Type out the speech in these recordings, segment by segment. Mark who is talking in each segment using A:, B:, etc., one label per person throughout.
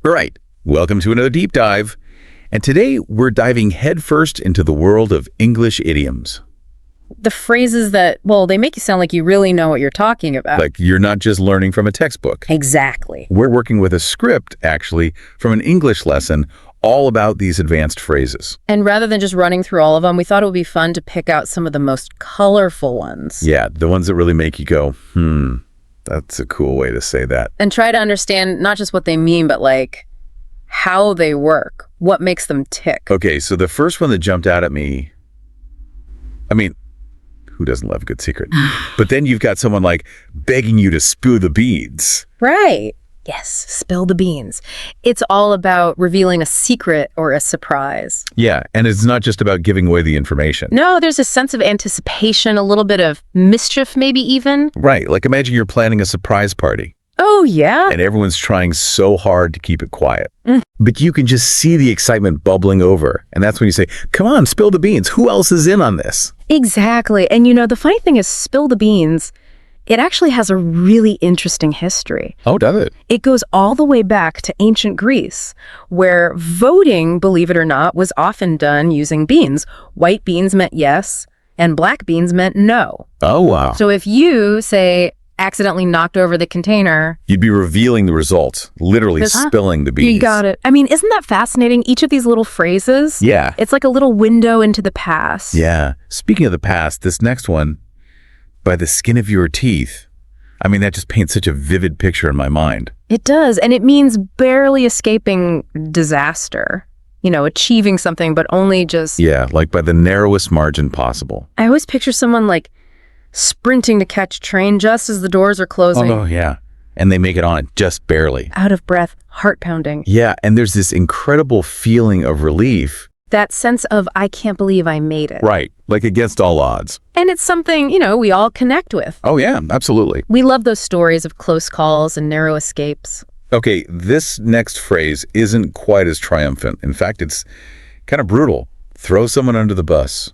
A: All right, welcome to another deep dive. And today we're diving headfirst into the world of English idioms.
B: The phrases that, well, they make you sound like you really know what you're talking about.
A: Like you're not just learning from a textbook.
B: Exactly.
A: We're working with a script, actually, from an English lesson all about these advanced phrases.
B: And rather than just running through all of them, we thought it would be fun to pick out some of the most colorful ones.
A: Yeah, the ones that really make you go, that's a cool way to say that.
B: And try to understand not just what they mean, but like how they work, what makes them tick.
A: Okay, so the first one that jumped out at me, I mean, who doesn't love a good secret? But then you've got someone like begging you to spill the beans.
B: Right. Yes, spill the beans. It's all about revealing a secret or a surprise.
A: Yeah, and it's not just about giving away the information.
B: No, there's a sense of anticipation, a little bit of mischief maybe even.
A: Right, like imagine you're planning a surprise party.
B: Oh, yeah?
A: And everyone's trying so hard to keep it quiet. But you can just see the excitement bubbling over. And that's when you say, come on, spill the beans. Who else is in on this?
B: Exactly. And you know, the funny thing is spill the beans, it actually has a really interesting history.
A: Oh, does it?
B: It goes all the way back to ancient Greece, where voting, believe it or not, was often done using beans. White beans meant yes, and black beans meant no.
A: Oh, wow.
B: So if you, say, accidentally knocked over the container,
A: you'd be revealing the results, literally spilling the beans.
B: You got it. I mean, isn't that fascinating? Each of these little phrases,
A: yeah,
B: it's like a little window into the past.
A: Yeah. Speaking of the past, this next one, by the skin of your teeth, I mean, that just paints such a vivid picture in my mind.
B: It does, and it means barely escaping disaster. You know, achieving something, but only just...
A: Yeah, like by the narrowest margin possible.
B: I always picture someone like sprinting to catch a train just as the doors are closing.
A: Oh, yeah. And they make it on just barely.
B: Out of breath, heart pounding.
A: Yeah, and there's this incredible feeling of relief.
B: That sense of, I can't believe I made it.
A: Right, like against all odds.
B: And it's something, you know, we all connect with.
A: Oh, yeah, absolutely.
B: We love those stories of close calls and narrow escapes.
A: Okay, this next phrase isn't quite as triumphant. In fact, it's kind of brutal. Throw someone under the bus.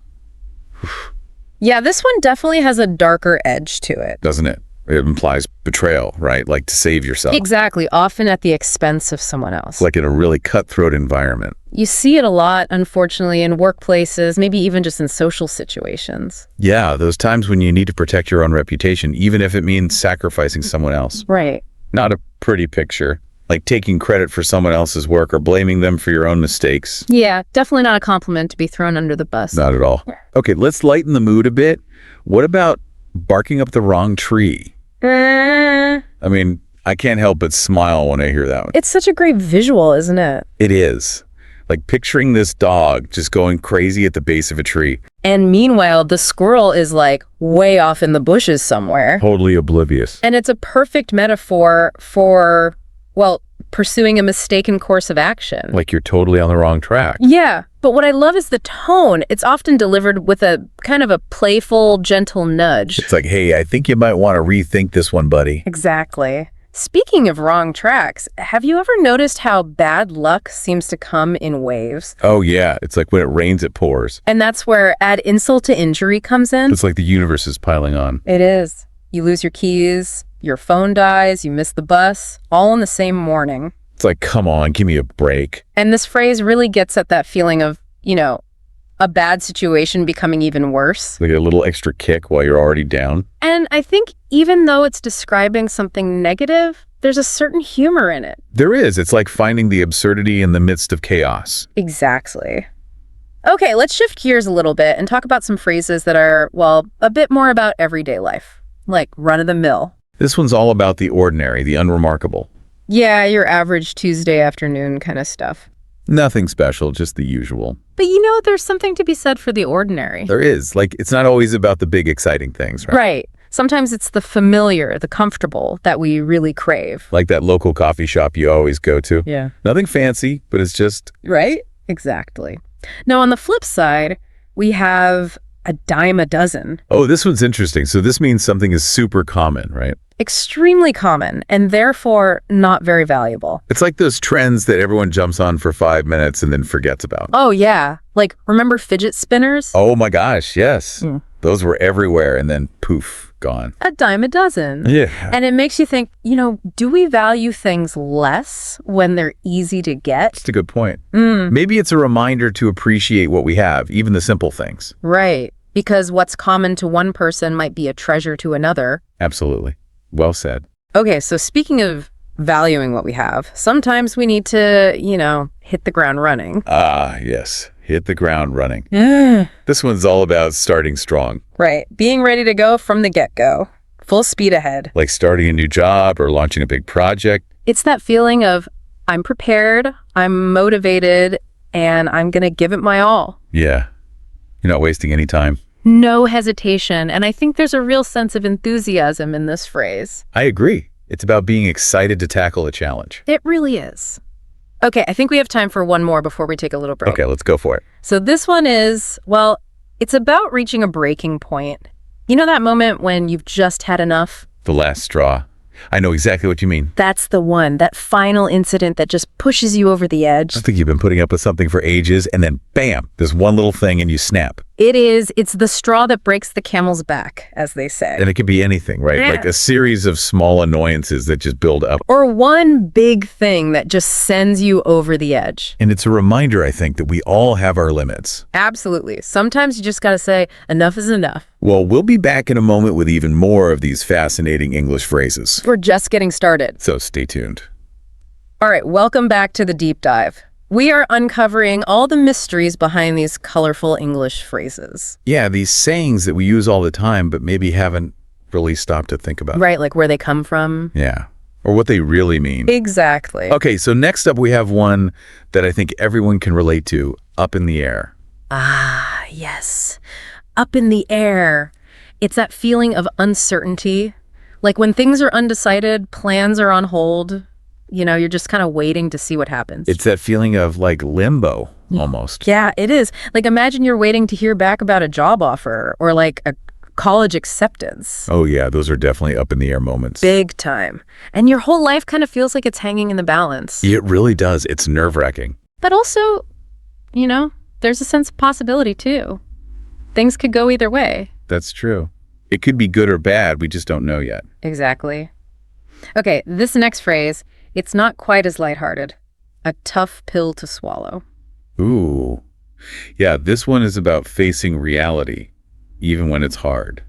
B: Yeah, this one definitely has a darker edge to it.
A: Doesn't it? It implies betrayal, right? Like to save yourself.
B: Exactly, often at the expense of someone else.
A: Like in a really cutthroat environment.
B: You see it a lot, unfortunately, in workplaces, maybe even just in social situations.
A: Yeah, those times when you need to protect your own reputation, even if it means sacrificing someone else.
B: Right.
A: Not a pretty picture. Like taking credit for someone else's work or blaming them for your own mistakes.
B: Yeah, definitely not a compliment to be thrown under the bus.
A: Not at all. Okay, let's lighten the mood a bit. What about barking up the wrong tree? I mean, I can't help but smile when I hear that one.
B: It's such a great visual, isn't it?
A: It is. Like picturing this dog just going crazy at the base of a tree.
B: And meanwhile, the squirrel is like way off in the bushes somewhere.
A: Totally oblivious.
B: And it's a perfect metaphor for, well, pursuing a mistaken course of action.
A: Like you're totally on the wrong track.
B: Yeah, but what I love is the tone. It's often delivered with a kind of a playful, gentle nudge.
A: It's like, hey, I think you might want to rethink this one, buddy.
B: Exactly. Speaking of wrong tracks, have you ever noticed how bad luck seems to come in waves?
A: Oh, yeah. It's like when it rains, it pours.
B: And that's where add insult to injury comes in.
A: It's like the universe is piling on.
B: It is. You lose your keys, your phone dies, you miss the bus, all in the same morning.
A: It's like, come on, give me a break.
B: And this phrase really gets at that feeling of, you know, a bad situation becoming even worse.
A: Like a little extra kick while you're already down.
B: And I think even though it's describing something negative, there's a certain humor in it.
A: There is. It's like finding the absurdity in the midst of chaos.
B: Exactly. Okay, let's shift gears a little bit and talk about some phrases that are, well, a bit more about everyday life, like run-of-the-mill.
A: This one's all about the ordinary, the unremarkable.
B: Yeah, your average Tuesday afternoon kind of stuff.
A: Nothing special, just the usual.
B: But you know, there's something to be said for the ordinary.
A: There is. Like, it's not always about the big, exciting things, right?
B: Right. Sometimes it's the familiar, the comfortable that we really crave.
A: Like that local coffee shop you always go to.
B: Yeah.
A: Nothing fancy, but it's just...
B: Right? Exactly. Now, on the flip side, we have a dime a dozen.
A: Oh, this one's interesting. So this means something is super common, right?
B: Extremely common, and therefore not very valuable.
A: It's like those trends that everyone jumps on for 5 minutes and then forgets about.
B: Oh, yeah. Like, remember fidget spinners?
A: Oh my gosh, yes.
B: Mm.
A: Those were everywhere and then poof. gone.
B: A dime a dozen.
A: Yeah.
B: And it makes you think, do we value things less when they're easy to get?
A: That's a good point. Maybe it's a reminder to appreciate what we have, even the simple things.
B: Right. Because what's common to one person might be a treasure to another.
A: Absolutely. Well said.
B: Okay, so speaking of valuing what we have, sometimes we need to, hit the ground running.
A: Ah, yes. Hit the ground running.
B: Yeah.
A: This one's all about starting strong.
B: Right. Being ready to go from the get-go. Full speed ahead.
A: Like starting a new job or launching a big project.
B: It's that feeling of, I'm prepared, I'm motivated, and I'm going to give it my all.
A: Yeah. You're not wasting any time.
B: No hesitation. And I think there's a real sense of enthusiasm in this phrase.
A: I agree. It's about being excited to tackle a challenge.
B: It really is. Okay, I think we have time for one more before we take a little break.
A: Okay, let's go for it.
B: So this one is, it's about reaching a breaking point. You know that moment when you've just had enough?
A: The last straw. I know exactly what you mean.
B: That's the one, that final incident that just pushes you over the edge.
A: I think you've been putting up with something for ages, and then bam, this one little thing and you snap.
B: It's the straw that breaks the camel's back, as they say.
A: And it could be anything, right?
B: Yeah.
A: Like a series of small annoyances that just build up.
B: Or one big thing that just sends you over the edge.
A: And it's a reminder, I think, that we all have our limits.
B: Absolutely. Sometimes you just got to say, enough is enough.
A: Well, we'll be back in a moment with even more of these fascinating English phrases.
B: We're just getting started.
A: So stay tuned.
B: All right, welcome back to the deep dive. We are uncovering all the mysteries behind these colorful English phrases.
A: Yeah, these sayings that we use all the time, but maybe haven't really stopped to think about.
B: Right, like where they come from.
A: Yeah, or what they really mean.
B: Exactly.
A: Okay, so next up we have one that I think everyone can relate to, up in the air.
B: Ah, yes. Up in the air. It's that feeling of uncertainty. Like when things are undecided, plans are on hold. You're just kind of waiting to see what happens.
A: It's that feeling of like limbo, almost.
B: Yeah, it is. Like imagine you're waiting to hear back about a job offer or like a college acceptance.
A: Oh yeah, those are definitely up in the air moments.
B: Big time. And your whole life kind of feels like it's hanging in the balance.
A: It really does. It's nerve-wracking.
B: But also, there's a sense of possibility too. Things could go either way.
A: That's true. It could be good or bad. We just don't know yet.
B: Exactly. Okay, this next phrase, it's not quite as lighthearted. A tough pill to swallow.
A: Ooh. Yeah, this one is about facing reality, even when it's hard.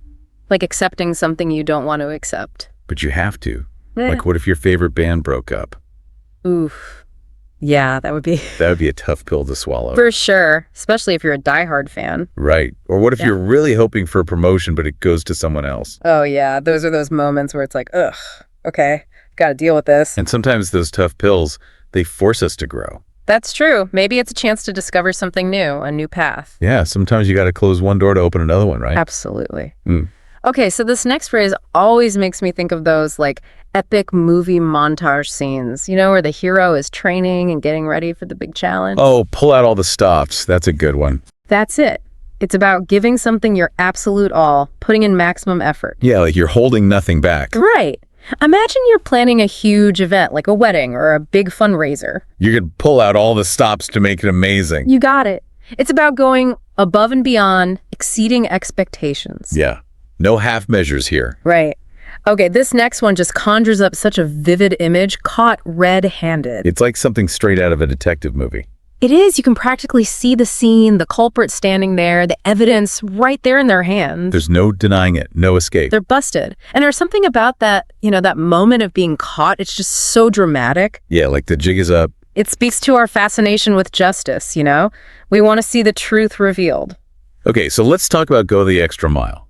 B: Like accepting something you don't want to accept.
A: But you have to. Like, what if your favorite band broke up?
B: Oof. Yeah, that would be...
A: That would be a tough pill to swallow.
B: For sure, especially if you're a diehard fan.
A: Right. Or what if you're really hoping for a promotion, but it goes to someone else?
B: Oh, yeah. Those are those moments where it's like, ugh, okay, got to deal with this.
A: And sometimes those tough pills, they force us to grow.
B: That's true. Maybe it's a chance to discover something new, a new path.
A: Yeah, sometimes you got to close one door to open another one, right?
B: Absolutely.
A: Mm.
B: Okay, so this next phrase always makes me think of those like epic movie montage scenes, where the hero is training and getting ready for the big challenge.
A: Oh, pull out all the stops. That's a good one.
B: That's it. It's about giving something your absolute all, putting in maximum effort.
A: Yeah, like you're holding nothing back.
B: Right. Imagine you're planning a huge event like a wedding or a big fundraiser.
A: You could pull out all the stops to make it amazing.
B: You got it. It's about going above and beyond, exceeding expectations.
A: Yeah. No half measures here.
B: Right. Okay, this next one just conjures up such a vivid image, caught red-handed.
A: It's like something straight out of a detective movie.
B: It is. You can practically see the scene, the culprit standing there, the evidence right there in their hands.
A: There's no denying it, no escape.
B: They're busted. And there's something about that, that moment of being caught. It's just so dramatic.
A: Yeah, like the jig is up.
B: It speaks to our fascination with justice, We want to see the truth revealed.
A: Okay, so let's talk about go the extra mile.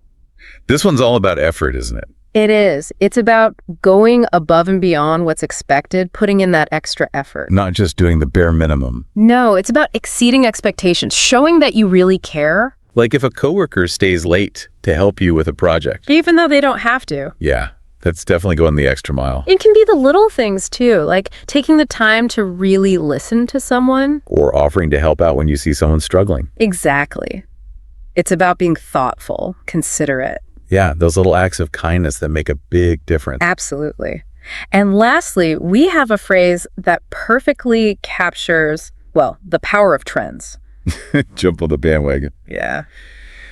A: This one's all about effort, isn't it?
B: It is. It's about going above and beyond what's expected, putting in that extra effort.
A: Not just doing the bare minimum.
B: No, it's about exceeding expectations, showing that you really care.
A: Like if a coworker stays late to help you with a project.
B: Even though they don't have to.
A: Yeah, that's definitely going the extra mile.
B: It can be the little things too, like taking the time to really listen to someone.
A: Or offering to help out when you see someone struggling.
B: Exactly. It's about being thoughtful, considerate.
A: Yeah, those little acts of kindness that make a big difference.
B: Absolutely. And lastly, we have a phrase that perfectly captures, the power of trends.
A: Jump on the bandwagon.
B: Yeah.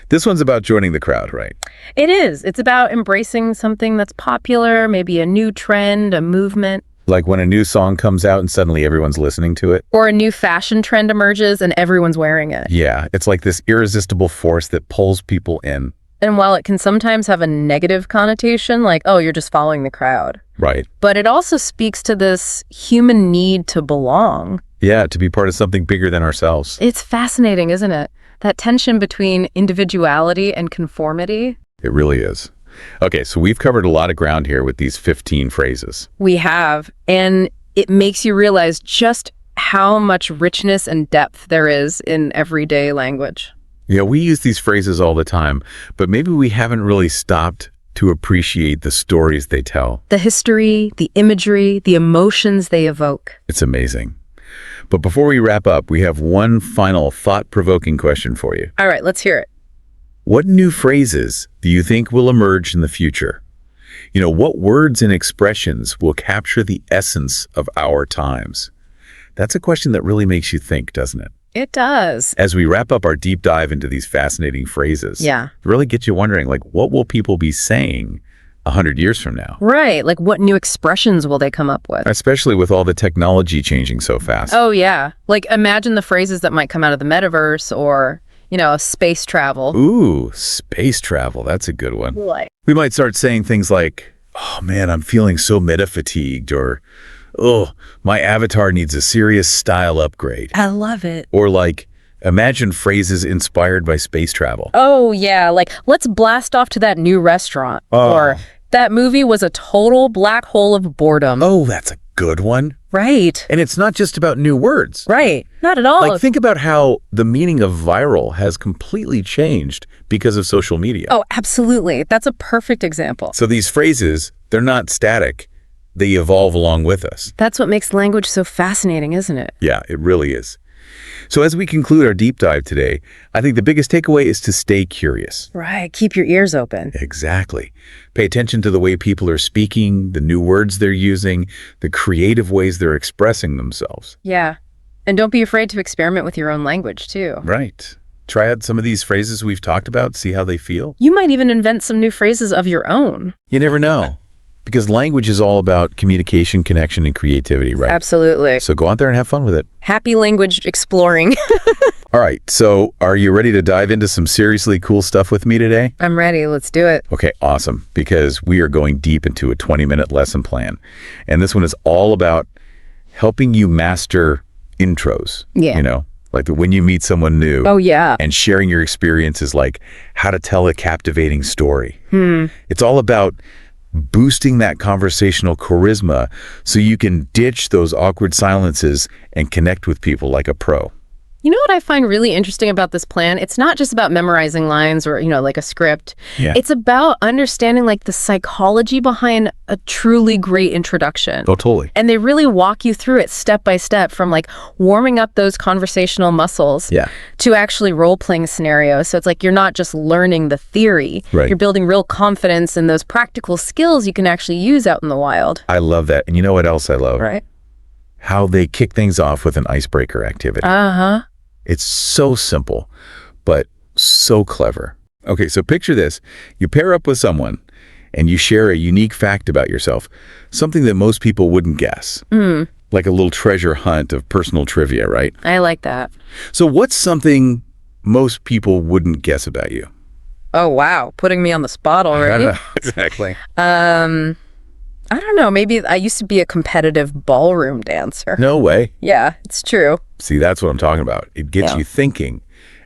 A: This one's about joining the crowd, right?
B: It is. It's about embracing something that's popular, maybe a new trend, a movement.
A: Like when a new song comes out and suddenly everyone's listening to it.
B: Or a new fashion trend emerges and everyone's wearing it.
A: Yeah, it's like this irresistible force that pulls people in.
B: And while it can sometimes have a negative connotation, like, oh, you're just following the crowd.
A: Right.
B: But it also speaks to this human need to belong.
A: Yeah, to be part of something bigger than ourselves.
B: It's fascinating, isn't it? That tension between individuality and conformity.
A: It really is. Okay, so we've covered a lot of ground here with these 15 phrases.
B: We have, and it makes you realize just how much richness and depth there is in everyday language.
A: Yeah, we use these phrases all the time, but maybe we haven't really stopped to appreciate the stories they tell.
B: The history, the imagery, the emotions they evoke.
A: It's amazing. But before we wrap up, we have one final thought-provoking question for you.
B: All right, let's hear it.
A: What new phrases do you think will emerge in the future? You know, what words and expressions will capture the essence of our times? That's a question that really makes you think, doesn't it?
B: It does.
A: As we wrap up our deep dive into these fascinating phrases,
B: Yeah.
A: it really gets you wondering, like, what will people be saying 100 years from now?
B: Right, like what new expressions will they come up with?
A: Especially with all the technology changing so fast.
B: Oh, yeah. Like imagine the phrases that might come out of the metaverse or, space travel.
A: Ooh, space travel. That's a good one.
B: Like,
A: We might start saying things like, oh man, I'm feeling so meta fatigued, or, oh, my avatar needs a serious style upgrade.
B: I love it.
A: Or like, imagine phrases inspired by space travel.
B: Oh, yeah, like let's blast off to that new restaurant.
A: Oh.
B: Or that movie was a total black hole of boredom.
A: Oh, that's a good one.
B: Right.
A: And it's not just about new words.
B: Right. Not at all.
A: Like, think about how the meaning of viral has completely changed because of social media.
B: Oh, absolutely. That's a perfect example.
A: So these phrases, they're not static. They evolve along with us.
B: That's what makes language so fascinating, isn't it?
A: Yeah, it really is. So as we conclude our deep dive today, I think the biggest takeaway is to stay curious.
B: Right. Keep your ears open.
A: Exactly. Pay attention to the way people are speaking, the new words they're using, the creative ways they're expressing themselves.
B: Yeah. And don't be afraid to experiment with your own language, too.
A: Right. Try out some of these phrases we've talked about, see how they feel.
B: You might even invent some new phrases of your own.
A: You never know. Because language is all about communication, connection, and creativity, right?
B: Absolutely.
A: So go out there and have fun with it.
B: Happy language exploring.
A: All right, so are you ready to dive into some seriously cool stuff with me today?
B: I'm ready. Let's do it.
A: Okay, awesome, because we are going deep into a 20-minute lesson plan. And this one is all about helping you master intros.
B: Yeah.
A: You know, like when you meet someone new.
B: Oh, yeah.
A: And sharing your experiences, like how to tell a captivating story. It's all about boosting that conversational charisma so you can ditch those awkward silences and connect with people like a pro.
B: You know what I find really interesting about this plan? It's not just about memorizing lines or, like a script.
A: Yeah.
B: It's about understanding like the psychology behind a truly great introduction.
A: Oh, totally.
B: And they really walk you through it step by step from like warming up those conversational muscles
A: Yeah.
B: to actually role-playing scenarios. So it's like you're not just learning the theory.
A: Right.
B: You're building real confidence in those practical skills you can actually use out in the wild.
A: I love that. And you know what else I love?
B: Right?
A: How they kick things off with an icebreaker activity.
B: Uh-huh.
A: It's so simple, but so clever. Okay, so picture this. You pair up with someone and you share a unique fact about yourself, something that most people wouldn't guess. Like a little treasure hunt of personal trivia, right?
B: I like that.
A: So what's something most people wouldn't guess about you?
B: Oh, wow. Putting me on the spot already.
A: Exactly.
B: I don't know. Maybe I used to be a competitive ballroom dancer.
A: No way.
B: Yeah, it's true.
A: See, that's what I'm talking about. It gets
B: Yeah.
A: you thinking,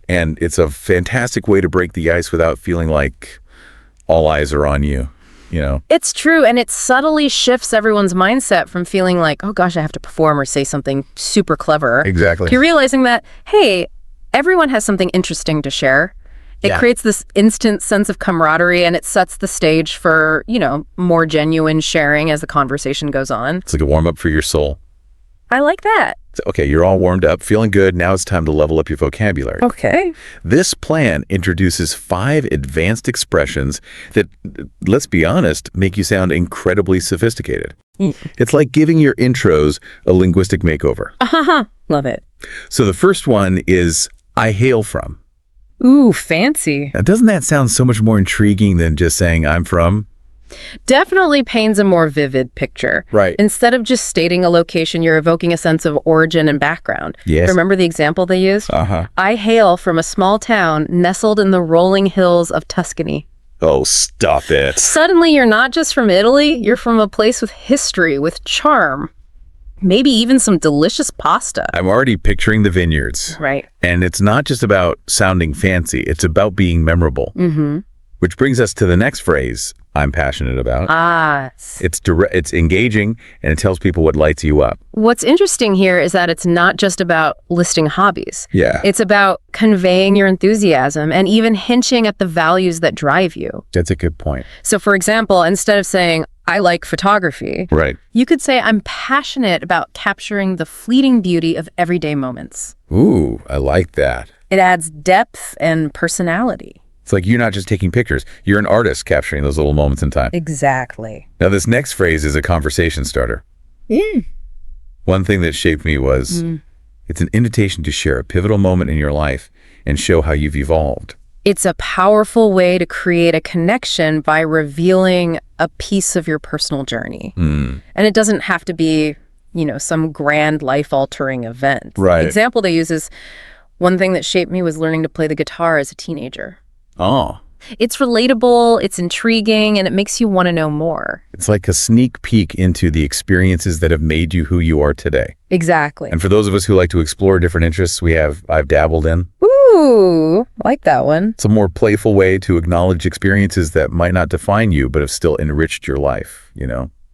A: and it's a fantastic way to break the ice without feeling like all eyes are on you, you know?
B: It's true. And it subtly shifts everyone's mindset from feeling like, oh gosh, I have to perform or say something super clever.
A: Exactly.
B: To realizing that, hey, everyone has something interesting to share. It
A: Yeah.
B: creates this instant sense of camaraderie and it sets the stage for, more genuine sharing as the conversation goes on.
A: It's like a warm-up for your soul.
B: I like that.
A: So, okay, you're all warmed up, feeling good. Now it's time to level up your vocabulary.
B: Okay.
A: This plan introduces 5 advanced expressions that, let's be honest, make you sound incredibly sophisticated. It's like giving your intros a linguistic makeover.
B: Love it.
A: So the first one is, I hail from.
B: Ooh, fancy.
A: Now, doesn't that sound so much more intriguing than just saying I'm from?
B: Definitely paints a more vivid picture.
A: Right.
B: Instead of just stating a location, you're evoking a sense of origin and background.
A: Yes.
B: Remember the example they used?
A: Uh-huh.
B: I hail from a small town nestled in the rolling hills of Tuscany.
A: Oh, stop it.
B: Suddenly, you're not just from Italy, you're from a place with history, with charm. Maybe even some delicious pasta.
A: I'm already picturing the vineyards.
B: Right.
A: And it's not just about sounding fancy. It's about being memorable.
B: Mm-hmm.
A: Which brings us to the next phrase I'm passionate about.
B: Ah.
A: It's engaging, and it tells people what lights you up.
B: What's interesting here is that it's not just about listing hobbies.
A: Yeah.
B: It's about conveying your enthusiasm and even hinting at the values that drive you.
A: That's a good point.
B: So, for example, instead of saying, I like photography,
A: Right.
B: you could say, I'm passionate about capturing the fleeting beauty of everyday moments.
A: Ooh, I like that.
B: It adds depth and personality.
A: It's like you're not just taking pictures. You're an artist capturing those little moments in time.
B: Exactly.
A: Now, this next phrase is a conversation starter. One thing that shaped me was it's an invitation to share a pivotal moment in your life and show how you've evolved.
B: It's a powerful way to create a connection by revealing a piece of your personal journey. And it doesn't have to be, some grand life-altering event.
A: Right.
B: The example they use is, one thing that shaped me was learning to play the guitar as a teenager.
A: Oh.
B: It's relatable, it's intriguing, and it makes you want to know more.
A: It's like a sneak peek into the experiences that have made you who you are today.
B: Exactly.
A: And for those of us who like to explore different interests I've dabbled in.
B: Ooh, like that one.
A: It's a more playful way to acknowledge experiences that might not define you, but have still enriched your life,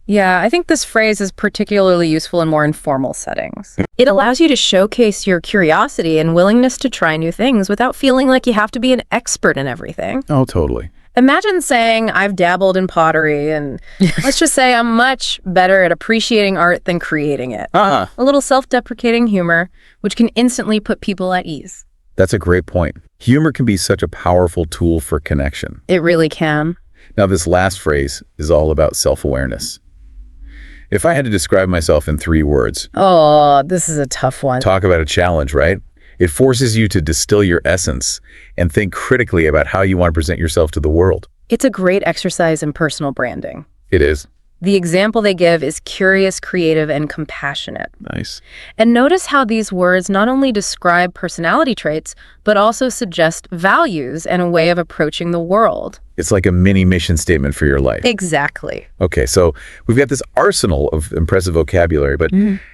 B: Yeah, I think this phrase is particularly useful in more informal settings. It allows you to showcase your curiosity and willingness to try new things without feeling like you have to be an expert in everything.
A: Oh, totally.
B: Imagine saying, I've dabbled in pottery, and let's just say I'm much better at appreciating art than creating it. A little self-deprecating humor, which can instantly put people at ease.
A: That's a great point. Humor can be such a powerful tool for connection.
B: It really can.
A: Now, this last phrase is all about self-awareness. If I had to describe myself in 3 words,
B: Oh, this is a tough one.
A: talk about a challenge, right? It forces you to distill your essence and think critically about how you want to present yourself to the world.
B: It's a great exercise in personal branding.
A: It is.
B: The example they give is curious, creative, and compassionate.
A: Nice.
B: And notice how these words not only describe personality traits, but also suggest values and a way of approaching the world.
A: It's like a mini mission statement for your life.
B: Exactly.
A: Okay, so we've got this arsenal of impressive vocabulary, but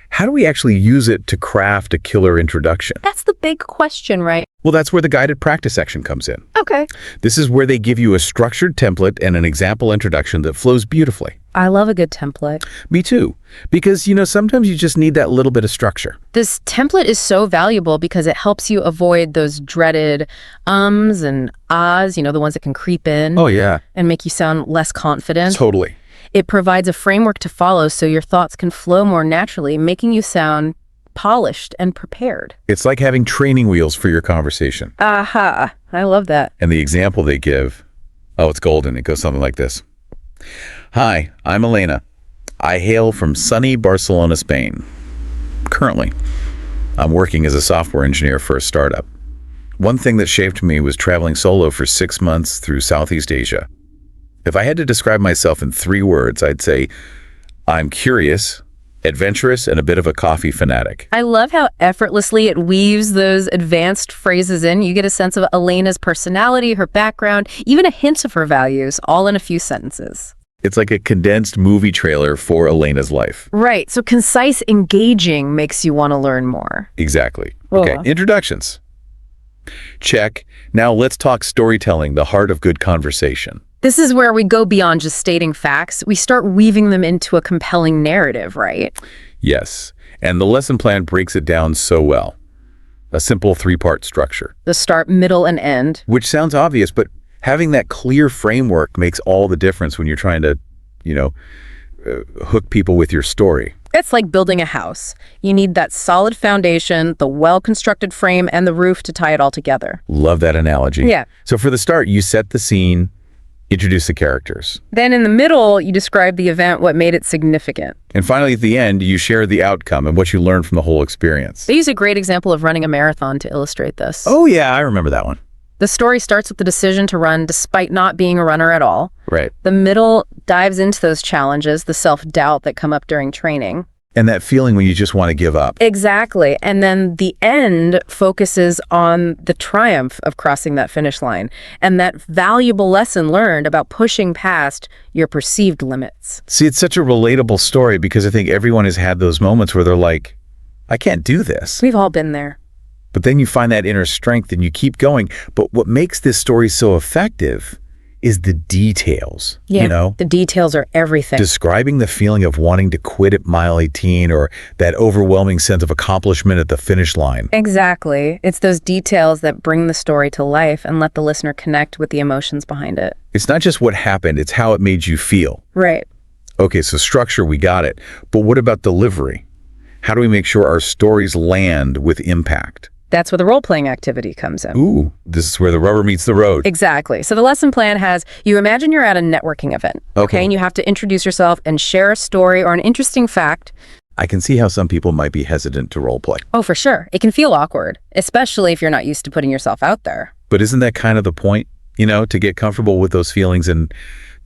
A: how do we actually use it to craft a killer introduction?
B: That's the big question, right?
A: Well, that's where the guided practice section comes in.
B: Okay.
A: This is where they give you a structured template and an example introduction that flows beautifully.
B: I love a good template.
A: Me too. Because, sometimes you just need that little bit of structure.
B: This template is so valuable because it helps you avoid those dreaded ums and ahs, the ones that can creep in
A: Oh, yeah.
B: and make you sound less confident.
A: Totally.
B: It provides a framework to follow so your thoughts can flow more naturally, making you sound polished and prepared.
A: It's like having training wheels for your conversation.
B: Aha. I love that.
A: And the example they give, it's golden. It goes something like this. Hi, I'm Elena. I hail from sunny Barcelona, Spain. Currently, I'm working as a software engineer for a startup. One thing that shaped me was traveling solo for 6 months through Southeast Asia. If I had to describe myself in 3 words, I'd say I'm curious, adventurous, and a bit of a coffee fanatic.
B: I love how effortlessly it weaves those advanced phrases in. You get a sense of Elena's personality, her background, even a hint of her values, all in a few sentences.
A: It's like a condensed movie trailer for Elena's life.
B: Right. So concise, engaging makes you want to learn more.
A: Exactly. Okay, introductions. Check. Now let's talk storytelling, the heart of good conversation.
B: This is where we go beyond just stating facts. We start weaving them into a compelling narrative, right?
A: Yes, and the lesson plan breaks it down so well. A simple 3-part structure.
B: The start, middle, and end.
A: Which sounds obvious, but having that clear framework makes all the difference when you're trying to, hook people with your story.
B: It's like building a house. You need that solid foundation, the well-constructed frame, and the roof to tie it all together.
A: Love that analogy.
B: Yeah.
A: So for the start, you set the scene, introduce the characters.
B: Then in the middle, you describe the event, what made it significant.
A: And finally, at the end, you share the outcome and what you learned from the whole experience.
B: They use a great example of running a marathon to illustrate this.
A: Oh, yeah, I remember that one.
B: The story starts with the decision to run despite not being a runner at all.
A: Right.
B: The middle dives into those challenges, the self-doubt that come up during training.
A: And that feeling when you just want to give up.
B: Exactly. And then the end focuses on the triumph of crossing that finish line and that valuable lesson learned about pushing past your perceived limits.
A: See, it's such a relatable story because I think everyone has had those moments where they're like, I can't do this.
B: We've all been there.
A: But then you find that inner strength and you keep going. But what makes this story so effective is the details.
B: Yeah,
A: you know,
B: the details are everything.
A: describing the feeling of wanting to quit at mile 18 or that overwhelming sense of accomplishment at the finish line.
B: Exactly. It's those details that bring the story to life and let the listener connect with the emotions behind it.
A: It's not just what happened, it's how it made you feel.
B: Right.
A: Okay, so structure, we got it. But what about delivery? How do we make sure our stories land with impact?
B: That's where the role-playing activity comes in.
A: Ooh, this is where the rubber meets the road.
B: Exactly. So the lesson plan has, you imagine you're at a networking event,
A: Okay.
B: and you have to introduce yourself and share a story or an interesting fact.
A: I can see how some people might be hesitant to role play.
B: Oh, for sure. It can feel awkward, especially if you're not used to putting yourself out there.
A: But isn't that kind of the point, to get comfortable with those feelings and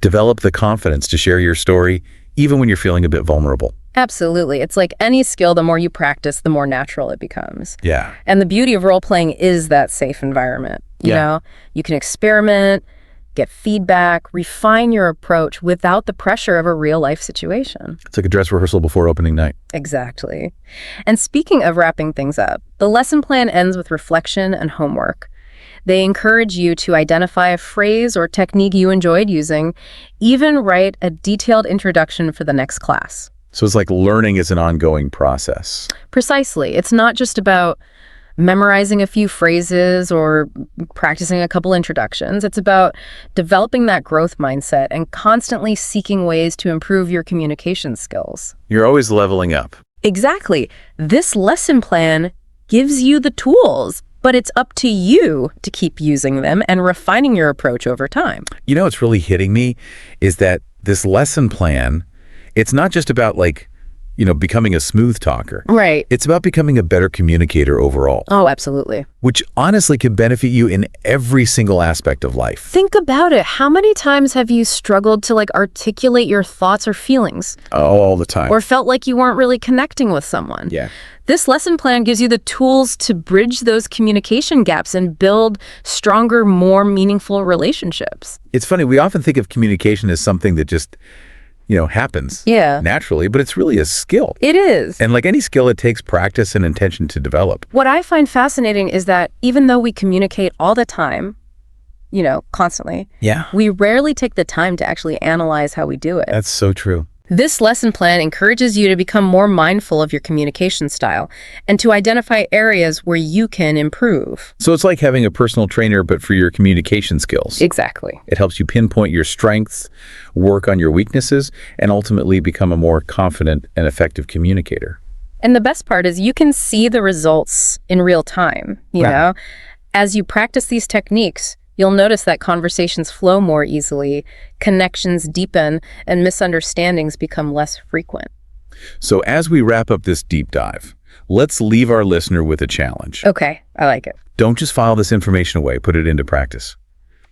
A: develop the confidence to share your story, even when you're feeling a bit vulnerable?
B: Absolutely. It's like any skill, the more you practice, the more natural it becomes.
A: Yeah.
B: And the beauty of role-playing is that safe environment. You know, you can experiment, get feedback, refine your approach without the pressure of a real-life situation.
A: It's like a dress rehearsal before opening night.
B: Exactly. And speaking of wrapping things up, the lesson plan ends with reflection and homework. They encourage you to identify a phrase or technique you enjoyed using, even write a detailed introduction for the next class.
A: So it's like learning is an ongoing process.
B: Precisely. It's not just about memorizing a few phrases or practicing a couple introductions. It's about developing that growth mindset and constantly seeking ways to improve your communication skills.
A: You're always leveling up.
B: Exactly. This lesson plan gives you the tools, but it's up to you to keep using them and refining your approach over time.
A: You know what's really hitting me is that this lesson plan, it's not just about becoming a smooth talker.
B: Right.
A: It's about becoming a better communicator overall,
B: Oh, absolutely.
A: which honestly can benefit you in every single aspect of life.
B: Think about it. How many times have you struggled to articulate your thoughts or feelings,
A: All the time.
B: or felt like you weren't really connecting with someone?
A: Yeah.
B: This lesson plan gives you the tools to bridge those communication gaps and build stronger, more meaningful relationships.
A: It's funny, we often think of communication as something that just, happens
B: Yeah.
A: naturally, but it's really a skill.
B: It is.
A: And like any skill, it takes practice and intention to develop.
B: What I find fascinating is that even though we communicate all the time, constantly,
A: Yeah.
B: we rarely take the time to actually analyze how we do it.
A: That's so true.
B: This lesson plan encourages you to become more mindful of your communication style and to identify areas where you can improve.
A: So it's like having a personal trainer, but for your communication skills.
B: Exactly.
A: It helps you pinpoint your strengths, work on your weaknesses, and ultimately become a more confident and effective communicator.
B: And the best part is you can see the results in real time, you
A: Right.
B: know? As you practice these techniques, you'll notice that conversations flow more easily, connections deepen, and misunderstandings become less frequent.
A: So as we wrap up this deep dive, let's leave our listener with a challenge.
B: Okay, I like it.
A: Don't just file this information away, put it into practice.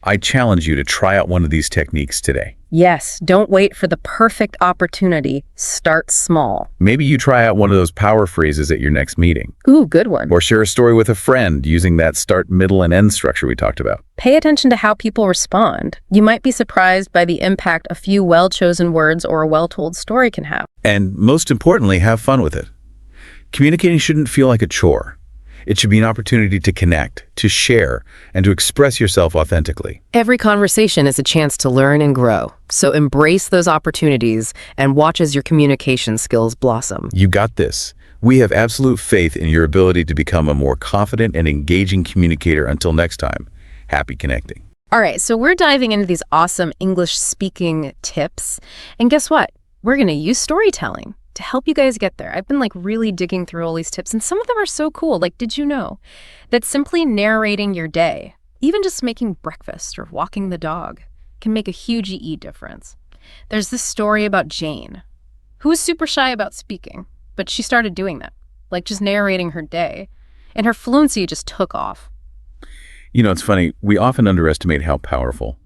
A: I challenge you to try out one of these techniques today.
B: Yes, don't wait for the perfect opportunity. Start small.
A: Maybe you try out one of those power phrases at your next meeting,
B: Ooh, good one.
A: or share a story with a friend using that start, middle, and end structure we talked about.
B: Pay attention to how people respond. You might be surprised by the impact a few well-chosen words or a well-told story can have.
A: And most importantly, have fun with it. Communicating shouldn't feel like a chore. It should be an opportunity to connect, to share, and to express yourself authentically.
B: Every conversation is a chance to learn and grow. So embrace those opportunities and watch as your communication skills blossom.
A: You got this. We have absolute faith in your ability to become a more confident and engaging communicator. Until next time, happy connecting.
B: All right, so we're diving into these awesome English speaking tips. And guess what? We're going to use storytelling to help you guys get there. I've been really digging through all these tips, and some of them are so cool. Did you know that simply narrating your day, even just making breakfast or walking the dog, can make a huge difference? There's this story about Jane, who was super shy about speaking, but she started doing that, just narrating her day, and her fluency just took off.
A: You know, it's funny, we often underestimate how powerful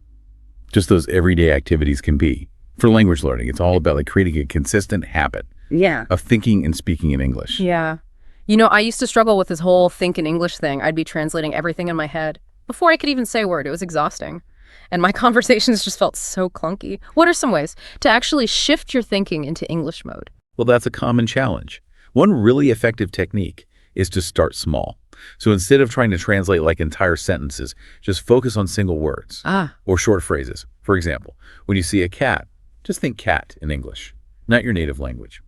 A: just those everyday activities can be. For language learning, it's all about like creating a consistent habit of thinking and speaking in English.
B: Yeah. You know, I used to struggle with this whole think in English thing. I'd be translating everything in my head before I could even say a word. It was exhausting. And my conversations just felt so clunky. What are some ways to actually shift your thinking into English mode?
A: Well, that's a common challenge. One really effective technique is to start small. So instead of trying to translate like entire sentences, just focus on single words or short phrases. For example, when you see a cat, just think cat in English, not your native language.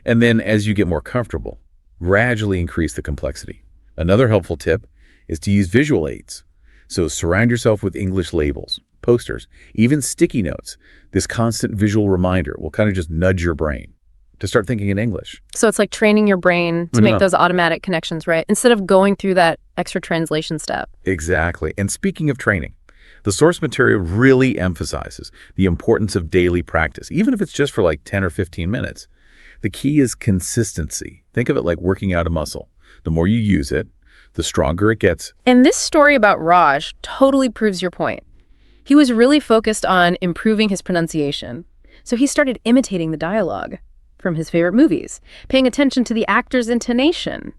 A: And then as you get more comfortable, gradually increase the complexity. Another helpful tip is to use visual aids. So surround yourself with English labels, posters, even sticky notes. This constant visual reminder will kind of just nudge your brain to start thinking in English.
B: So it's like training your brain to make those automatic connections, right? Instead of going through that extra translation step.
A: Exactly. And speaking of training, the source material really emphasizes the importance of daily practice, even if it's just for like 10 or 15 minutes. The key is consistency. Think of it like working out a muscle. The more you use it, the stronger it gets.
B: And this story about Raj totally proves your point. He was really focused on improving his pronunciation. So he started imitating the dialogue from his favorite movies, paying attention to the actor's intonation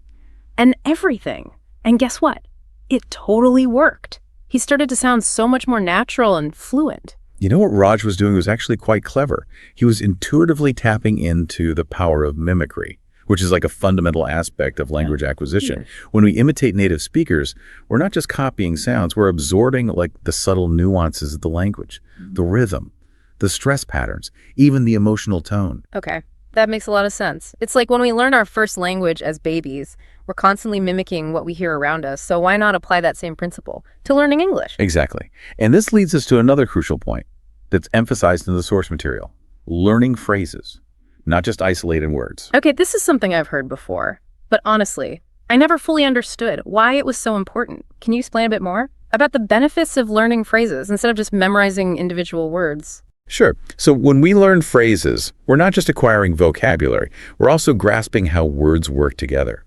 B: and everything. And guess what? It totally worked. He started to sound so much more natural and fluent.
A: You know what Raj was doing was actually quite clever. He was intuitively tapping into the power of mimicry, which is like a fundamental aspect of language acquisition. When we imitate native speakers, we're not just copying sounds, we're absorbing like the subtle nuances of the language, the rhythm, the stress patterns, even the emotional tone.
B: Okay, that makes a lot of sense. It's like when we learn our first language as babies, we're constantly mimicking what we hear around us. So why not apply that same principle to learning English?
A: Exactly. And this leads us to another crucial point that's emphasized in the source material: learning phrases, not just isolated words.
B: Okay, this is something I've heard before, but honestly, I never fully understood why it was so important. Can you explain a bit more about the benefits of learning phrases instead of just memorizing individual words?
A: Sure. So when we learn phrases, we're not just acquiring vocabulary, we're also grasping how words work together.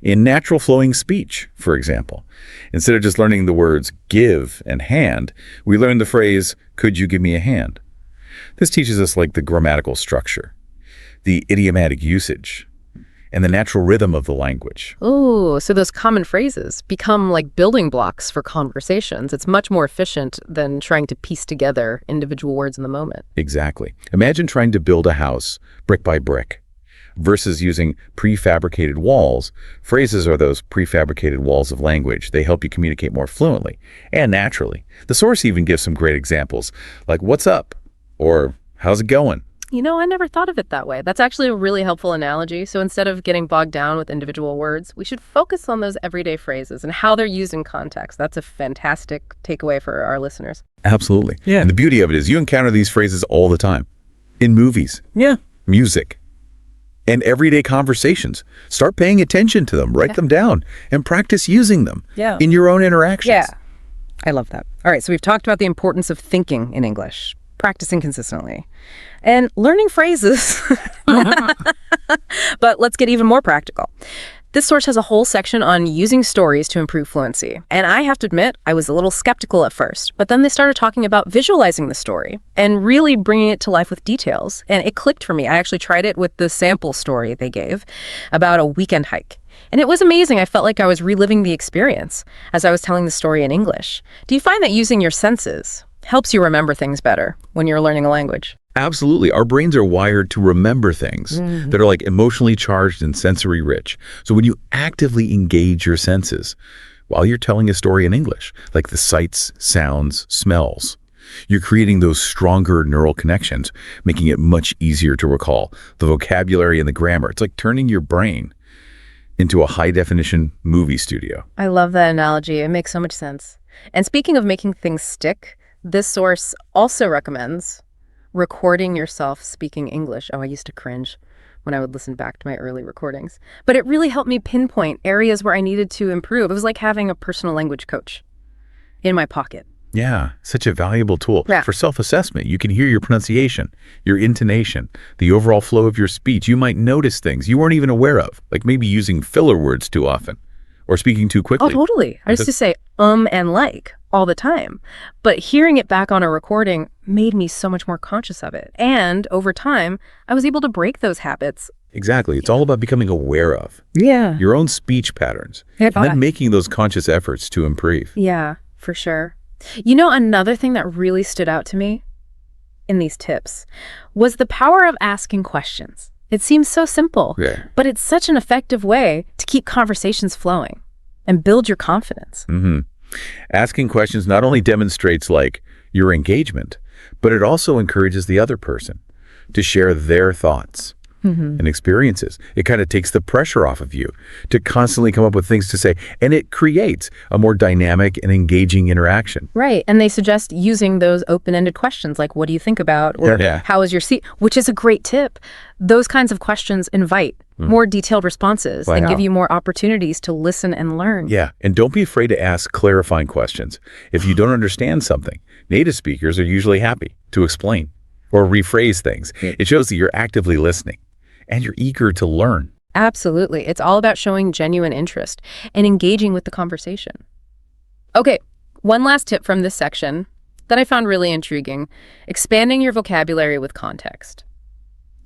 A: In natural flowing speech, for example, instead of just learning the words give and hand, we learn the phrase, could you give me a hand? This teaches us like the grammatical structure, the idiomatic usage, and the natural rhythm of the language.
B: Oh, so those common phrases become like building blocks for conversations. It's much more efficient than trying to piece together individual words in the moment.
A: Exactly. Imagine trying to build a house brick by brick versus using prefabricated walls. Phrases are those prefabricated walls of language. They help you communicate more fluently and naturally. The source even gives some great examples, like what's up or how's it going?
B: You know, I never thought of it that way. That's actually a really helpful analogy. So instead of getting bogged down with individual words, we should focus on those everyday phrases and how they're used in context. That's a fantastic takeaway for our listeners.
A: Absolutely. Yeah. And the beauty of it is you encounter these phrases all the time. In movies.
C: Yeah.
A: Music. And everyday conversations. Start paying attention to them. Write them down and practice using them in your own interactions.
C: Yeah. I love that. All right, so we've talked about the importance of thinking in English, practicing consistently, and learning phrases. But let's get even more practical. This source has a whole section on using stories to improve fluency. And I have to admit, I was a little skeptical at first, but then they started talking about visualizing the story and really bringing it to life with details. And it clicked for me. I actually tried it with the sample story they gave about a weekend hike. And it was amazing. I felt like I was reliving the experience as I was telling the story in English. Do you find that using your senses helps you remember things better when you're learning a language?
A: Absolutely. Our brains are wired to remember things that are like emotionally charged and sensory rich. So when you actively engage your senses while you're telling a story in English, like the sights, sounds, smells, you're creating those stronger neural connections, making it much easier to recall the vocabulary and the grammar. It's like turning your brain into a high-definition movie studio.
B: I love that analogy. It makes so much sense. And speaking of making things stick, this source also recommends recording yourself speaking English. Oh, I used to cringe when I would listen back to my early recordings. But it really helped me pinpoint areas where I needed to improve. It was like having a personal language coach in my pocket.
A: Yeah, such a valuable tool
B: Yeah.
A: for self-assessment. You can hear your pronunciation, your intonation, the overall flow of your speech. You might notice things you weren't even aware of, like maybe using filler words too often, or speaking too
C: Oh,
A: quickly.
C: totally. I used to say and like all the time. But hearing it back on a recording made me so much more conscious of it. And over time, I was able to break those habits.
A: Exactly. It's all about becoming aware of
C: Yeah.
A: your own speech patterns and then making those conscious efforts to improve.
C: Yeah, for sure. You know, another thing that really stood out to me in these tips was the power of asking questions. It seems so simple,
A: Yeah.
C: but it's such an effective way to keep conversations flowing and build your confidence.
A: Asking questions not only demonstrates like your engagement, but it also encourages the other person to share their thoughts and experiences. It kind of takes the pressure off of you to constantly come up with things to say, and it creates a more dynamic and engaging interaction.
C: Right. And they suggest using those open-ended questions like, what do you think about? Or
A: Yeah.
C: how is your seat? Which is a great tip. Those kinds of questions invite more detailed responses and give you more opportunities to listen and learn.
A: Yeah, and don't be afraid to ask clarifying questions. If you don't understand something, native speakers are usually happy to explain or rephrase things. It shows that you're actively listening and you're eager to learn.
C: Absolutely. It's all about showing genuine interest and engaging with the conversation. Okay, one last tip from this section that I found really intriguing: expanding your vocabulary with context.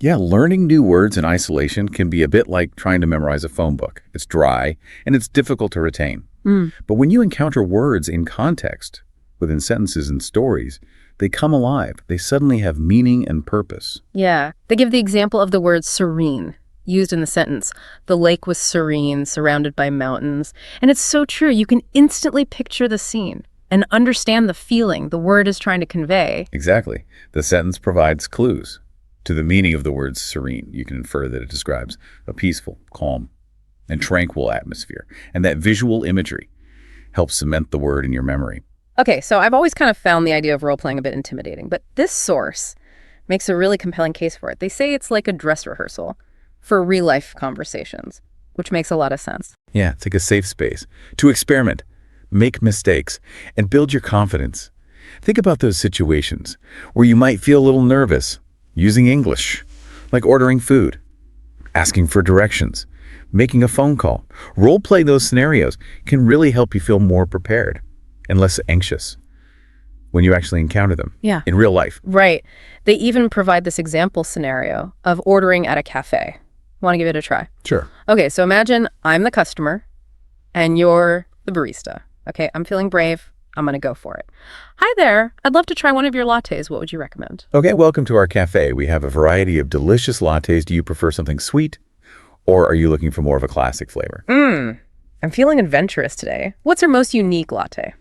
A: Yeah, learning new words in isolation can be a bit like trying to memorize a phone book. It's dry and it's difficult to retain. But when you encounter words in context, within sentences and stories, they come alive. They suddenly have meaning and purpose.
C: Yeah, they give the example of the word serene used in the sentence. The lake was serene, surrounded by mountains. And it's so true. You can instantly picture the scene and understand the feeling the word is trying to convey.
A: Exactly. The sentence provides clues to the meaning of the word serene. You can infer that it describes a peaceful, calm, and tranquil atmosphere. And that visual imagery helps cement the word in your memory.
C: Okay, so I've always kind of found the idea of role-playing a bit intimidating, but this source makes a really compelling case for it. They say it's like a dress rehearsal for real-life conversations, which makes a lot of sense.
A: Yeah, it's like a safe space to experiment, make mistakes, and build your confidence. Think about those situations where you might feel a little nervous using English, like ordering food, asking for directions, making a phone call. Role-playing those scenarios can really help you feel more prepared and less anxious when you actually encounter them in real life.
C: Right. They even provide this example scenario of ordering at a cafe. Want to give it a try?
A: Sure.
C: Okay, so imagine I'm the customer and you're the barista. Okay, I'm feeling brave. I'm going to go for it. Hi there. I'd love to try one of your lattes. What would you recommend?
A: Okay, welcome to our cafe. We have a variety of delicious lattes. Do you prefer something sweet, or are you looking for more of a classic flavor?
C: I'm feeling adventurous today. What's your most unique latte?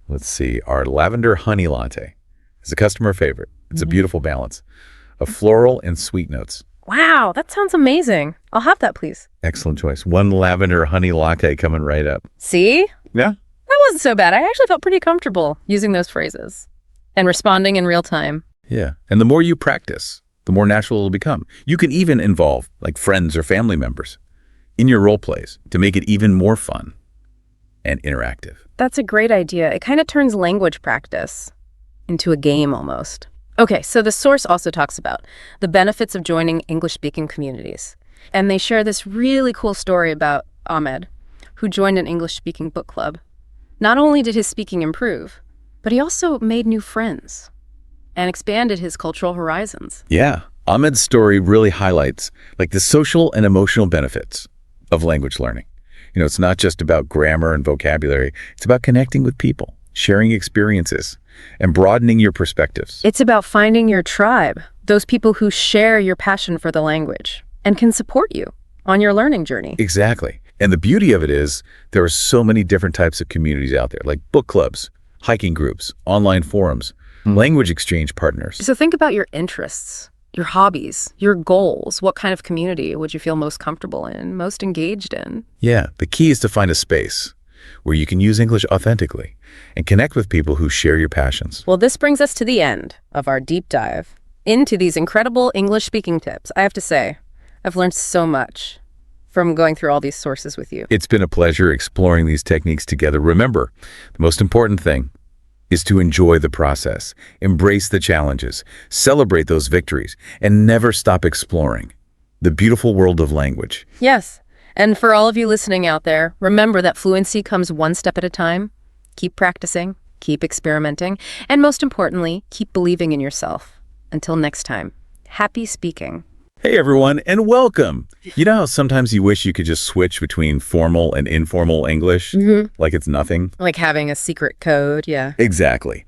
A: Let's see. Our lavender honey latte is a customer favorite. It's a beautiful balance of floral and sweet notes.
C: Wow, that sounds amazing. I'll have that, please.
A: Excellent choice. One lavender honey latte coming right up.
C: See?
A: Yeah.
C: That wasn't so bad. I actually felt pretty comfortable using those phrases and responding in real time.
A: Yeah. And the more you practice, the more natural it'll become. You can even involve like friends or family members in your role plays to make it even more fun and interactive.
C: That's a great idea. It kind of turns language practice into a game almost. Okay, so the source also talks about the benefits of joining English-speaking communities. And they share this really cool story about Ahmed, who joined an English-speaking book club. Not only did his speaking improve, but he also made new friends and expanded his cultural horizons.
A: Yeah. Ahmed's story really highlights like the social and emotional benefits of language learning. You know, it's not just about grammar and vocabulary. It's about connecting with people, sharing experiences, and broadening your perspectives.
C: It's about finding your tribe, those people who share your passion for the language and can support you on your learning journey.
A: Exactly. And the beauty of it is there are so many different types of communities out there, like book clubs, hiking groups, online forums, language exchange partners.
C: So think about your interests, your hobbies, your goals. What kind of community would you feel most comfortable in, most engaged in?
A: Yeah, the key is to find a space where you can use English authentically and connect with people who share your passions.
C: Well, this brings us to the end of our deep dive into these incredible English speaking tips. I have to say, I've learned so much from going through all these sources with you.
A: It's been a pleasure exploring these techniques together. Remember, the most important thing is to enjoy the process, embrace the challenges, celebrate those victories, and never stop exploring the beautiful world of language.
C: Yes, And for all of you listening out there, remember that fluency comes one step at a time. Keep practicing, keep experimenting, and most importantly, keep believing in yourself. Until next time, happy speaking.
A: Hey everyone, and welcome. You know how sometimes you wish you could just switch between formal and informal English? Like it's nothing?
C: Like having a secret code, yeah.
A: Exactly.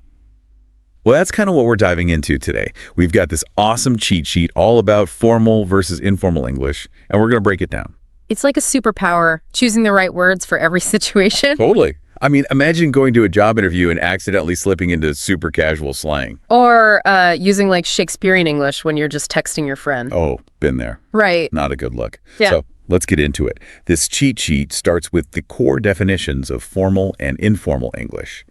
A: Well, that's kind of what we're diving into today. We've got this awesome cheat sheet all about formal versus informal English, and we're going to break it down.
C: It's like a superpower, choosing the right words for every situation.
A: Totally. I mean, imagine going to a job interview and accidentally slipping into super casual slang.
C: Or using like Shakespearean English when you're just texting your friend.
A: Oh, been there.
C: Right.
A: Not a good look.
C: Yeah.
A: So let's get into it. This cheat sheet starts with the core definitions of formal and informal English.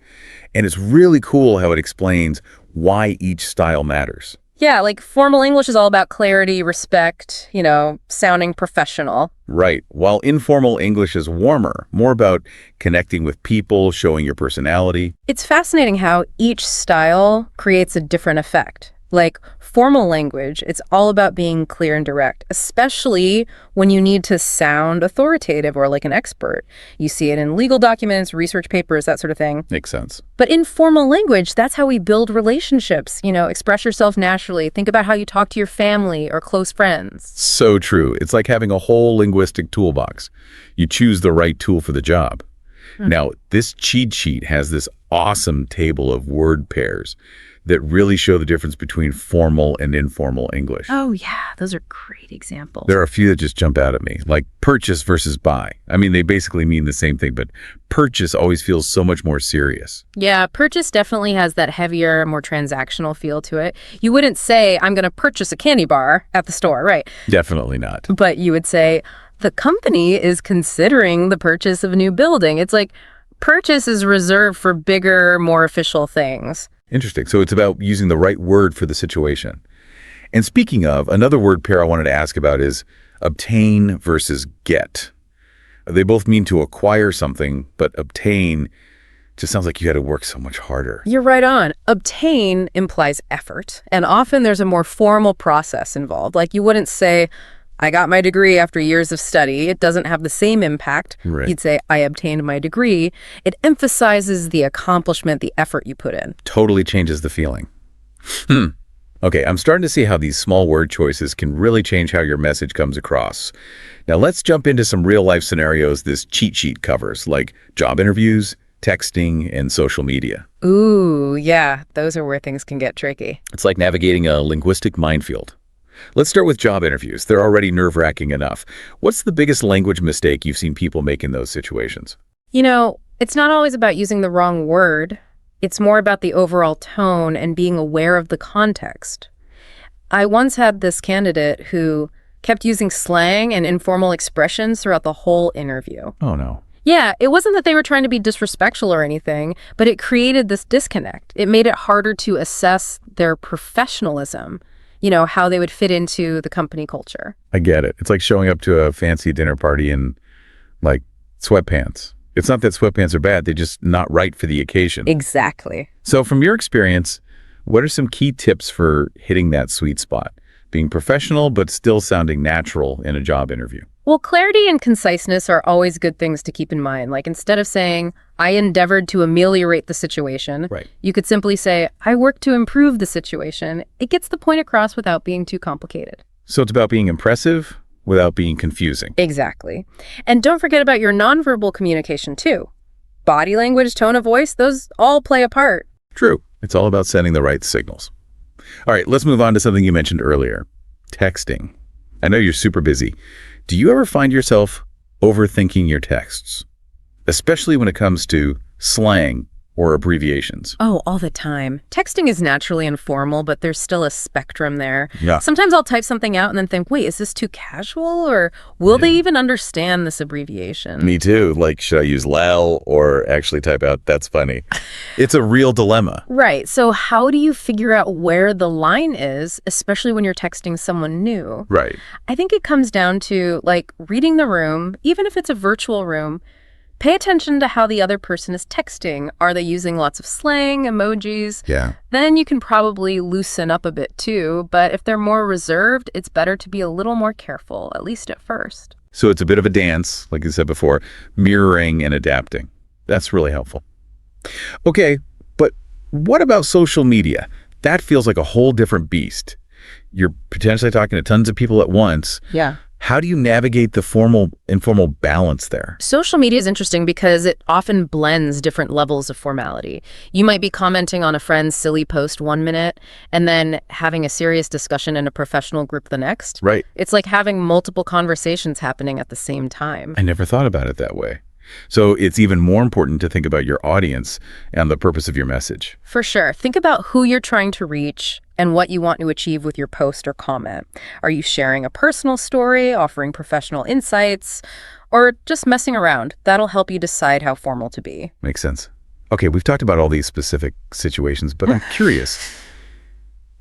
A: And it's really cool how it explains why each style matters.
C: Yeah, like formal English is all about clarity, respect, sounding professional.
A: Right. While informal English is warmer, more about connecting with people, showing your personality.
C: It's fascinating how each style creates a different effect. Like formal language, it's all about being clear and direct, especially when you need to sound authoritative or like an expert. You see it in legal documents, research papers, that sort of thing.
A: Makes sense.
C: But in formal language, that's how we build relationships. Express yourself naturally. Think about how you talk to your family or close friends.
A: So true. It's like having a whole linguistic toolbox. You choose the right tool for the job. Now, this cheat sheet has this awesome table of word pairs that really show the difference between formal and informal English.
C: Oh, yeah. Those are great examples.
A: There are a few that just jump out at me, like purchase versus buy. I mean, they basically mean the same thing, but purchase always feels so much more serious.
C: Yeah, purchase definitely has that heavier, more transactional feel to it. You wouldn't say, I'm going to purchase a candy bar at the store, right?
A: Definitely not.
C: But you would say, the company is considering the purchase of a new building. It's like purchase is reserved for bigger, more official things.
A: Interesting. So it's about using the right word for the situation. And speaking of, another word pair I wanted to ask about is obtain versus get. They both mean to acquire something, but obtain just sounds like you had to work so much harder.
C: You're right on. Obtain implies effort, and often there's a more formal process involved. Like you wouldn't say, I got my degree after years of study. It doesn't have the same impact.
A: Right.
C: You'd say, I obtained my degree. It emphasizes the accomplishment, the effort you put in.
A: Totally changes the feeling. Okay, I'm starting to see how these small word choices can really change how your message comes across. Now let's jump into some real-life scenarios this cheat sheet covers, like job interviews, texting, and social media.
C: Ooh, yeah. Those are where things can get tricky.
A: It's like navigating a linguistic minefield. Let's start with job interviews. They're already nerve-wracking enough. What's the biggest language mistake you've seen people make in those situations?
C: It's not always about using the wrong word. It's more about the overall tone and being aware of the context. I once had this candidate who kept using slang and informal expressions throughout the whole interview.
A: Oh, no.
C: Yeah, it wasn't that they were trying to be disrespectful or anything, but it created this disconnect. It made it harder to assess their professionalism. How they would fit into the company culture.
A: I get it. It's like showing up to a fancy dinner party in, like, sweatpants. It's not that sweatpants are bad. They're just not right for the occasion.
C: Exactly.
A: So from your experience, what are some key tips for hitting that sweet spot? Being professional, but still sounding natural in a job interview.
C: Well, clarity and conciseness are always good things to keep in mind. Like instead of saying, I endeavored to ameliorate the situation,
A: Right.
C: You could simply say, I worked to improve the situation. It gets the point across without being too complicated.
A: So it's about being impressive without being confusing.
C: Exactly. And don't forget about your nonverbal communication too. Body language, tone of voice, those all play a part.
A: True. It's all about sending the right signals. All right, let's move on to something you mentioned earlier. Texting. I know you're super busy. Do you ever find yourself overthinking your texts? Especially when it comes to slang or abbreviations.
C: Oh, all the time. Texting is naturally informal, but there's still a spectrum there.
A: Yeah.
C: Sometimes I'll type something out and then think, wait, is this too casual? Or will they even understand this abbreviation?
A: Me too. Like, should I use lol or actually type out, that's funny? It's a real dilemma.
C: Right. So how do you figure out where the line is, especially when you're texting someone new?
A: Right.
C: I think it comes down to, reading the room, even if it's a virtual room. Pay attention to how the other person is texting. Are they using lots of slang, emojis?
A: Yeah.
C: Then you can probably loosen up a bit too, but if they're more reserved, it's better to be a little more careful, at least at first.
A: So it's a bit of a dance, like you said before, mirroring and adapting. That's really helpful. Okay, but what about social media? That feels like a whole different beast. You're potentially talking to tons of people at once.
C: Yeah.
A: How do you navigate the formal-informal balance there?
C: Social media is interesting because it often blends different levels of formality. You might be commenting on a friend's silly post 1 minute and then having a serious discussion in a professional group the next.
A: Right.
C: It's like having multiple conversations happening at the same time.
A: I never thought about it that way. So it's even more important to think about your audience and the purpose of your message.
C: For sure. Think about who you're trying to reach and what you want to achieve with your post or comment. Are you sharing a personal story, offering professional insights, or just messing around? That'll help you decide how formal to be.
A: Makes sense. Okay, we've talked about all these specific situations, but I'm curious.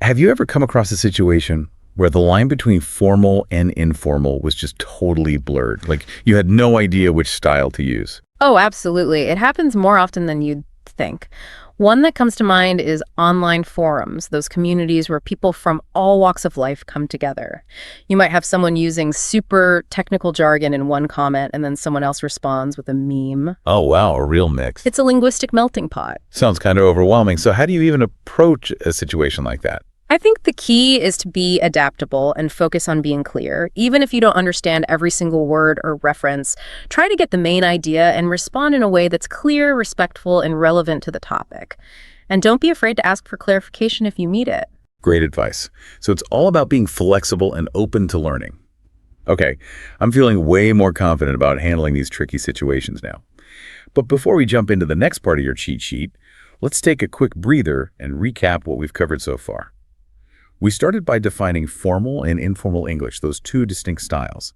A: Have you ever come across a situation where the line between formal and informal was just totally blurred? Like you had no idea which style to use?
C: Oh, absolutely. It happens more often than you'd think. One that comes to mind is online forums, those communities where people from all walks of life come together. You might have someone using super technical jargon in one comment, and then someone else responds with a meme.
A: Oh, wow, a real mix.
C: It's a linguistic melting pot.
A: Sounds kind of overwhelming. So how do you even approach a situation like that?
C: I think the key is to be adaptable and focus on being clear. Even if you don't understand every single word or reference, try to get the main idea and respond in a way that's clear, respectful, and relevant to the topic. And don't be afraid to ask for clarification if you need it.
A: Great advice. So it's all about being flexible and open to learning. Okay, I'm feeling way more confident about handling these tricky situations now. But before we jump into the next part of your cheat sheet, let's take a quick breather and recap what we've covered so far. We started by defining formal and informal English, those two distinct styles.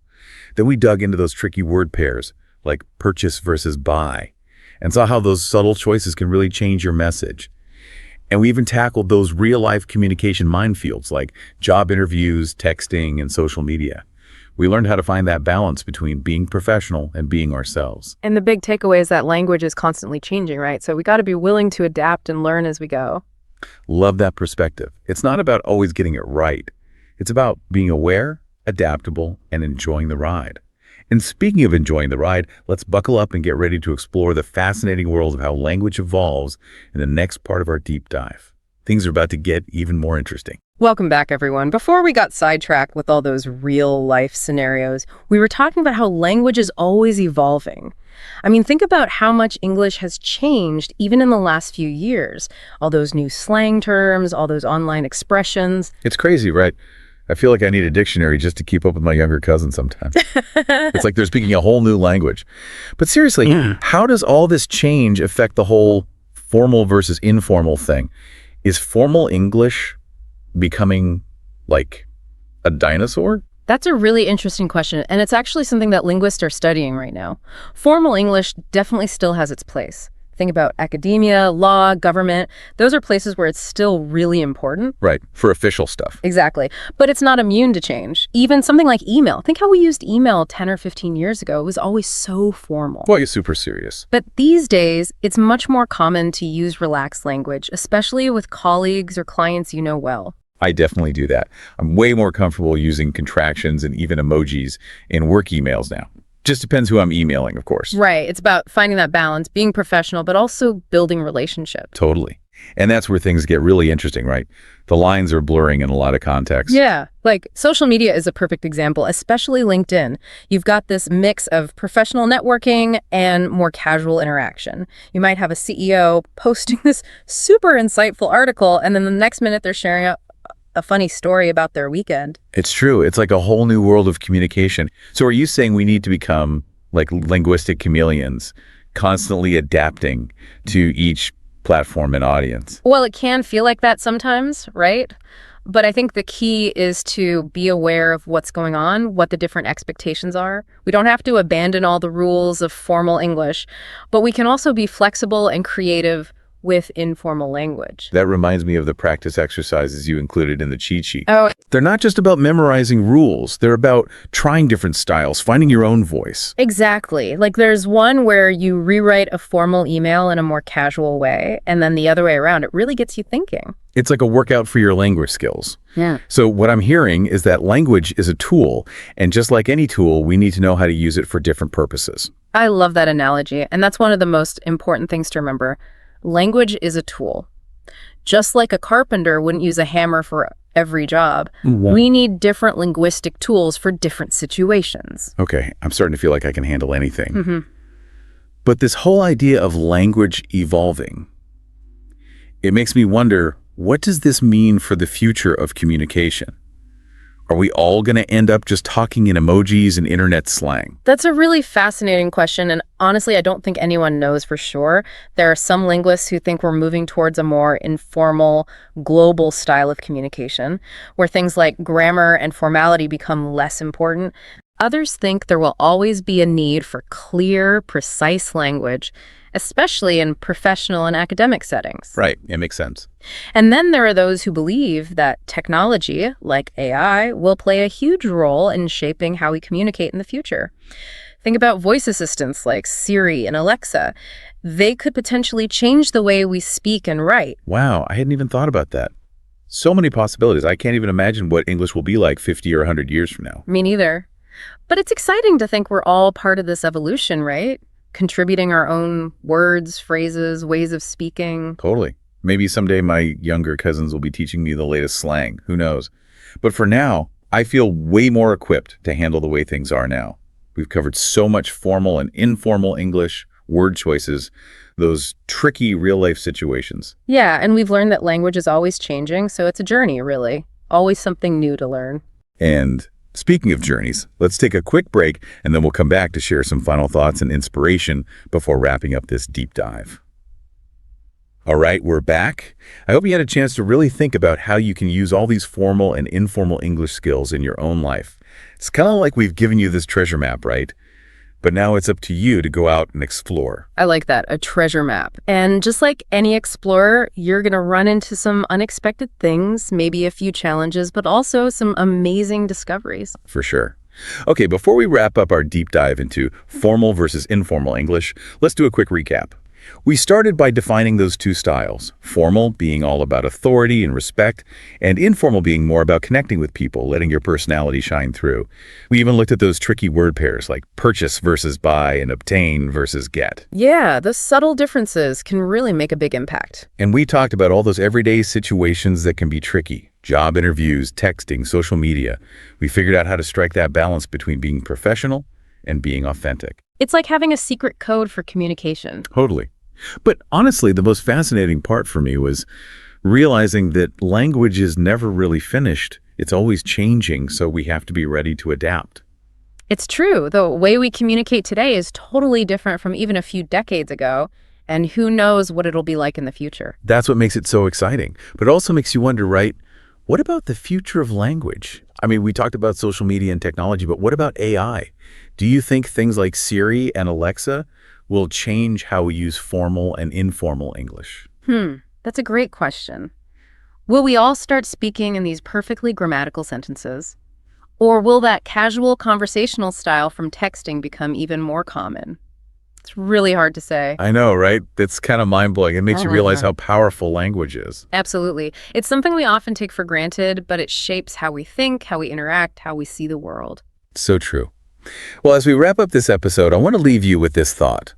A: Then we dug into those tricky word pairs, like purchase versus buy, and saw how those subtle choices can really change your message. And we even tackled those real-life communication minefields, like job interviews, texting, and social media. We learned how to find that balance between being professional and being ourselves.
C: And the big takeaway is that language is constantly changing, right? So we got to be willing to adapt and learn as we go.
A: Love that perspective. It's not about always getting it right. It's about being aware, adaptable, and enjoying the ride. And speaking of enjoying the ride, let's buckle up and get ready to explore the fascinating world of how language evolves in the next part of our deep dive. Things are about to get even more interesting.
C: Welcome back, everyone. Before we got sidetracked with all those real-life scenarios, we were talking about how language is always evolving. I mean, think about how much English has changed even in the last few years. All those new slang terms, all those online expressions.
A: It's crazy, right? I feel like I need a dictionary just to keep up with my younger cousin sometimes. It's like they're speaking a whole new language. But seriously, how does all this change affect the whole formal versus informal thing? Is formal English becoming like a dinosaur?
C: That's a really interesting question, and it's actually something that linguists are studying right now. Formal English definitely still has its place. Think about academia, law, government. Those are places where it's still really important.
A: Right, for official stuff.
C: Exactly. But it's not immune to change. Even something like email. Think how we used email 10 or 15 years ago. It was always so formal.
A: Well, you're super serious.
C: But these days, it's much more common to use relaxed language, especially with colleagues or clients you know well.
A: I definitely do that. I'm way more comfortable using contractions and even emojis in work emails now. Just depends who I'm emailing, of course.
C: Right. It's about finding that balance, being professional, but also building relationships.
A: Totally. And that's where things get really interesting, right? The lines are blurring in a lot of contexts.
C: Yeah. Like social media is a perfect example, especially LinkedIn. You've got this mix of professional networking and more casual interaction. You might have a CEO posting this super insightful article, and then the next minute they're sharing a funny story about their weekend.
A: It's true. It's like a whole new world of communication. So are you saying we need to become like linguistic chameleons, constantly adapting to each platform and audience?
C: Well, it can feel like that sometimes, right? But I think the key is to be aware of what's going on, what the different expectations are. We don't have to abandon all the rules of formal English, but we can also be flexible and creative with informal language.
A: That reminds me of the practice exercises you included in the cheat sheet.
C: Oh,
A: They're not just about memorizing rules. They're about trying different styles, finding your own voice.
C: exactly. Like there's one where you rewrite a formal email in a more casual way, and then the other way around. It really gets you thinking.
A: It's like a workout for your language skills.
C: Yeah.
A: So what I'm hearing is that language is a tool, and just like any tool, we need to know how to use it for different purposes.
C: I love that analogy, and that's one of the most important things to remember. Language is a tool. Just like a carpenter wouldn't use a hammer for every job, we need different linguistic tools for different situations.
A: Okay, I'm starting to feel like I can handle anything. But this whole idea of language evolving, it makes me wonder, what does this mean for the future of communication? Are we all going to end up just talking in emojis and internet slang?
C: That's a really fascinating question, and honestly, I don't think anyone knows for sure. There are some linguists who think we're moving towards a more informal, global style of communication, where things like grammar and formality become less important. Others think there will always be a need for clear, precise language, especially in professional and academic settings.
A: Right, it makes sense.
C: And then there are those who believe that technology, like AI, will play a huge role in shaping how we communicate in the future. Think about voice assistants like Siri and Alexa. They could potentially change the way we speak and write.
A: Wow, I hadn't even thought about that. So many possibilities. I can't even imagine what English will be like 50 or 100 years from now.
C: Me neither. But it's exciting to think we're all part of this evolution, right? Contributing our own words, phrases, ways of speaking.
A: Totally. Maybe someday my younger cousins will be teaching me the latest slang. Who knows? But for now, I feel way more equipped to handle the way things are now. We've covered so much formal and informal English, word choices, those tricky real-life situations.
C: Yeah, and we've learned that language is always changing, so it's a journey, really. Always something new to learn.
A: And speaking of journeys, let's take a quick break, and then we'll come back to share some final thoughts and inspiration before wrapping up this deep dive. All right, we're back. I hope you had a chance to really think about how you can use all these formal and informal English skills in your own life. It's kind of like we've given you this treasure map, right? But now it's up to you to go out and explore.
C: I like that, a treasure map. And just like any explorer, you're going to run into some unexpected things, maybe a few challenges, but also some amazing discoveries.
A: For sure. Okay, before we wrap up our deep dive into formal versus informal English, let's do a quick recap. We started by defining those two styles, formal being all about authority and respect, and informal being more about connecting with people, letting your personality shine through. We even looked at those tricky word pairs like purchase versus buy and obtain versus get.
C: Yeah, the subtle differences can really make a big impact.
A: And we talked about all those everyday situations that can be tricky. Job interviews, texting, social media. We figured out how to strike that balance between being professional and being authentic.
C: It's like having a secret code for communication.
A: Totally. But honestly, the most fascinating part for me was realizing that language is never really finished. It's always changing, so we have to be ready to adapt.
C: It's true. The way we communicate today is totally different from even a few decades ago, and who knows what it'll be like in the future.
A: That's what makes it so exciting. But it also makes you wonder, right, what about the future of language? I mean, we talked about social media and technology, but what about AI? Do you think things like Siri and Alexa will change how we use formal and informal English?
C: That's a great question. Will we all start speaking in these perfectly grammatical sentences? Or will that casual conversational style from texting become even more common? It's really hard to say.
A: I know, right? It's kind of mind-blowing. It makes you realize how powerful language is.
C: Absolutely. It's something we often take for granted, but it shapes how we think, how we interact, how we see the world.
A: So true. Well, as we wrap up this episode, I want to leave you with this thought.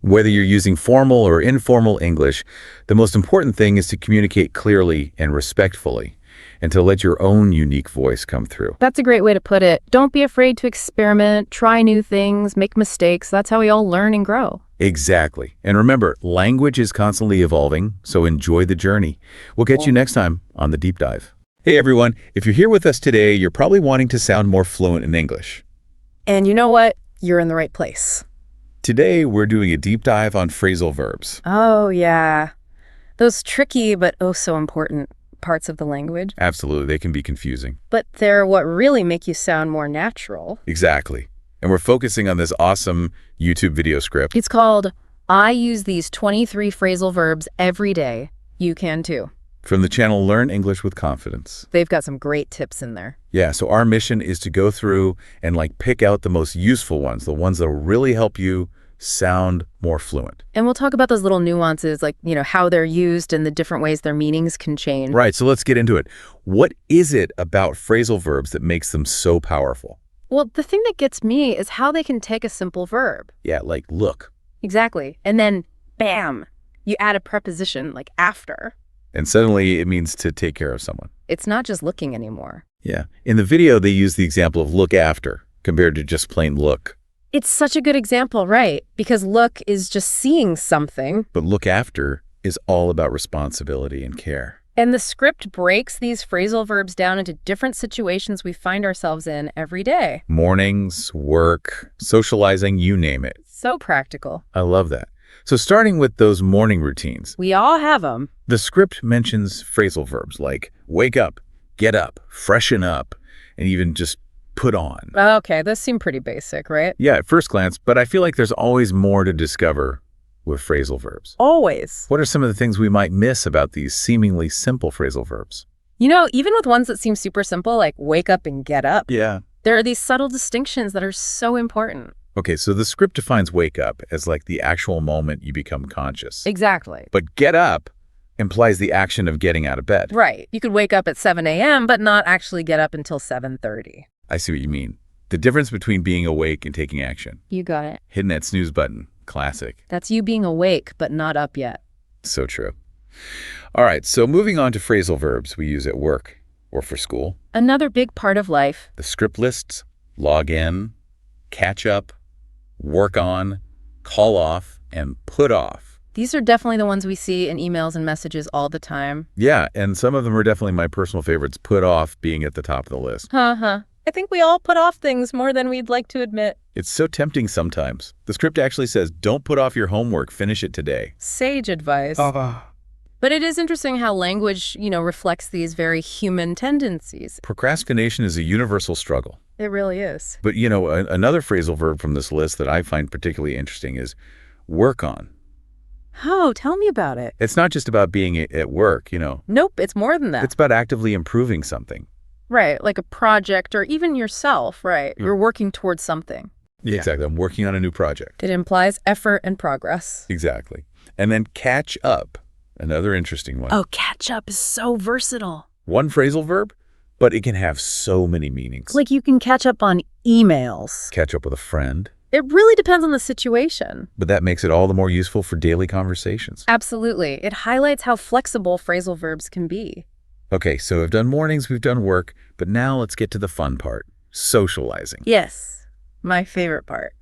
A: Whether you're using formal or informal English, the most important thing is to communicate clearly and respectfully, and to let your own unique voice come through.
C: That's a great way to put it. Don't be afraid to experiment, try new things, make mistakes. That's how we all learn and grow.
A: Exactly. And remember, language is constantly evolving, so enjoy the journey. We'll catch you next time on The Deep Dive. Hey everyone, if you're here with us today, you're probably wanting to sound more fluent in English.
C: And you know what? You're in the right place.
A: Today, we're doing a deep dive on phrasal verbs.
C: Oh, yeah. Those tricky but oh so important parts of the language.
A: Absolutely, they can be confusing.
C: But they're what really make you sound more natural.
A: Exactly. And we're focusing on this awesome YouTube video script.
C: It's called
B: I use these 23 phrasal verbs every day. You can too.
A: From the channel Learn English with Confidence.
B: They've got some great tips in there.
A: Yeah, so our mission is to go through and pick out the most useful ones, the ones that will really help you sound more fluent.
B: And we'll talk about those little nuances, like, how they're used and the different ways their meanings can change.
A: Right, so let's get into it. What is it about phrasal verbs that makes them so powerful?
B: Well, the thing that gets me is how they can take a simple verb.
A: Yeah, like look.
B: Exactly. And then, bam, you add a preposition like after.
A: And suddenly it means to take care of someone.
B: It's not just looking anymore.
A: Yeah. In the video, they use the example of look after compared to just plain look.
B: It's such a good example, right? Because look is just seeing something.
A: But look after is all about responsibility and care.
B: And the script breaks these phrasal verbs down into different situations we find ourselves in every day.
A: Mornings, work, socializing, you name it.
B: So practical.
A: I love that. So starting with those morning routines,
B: We all have them.
A: the script mentions phrasal verbs like wake up, get up, freshen up, and even just put on.
B: Okay, those seem pretty basic, right?
A: Yeah, at first glance, but I feel like there's always more to discover with phrasal verbs.
B: Always.
A: What are some of the things we might miss about these seemingly simple phrasal verbs?
B: Even with ones that seem super simple, like wake up and get up,
A: Yeah.
B: there are these subtle distinctions that are so important.
A: Okay, so the script defines wake up as the actual moment you become conscious.
B: Exactly.
A: But get up implies the action of getting out of bed.
B: Right. You could wake up at 7 a.m., but not actually get up until 7:30.
A: I see what you mean. The difference between being awake and taking action.
B: You got it.
A: Hitting that snooze button. Classic.
B: That's you being awake, but not up yet.
A: So true. All right, so moving on to phrasal verbs we use at work or for school.
B: Another big part of life.
A: The script lists, log in, catch up, work on, call off, and put off.
B: These are definitely the ones we see in emails and messages all the time.
A: Yeah, and some of them are definitely my personal favorites, put off being at the top of the list.
B: I think we all put off things more than we'd like to admit.
A: It's so tempting sometimes. The script actually says, don't put off your homework, finish it today.
B: Sage advice. But it is interesting how language, reflects these very human tendencies.
A: Procrastination is a universal struggle.
B: It really is.
A: But, another phrasal verb from this list that I find particularly interesting is work on.
B: Oh, tell me about it.
A: It's not just about being at work,
B: Nope, it's more than that.
A: It's about actively improving something.
B: Right, like a project or even yourself, right? You're working towards something.
A: Yeah. Exactly. I'm working on a new project.
B: It implies effort and progress.
A: Exactly. And then catch up, another interesting one.
B: Oh, catch up is so versatile.
A: One phrasal verb, but it can have so many meanings.
B: Like you can catch up on emails.
A: Catch up with a friend.
B: It really depends on the situation.
A: But that makes it all the more useful for daily conversations.
B: Absolutely. It highlights how flexible phrasal verbs can be.
A: Okay, so we've done mornings, we've done work, but now let's get to the fun part, socializing.
B: Yes, my favorite part.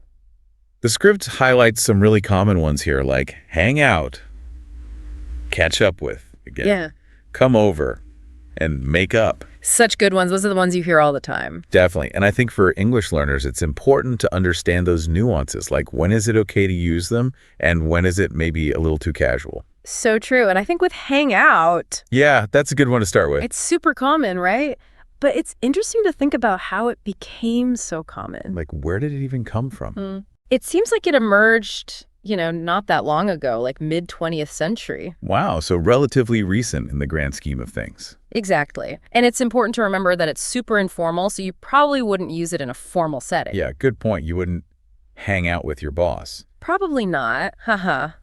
A: The script highlights some really common ones here, like hang out, catch up with, again,
B: Yeah.
A: come over, and make up.
B: Such good ones. Those are the ones you hear all the time.
A: Definitely. And I think for English learners, it's important to understand those nuances, like when is it okay to use them and when is it maybe a little too casual.
B: So true. And I think with hang out,
A: Yeah, that's a good one to start with.
B: it's super common, right? But it's interesting to think about how it became so common.
A: Like, where did it even come from?
B: It seems like it emerged, not that long ago, like mid-20th century.
A: Wow, so relatively recent in the grand scheme of things.
B: Exactly. And it's important to remember that it's super informal, so you probably wouldn't use it in a formal setting.
A: Yeah, good point. You wouldn't hang out with your boss.
B: Probably not,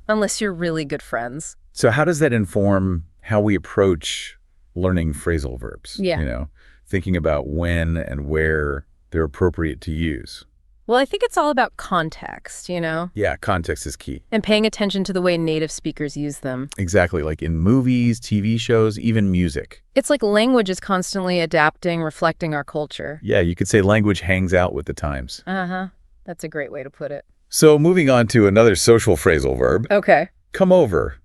B: unless you're really good friends.
A: So how does that inform how we approach learning phrasal verbs?
B: Yeah.
A: Thinking about when and where they're appropriate to use.
B: Well, I think it's all about context,
A: Yeah, context is key.
B: and paying attention to the way native speakers use them.
A: Exactly, like in movies, TV shows, even music.
B: It's like language is constantly adapting, reflecting our culture.
A: Yeah, you could say language hangs out with the times.
B: That's a great way to put it.
A: So moving on to another social phrasal verb,
B: Okay.
A: come over.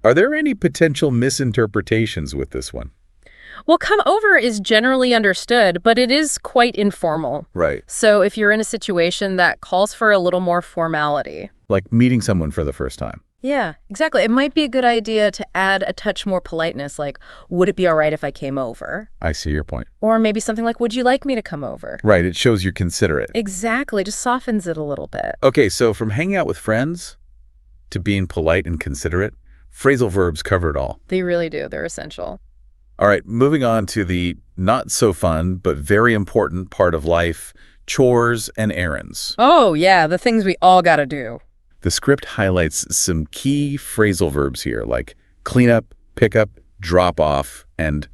A: Are there any potential misinterpretations with this one?
B: Well, come over is generally understood, but it is quite informal.
A: Right.
B: So if you're in a situation that calls for a little more formality.
A: Like meeting someone for the first time.
B: Yeah, exactly. It might be a good idea to add a touch more politeness, like, would it be all right if I came over?
A: I see your point.
B: Or maybe something like, would you like me to come over?
A: Right, it shows you're considerate.
B: Exactly, just softens it a little bit.
A: Okay, so from hanging out with friends to being polite and considerate, phrasal verbs cover it all.
B: They really do. They're essential.
A: All right, moving on to the not so fun but very important part of life, chores and errands.
C: Oh, yeah, the things we all gotta do.
A: The script highlights some key phrasal verbs here, like clean up, pick up, drop off, and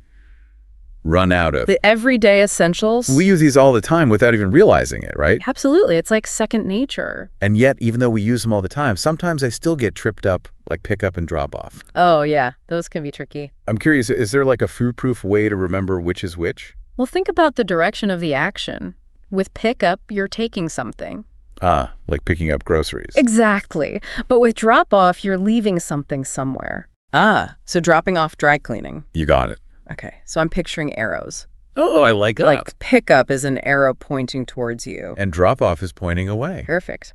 A: run out of.
C: The everyday essentials.
A: We use these all the time without even realizing it, right?
B: Absolutely. It's like second nature.
A: And yet, even though we use them all the time, sometimes I still get tripped up, like pick up and drop off.
B: Oh, yeah. Those can be tricky.
A: I'm curious, is there like a foolproof way to remember which is which?
B: Well, think about the direction of the action. With pick up, you're taking something.
A: Ah, like picking up groceries.
B: Exactly. But with drop off, you're leaving something somewhere.
C: Ah, so dropping off dry cleaning.
A: You got it.
C: Okay, so I'm picturing arrows.
A: Oh, I like that.
C: Like pickup is an arrow pointing towards you.
A: And drop off is pointing away.
C: Perfect.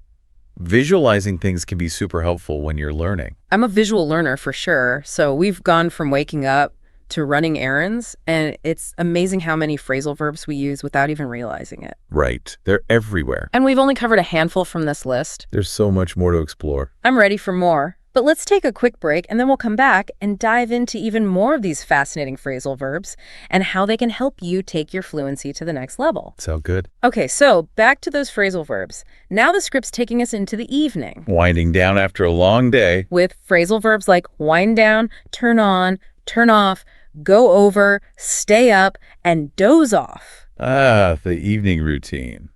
A: Visualizing things can be super helpful when you're learning.
C: I'm a visual learner for sure. So we've gone from waking up to running errands, and it's amazing how many phrasal verbs we use without even realizing it.
A: Right. They're everywhere.
C: And we've only covered a handful from this list.
A: There's so much more to explore.
C: I'm ready for more. But let's take a quick break, and then we'll come back and dive into even more of these fascinating phrasal verbs and how they can help you take your fluency to the next level.
A: Sound good?
C: Okay, so back to those phrasal verbs. Now the script's taking us into the evening
A: Winding down after a long day.
C: with phrasal verbs like wind down, turn on, turn off, go over, stay up, and doze off.
A: Ah, the evening routine.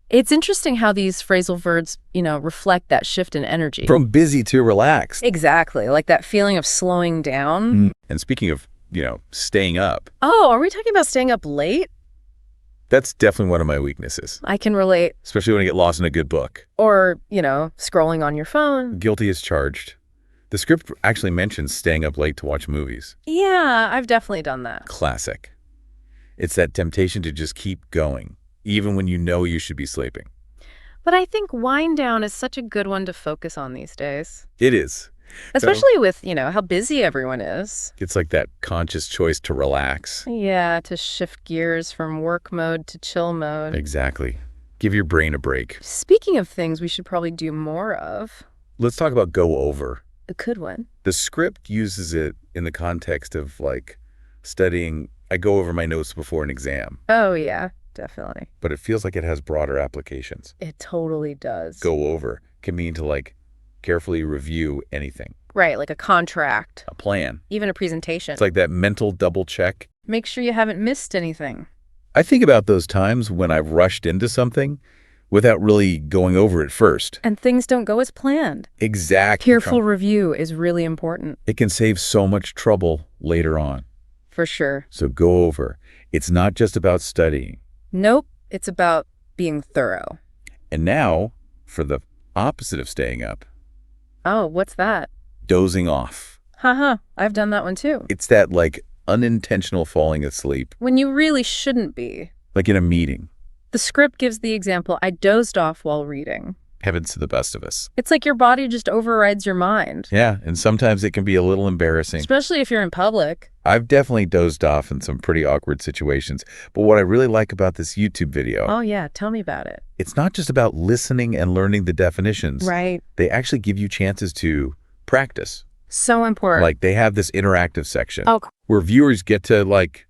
B: It's interesting how these phrasal verbs, reflect that shift in energy.
A: From busy to relaxed.
C: Exactly, like that feeling of slowing down.
A: And speaking of, staying up,
B: Oh, are we talking about staying up late?
A: that's definitely one of my weaknesses,
B: I can relate.
A: especially when I get lost in a good book.
B: Or, scrolling on your phone.
A: Guilty as charged. The script actually mentions staying up late to watch movies.
B: Yeah, I've definitely done that.
A: Classic. It's that temptation to just keep going, even when you know you should be sleeping.
B: But I think wind down is such a good one to focus on these days.
A: It is.
B: Especially with, how busy everyone is.
A: It's like that conscious choice to relax.
B: Yeah, to shift gears from work mode to chill mode.
A: Exactly. Give your brain a break.
B: Speaking of things we should probably do more of,
A: Let's talk about go over.
B: a good one.
A: The script uses it in the context of like studying. I go over my notes before an exam,
B: Oh, yeah, definitely.
A: but it feels like it has broader applications.
B: It totally does.
A: Go over can mean to like carefully review anything,
B: Right, like a contract,
A: a plan.
B: even a presentation.
A: It's like that mental double check.
B: Make sure you haven't missed anything.
A: I think about those times when I've rushed into something without really going over it first.
B: And things don't go as planned.
A: Exactly.
B: Careful review is really important.
A: It can save so much trouble later on.
B: For sure.
A: So go over. It's not just about studying.
B: Nope, it's about being thorough.
A: And now for the opposite of staying up,
B: Oh, what's that?
A: dozing off.
B: Haha, I've done that one too.
A: It's that like unintentional falling asleep,
B: When you really shouldn't be.
A: like in a meeting.
B: The script gives the example, I dozed off while reading.
A: Heavens to the best of us.
B: It's like your body just overrides your mind.
A: Yeah, and sometimes it can be a little embarrassing.
B: Especially if you're in public.
A: I've definitely dozed off in some pretty awkward situations. But what I really like about this YouTube video,
B: Oh yeah, tell me about it.
A: it's not just about listening and learning the definitions.
B: Right.
A: They actually give you chances to practice.
B: So important.
A: Like they have this interactive section
B: Oh,
A: where viewers get to like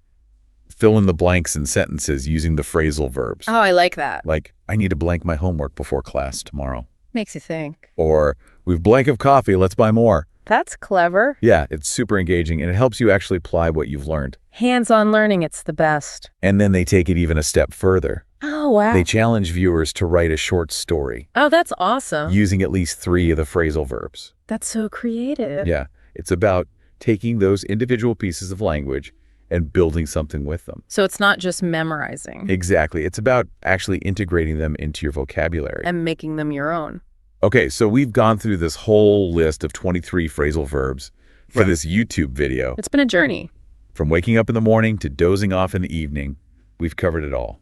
A: fill in the blanks in sentences using the phrasal verbs.
B: oh, I like that.
A: Like, I need to blank my homework before class tomorrow.
B: Makes you think.
A: Or, we've blank of coffee, let's buy more.
B: That's clever.
A: Yeah, it's super engaging and it helps you actually apply what you've learned.
B: Hands-on learning, it's the best.
A: And then they take it even a step further.
B: Oh, wow.
A: They challenge viewers to write a short story
B: Oh, that's awesome.
A: using at least 3 of the phrasal verbs.
B: That's so creative.
A: Yeah, it's about taking those individual pieces of language and building something with them.
B: So it's not just memorizing
A: Exactly. It's about actually integrating them into your vocabulary.
B: and making them your own.
A: Okay, so we've gone through this whole list of 23 phrasal verbs for this YouTube video.
B: It's been a journey.
A: From waking up in the morning to dozing off in the evening, we've covered it all.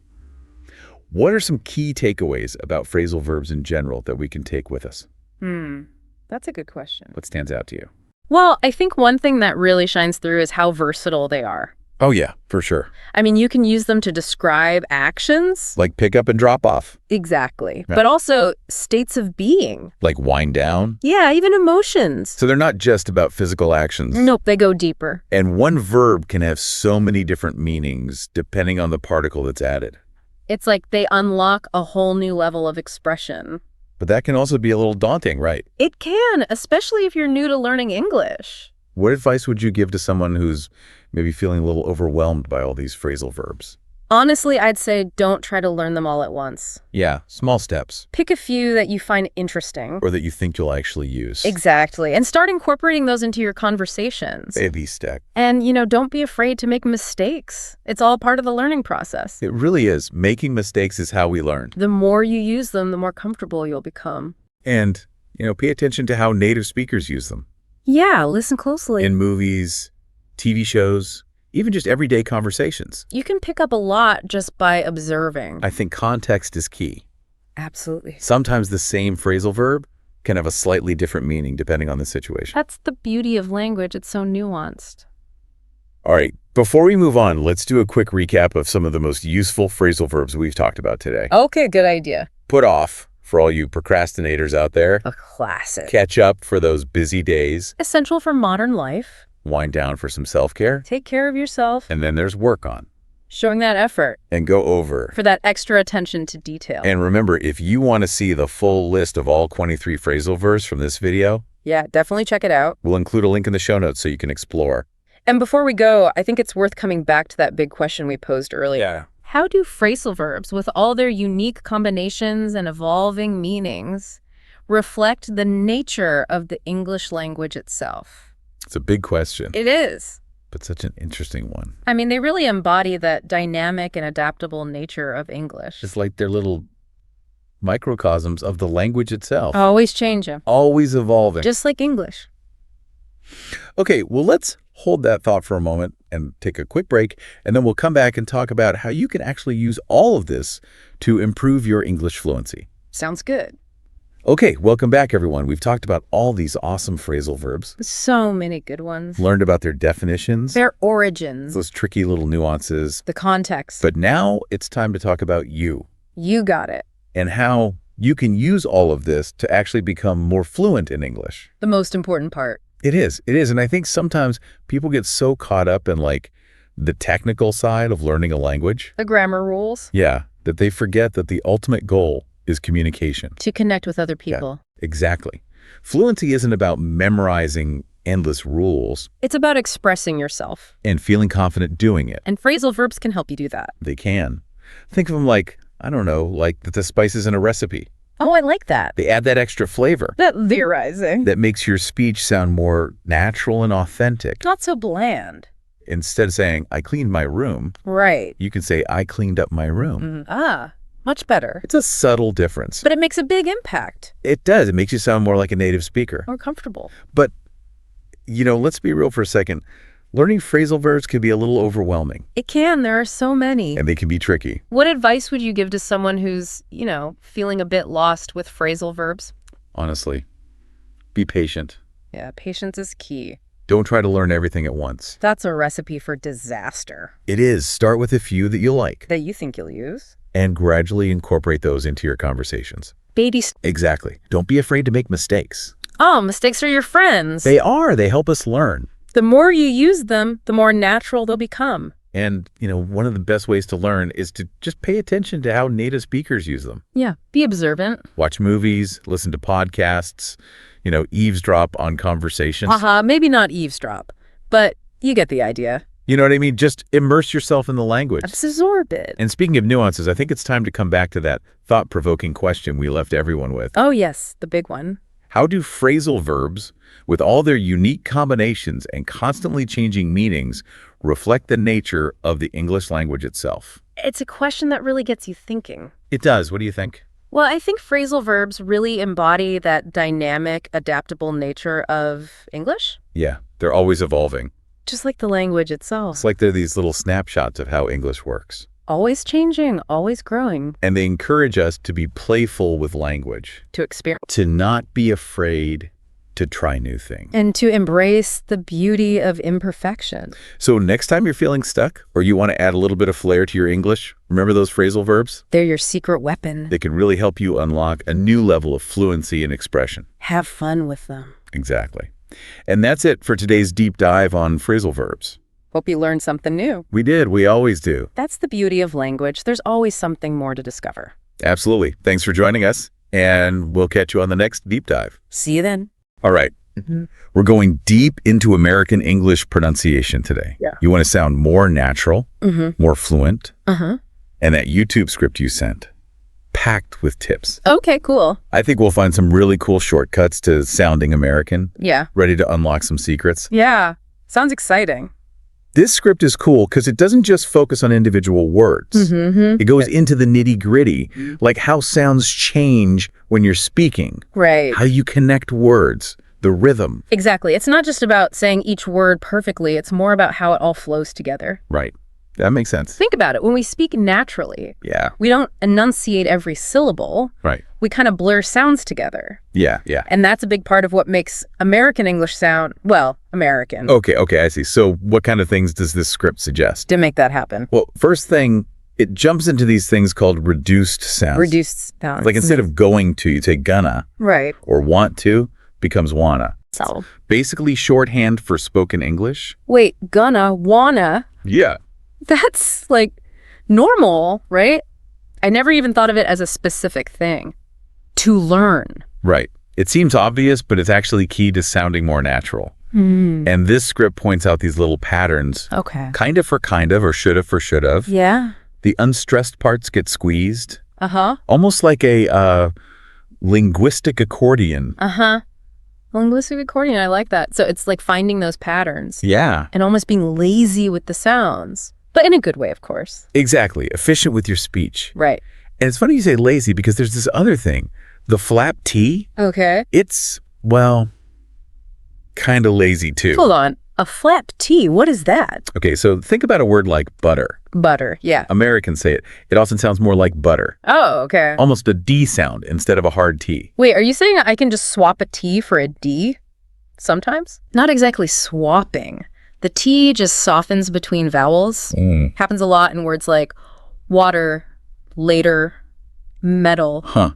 A: What are some key takeaways about phrasal verbs in general that we can take with us?
B: That's a good question.
A: What stands out to you?
B: Well, I think one thing that really shines through is how versatile they are.
A: Oh, yeah, for sure.
C: I mean, you can use them to describe actions.
A: Like pick up and drop off.
C: Exactly.
A: Yeah.
C: But also states of being.
A: Like wind down.
C: Yeah, even emotions.
A: So they're not just about physical actions.
C: Nope, they go deeper.
A: And one verb can have so many different meanings depending on the particle that's added.
C: It's like they unlock a whole new level of expression.
A: But that can also be a little daunting, right?
C: It can, especially if you're new to learning English.
A: What advice would you give to someone who's maybe feeling a little overwhelmed by all these phrasal verbs?
C: Honestly, I'd say don't try to learn them all at once.
A: Yeah, small steps.
C: Pick a few that you find interesting.
A: Or that you think you'll actually use.
C: Exactly. And start incorporating those into your conversations.
A: Baby step.
C: And, don't be afraid to make mistakes. It's all part of the learning process.
A: It really is. Making mistakes is how we learn.
C: The more you use them, the more comfortable you'll become.
A: And, pay attention to how native speakers use them.
C: Yeah, listen closely.
A: In movies, TV shows, even just everyday conversations.
C: You can pick up a lot just by observing.
A: I think context is key.
C: Absolutely.
A: Sometimes the same phrasal verb can have a slightly different meaning depending on the situation.
C: That's the beauty of language. It's so nuanced.
A: All right, before we move on, let's do a quick recap of some of the most useful phrasal verbs we've talked about today.
C: Okay, good idea.
A: Put off, for all you procrastinators out there.
C: A classic.
A: Catch up for those busy days.
C: Essential for modern life.
A: Wind down for some self-care.
C: Take care of yourself.
A: And then there's work on.
C: Showing that effort.
A: And go over.
C: For that extra attention to detail.
A: And remember, if you want to see the full list of all 23 phrasal verbs from this video,
C: yeah, definitely check it out.
A: We'll include a link in the show notes so you can explore.
C: And before we go, I think it's worth coming back to that big question we posed earlier.
A: Yeah.
C: How do phrasal verbs, with all their unique combinations and evolving meanings, reflect the nature of the English language itself?
A: It's a big question.
C: It is.
A: But such an interesting one.
C: I mean, they really embody that dynamic and adaptable nature of English.
A: It's like they're little microcosms of the language itself.
C: Always changing.
A: Always evolving.
C: Just like English.
A: Okay, well, let's hold that thought for a moment and take a quick break, and then we'll come back and talk about how you can actually use all of this to improve your English fluency.
C: Sounds good.
A: Okay, welcome back, everyone. We've talked about all these awesome phrasal verbs.
C: So many good ones.
A: Learned about their definitions.
C: Their origins.
A: Those tricky little nuances.
C: The context.
A: But now it's time to talk about you.
C: You got it.
A: And how you can use all of this to actually become more fluent in English.
C: The most important part.
A: It is. It is. And I think sometimes people get so caught up in the technical side of learning a language.
C: The grammar rules.
A: Yeah, that they forget that the ultimate goal is communication.
C: To connect with other people.
A: Yeah, exactly. Fluency isn't about memorizing endless rules.
C: It's about expressing yourself.
A: And feeling confident doing it.
C: And phrasal verbs can help you do that.
A: They can. Think of them like the spices in a recipe.
C: Oh, I like that.
A: They add that extra flavor.
C: That theorizing.
A: That makes your speech sound more natural and authentic.
C: Not so bland.
A: Instead of saying, I cleaned my room.
C: Right.
A: You can say, I cleaned up my room.
C: Much better.
A: It's a subtle difference.
C: But it makes a big impact.
A: It does. It makes you sound more like a native speaker.
C: More comfortable.
A: But, let's be real for a second. Learning phrasal verbs can be a little overwhelming.
C: It can. There are so many.
A: And they can be tricky.
C: What advice would you give to someone who's, feeling a bit lost with phrasal verbs?
A: Honestly, be patient.
C: Yeah, patience is key.
A: Don't try to learn everything at once.
C: That's a recipe for disaster.
A: It is. Start with a few that you like.
C: That you think you'll use.
A: And gradually incorporate those into your conversations. Exactly. Don't be afraid to make mistakes.
C: Oh, mistakes are your friends.
A: They are. They help us learn.
C: The more you use them, the more natural they'll become.
A: And, one of the best ways to learn is to just pay attention to how native speakers use them.
C: Yeah, be observant.
A: Watch movies, listen to podcasts, eavesdrop on conversations.
C: Maybe not eavesdrop, but you get the idea.
A: You know what I mean? Just immerse yourself in the language.
C: Absorb it.
A: And speaking of nuances, I think it's time to come back to that thought-provoking question we left everyone with.
C: Oh, yes, the big one.
A: How do phrasal verbs, with all their unique combinations and constantly changing meanings, reflect the nature of the English language itself?
C: It's a question that really gets you thinking.
A: It does. What do you think?
C: Well, I think phrasal verbs really embody that dynamic, adaptable nature of English.
A: Yeah, they're always evolving.
C: Just like the language itself.
A: It's like they're these little snapshots of how English works.
C: Always changing, always growing.
A: And they encourage us to be playful with language.
C: To experiment.
A: To not be afraid to try new things.
B: And to embrace the beauty of imperfection.
A: So next time you're feeling stuck or you want to add a little bit of flair to your English, remember those phrasal verbs?
B: They're your secret weapon.
A: They can really help you unlock a new level of fluency and expression.
B: Have fun with them.
A: Exactly. And that's it for today's deep dive on phrasal verbs.
B: Hope you learned something new.
A: We did. We always do.
B: That's the beauty of language. There's always something more to discover.
A: Absolutely. Thanks for joining us, and we'll catch you on the next deep dive.
B: See you then.
A: All right. We're going deep into American English pronunciation today.
B: Yeah.
A: You want to sound more natural, more fluent,
B: Uh-huh.
A: and that YouTube script you sent, packed with tips.
B: Okay, cool.
A: I think we'll find some really cool shortcuts to sounding American,
B: Yeah.
A: ready to unlock some secrets.
B: Yeah. Sounds exciting.
A: This script is cool because it doesn't just focus on individual words. It goes into the nitty-gritty, like how sounds change when you're speaking,
B: Right.
A: how you connect words, the rhythm.
B: Exactly. It's not just about saying each word perfectly. It's more about how it all flows together.
A: Right. That makes sense.
B: Think about it. When we speak naturally,
A: Yeah.
B: we don't enunciate every syllable.
A: Right.
B: We kind of blur sounds together.
A: Yeah.
B: And that's a big part of what makes American English sound, well, American.
A: Okay, I see. So what kind of things does this script suggest?
B: To make that happen.
A: Well, first thing, it jumps into these things called reduced sounds.
B: Reduced sounds.
A: Like instead of going to, you take gonna,
B: Right.
A: or want to becomes wanna.
B: So.
A: Basically shorthand for spoken English.
B: Wait, gonna, wanna.
A: Yeah.
B: That's like normal, right? I never even thought of it as a specific thing. To learn.
A: Right. It seems obvious, but it's actually key to sounding more natural. And this script points out these little patterns.
B: Okay.
A: Kind of for kind of, or should have for should have.
B: Yeah.
A: The unstressed parts get squeezed.
B: Uh-huh.
A: Almost like a linguistic accordion.
B: Uh-huh. Linguistic accordion, I like that. So it's like finding those patterns.
A: Yeah.
B: And almost being lazy with the sounds. But in a good way, of course.
A: Exactly. Efficient with your speech.
B: Right.
A: And it's funny you say lazy because there's this other thing. The flap T,
B: Okay.
A: it's, well, kind of lazy too.
B: Hold on. A flap T, what is that?
A: Okay, so think about a word like butter.
B: Butter, yeah.
A: Americans say it. It often sounds more like butter.
B: Oh, okay.
A: Almost a D sound instead of a hard T.
B: Wait, are you saying I can just swap a T for a D sometimes? Not exactly swapping. The T just softens between vowels. Happens a lot in words like water, later, metal.
A: Huh.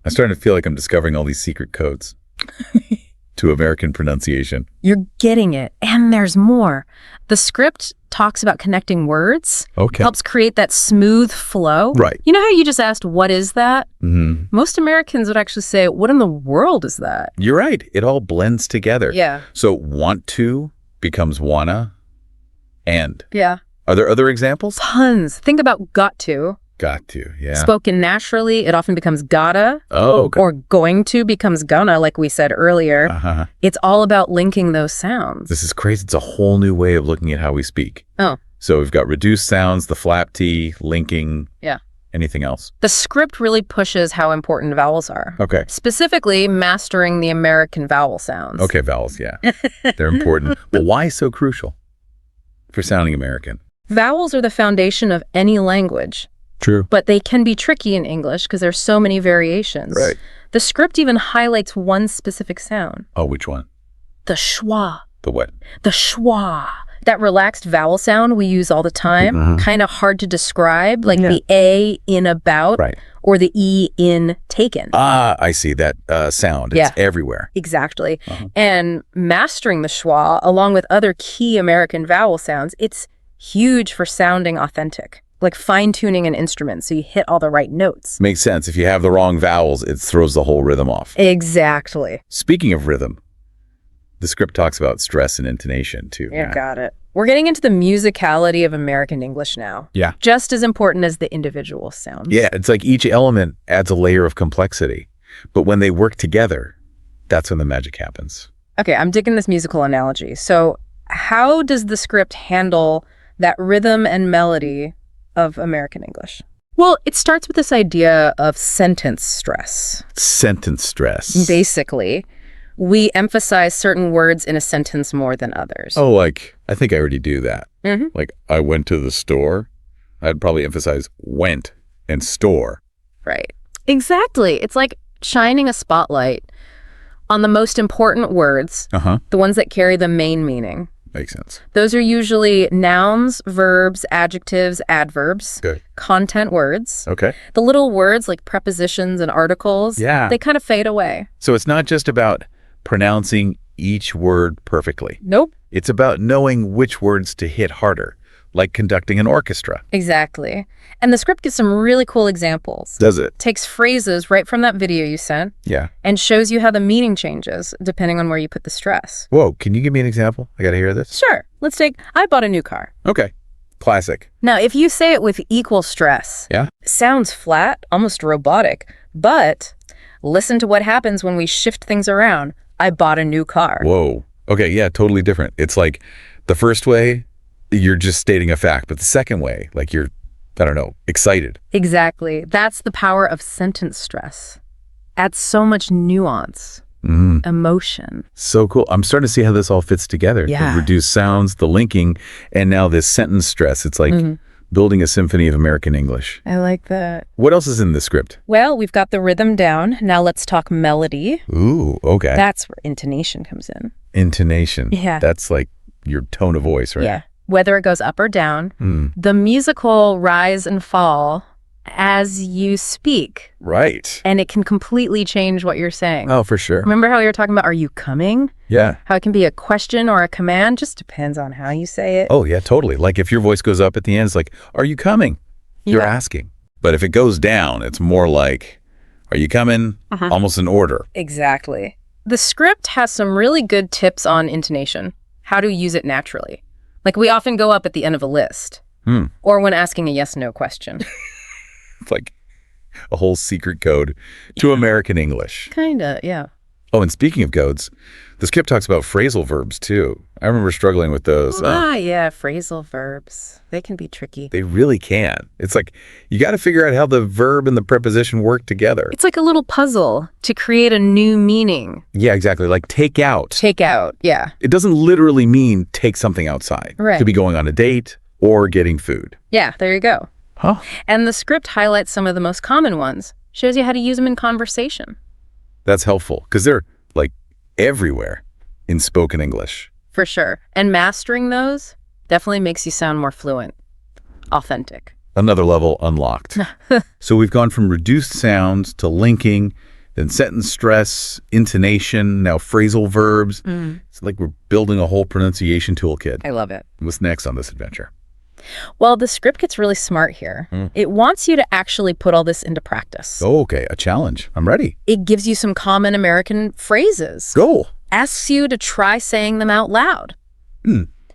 A: I'm starting to feel like I'm discovering all these secret codes to American pronunciation.
B: You're getting it. And there's more. The script talks about connecting words.
A: Okay.
B: Helps create that smooth flow.
A: Right.
B: You know how you just asked, what is that?
A: Mm-hmm.
B: Most Americans would actually say, what in the world is that?
A: You're right. It all blends together.
B: Yeah.
A: So want to becomes wanna and.
B: Yeah.
A: Are there other examples?
B: Tons. Think about got to.
A: Got to, yeah.
B: Spoken naturally, it often becomes gotta.
A: Oh, okay.
B: Or going to becomes gonna, like we said earlier.
A: Uh-huh.
B: It's all about linking those sounds.
A: This is crazy. It's a whole new way of looking at how we speak.
B: Oh.
A: So we've got reduced sounds, the flap T, linking.
B: Yeah.
A: Anything else?
B: The script really pushes how important vowels are.
A: Okay.
B: Specifically, mastering the American vowel sounds.
A: Okay, vowels, yeah. They're important. But why so crucial for sounding American?
B: Vowels are the foundation of any language.
A: True.
B: But they can be tricky in English because there's so many variations.
A: Right.
B: The script even highlights one specific sound.
A: Oh, which one?
B: The schwa.
A: The what?
B: The schwa. That relaxed vowel sound we use all the time. Kind of hard to describe, like the A in about.
A: Right.
B: Or the E in taken.
A: Ah, I see that sound. It's everywhere.
B: Exactly. And mastering the schwa, along with other key American vowel sounds, it's huge for sounding authentic. Like fine-tuning an instrument so you hit all the right notes.
A: Makes sense. If you have the wrong vowels, it throws the whole rhythm off.
B: Exactly.
A: Speaking of rhythm, the script talks about stress and intonation too.
B: Yeah, got it. We're getting into the musicality of American English now.
A: Yeah.
B: Just as important as the individual sounds.
A: Yeah, it's like each element adds a layer of complexity. But when they work together, that's when the magic happens.
B: Okay, I'm digging this musical analogy. So how does the script handle that rhythm and melody of American English? Well, it starts with this idea of sentence stress.
A: Sentence stress.
B: Basically, we emphasize certain words in a sentence more than others.
A: Oh, like, I think I already do that.
B: Mm-hmm.
A: Like, I went to the store. I'd probably emphasize went and store.
B: Right. Exactly. It's like shining a spotlight
C: On the most important words,
A: Uh-huh.
C: the ones that carry the main meaning.
A: Makes sense.
C: Those are usually nouns, verbs, adjectives, adverbs,
A: Good.
C: content words.
A: Okay.
C: The little words like prepositions and articles,
A: Yeah.
C: they kind of fade away.
A: So it's not just about pronouncing each word perfectly.
C: Nope.
A: It's about knowing which words to hit harder, like conducting an orchestra.
C: Exactly. And the script gives some really cool examples.
A: Does it?
C: Takes phrases right from that video you sent
A: Yeah.
C: and shows you how the meaning changes depending on where you put the stress.
A: Whoa, can you give me an example? I gotta hear this.
C: Sure. Let's take, I bought a new car.
A: Okay. Classic.
C: Now, if you say it with equal stress,
A: Yeah.
C: sounds flat, almost robotic, but listen to what happens when we shift things around. I bought a new car.
A: Whoa. Okay, yeah, totally different. It's like the first way, you're just stating a fact, but the second way, like you're, I don't know, excited.
C: Exactly. That's the power of sentence stress. Adds so much nuance, emotion.
A: So cool. I'm starting to see how this all fits together.
C: Yeah.
A: The reduced sounds, the linking, and now this sentence stress. It's like building a symphony of American English.
C: I like that.
A: What else is in the script?
C: Well, we've got the rhythm down. Now let's talk melody.
A: Ooh, okay.
C: That's where intonation comes in.
A: Intonation.
C: Yeah.
A: That's like your tone of voice, right?
C: Yeah. Whether it goes up or down, the musical rise and fall as you speak,
A: Right.
C: and it can completely change what you're saying.
A: Oh, for sure.
C: Remember how you were talking about, are you coming?
A: Yeah.
C: How it can be a question or a command, just depends on how you say it.
A: Oh, yeah, totally. Like if your voice goes up at the end, it's like, are you coming? You're
C: Yeah.
A: asking. But if it goes down, it's more like, are you coming? Almost an order.
C: Exactly. The script has some really good tips on intonation, how to use it naturally. Like we often go up at the end of a list, or when asking a yes-no question.
A: It's like a whole secret code to American English.
C: Kinda, yeah.
A: Oh, and speaking of codes, the script talks about phrasal verbs too. I remember struggling with those.
C: Yeah, phrasal verbs. They can be tricky.
A: They really can. It's like you got to figure out how the verb and the preposition work together.
C: It's like a little puzzle to create a new meaning.
A: Yeah, exactly. Like take out.
C: Take out, yeah.
A: It doesn't literally mean take something outside.
C: Right.
A: It could be going on a date or getting food.
C: Yeah, there you go.
A: Huh?
C: And the script highlights some of the most common ones, shows you how to use them in conversation.
A: That's helpful because they're like everywhere in spoken English.
C: For sure. And mastering those definitely makes you sound more fluent, authentic.
A: Another level unlocked. So we've gone from reduced sounds to linking, then sentence stress, intonation, now phrasal verbs. It's like we're building a whole pronunciation toolkit.
C: I love it.
A: What's next on this adventure?
C: Well, the script gets really smart here. It wants you to actually put all this into practice.
A: Oh, okay. A challenge. I'm ready.
C: It gives you some common American phrases.
A: Go.
C: Asks you to try saying them out loud.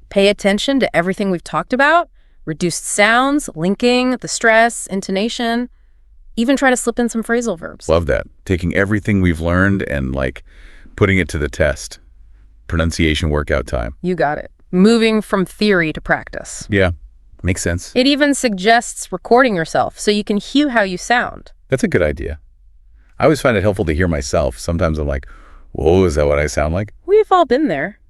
C: Pay attention to everything we've talked about. Reduced sounds, linking, the stress, intonation. Even try to slip in some phrasal verbs.
A: Love that. Taking everything we've learned and like putting it to the test. Pronunciation workout time.
C: You got it. Moving from theory to practice.
A: Yeah. Makes sense.
C: It even suggests recording yourself so you can hear how you sound.
A: That's a good idea. I always find it helpful to hear myself. Sometimes I'm like, whoa, is that what I sound like?
C: We've all been there.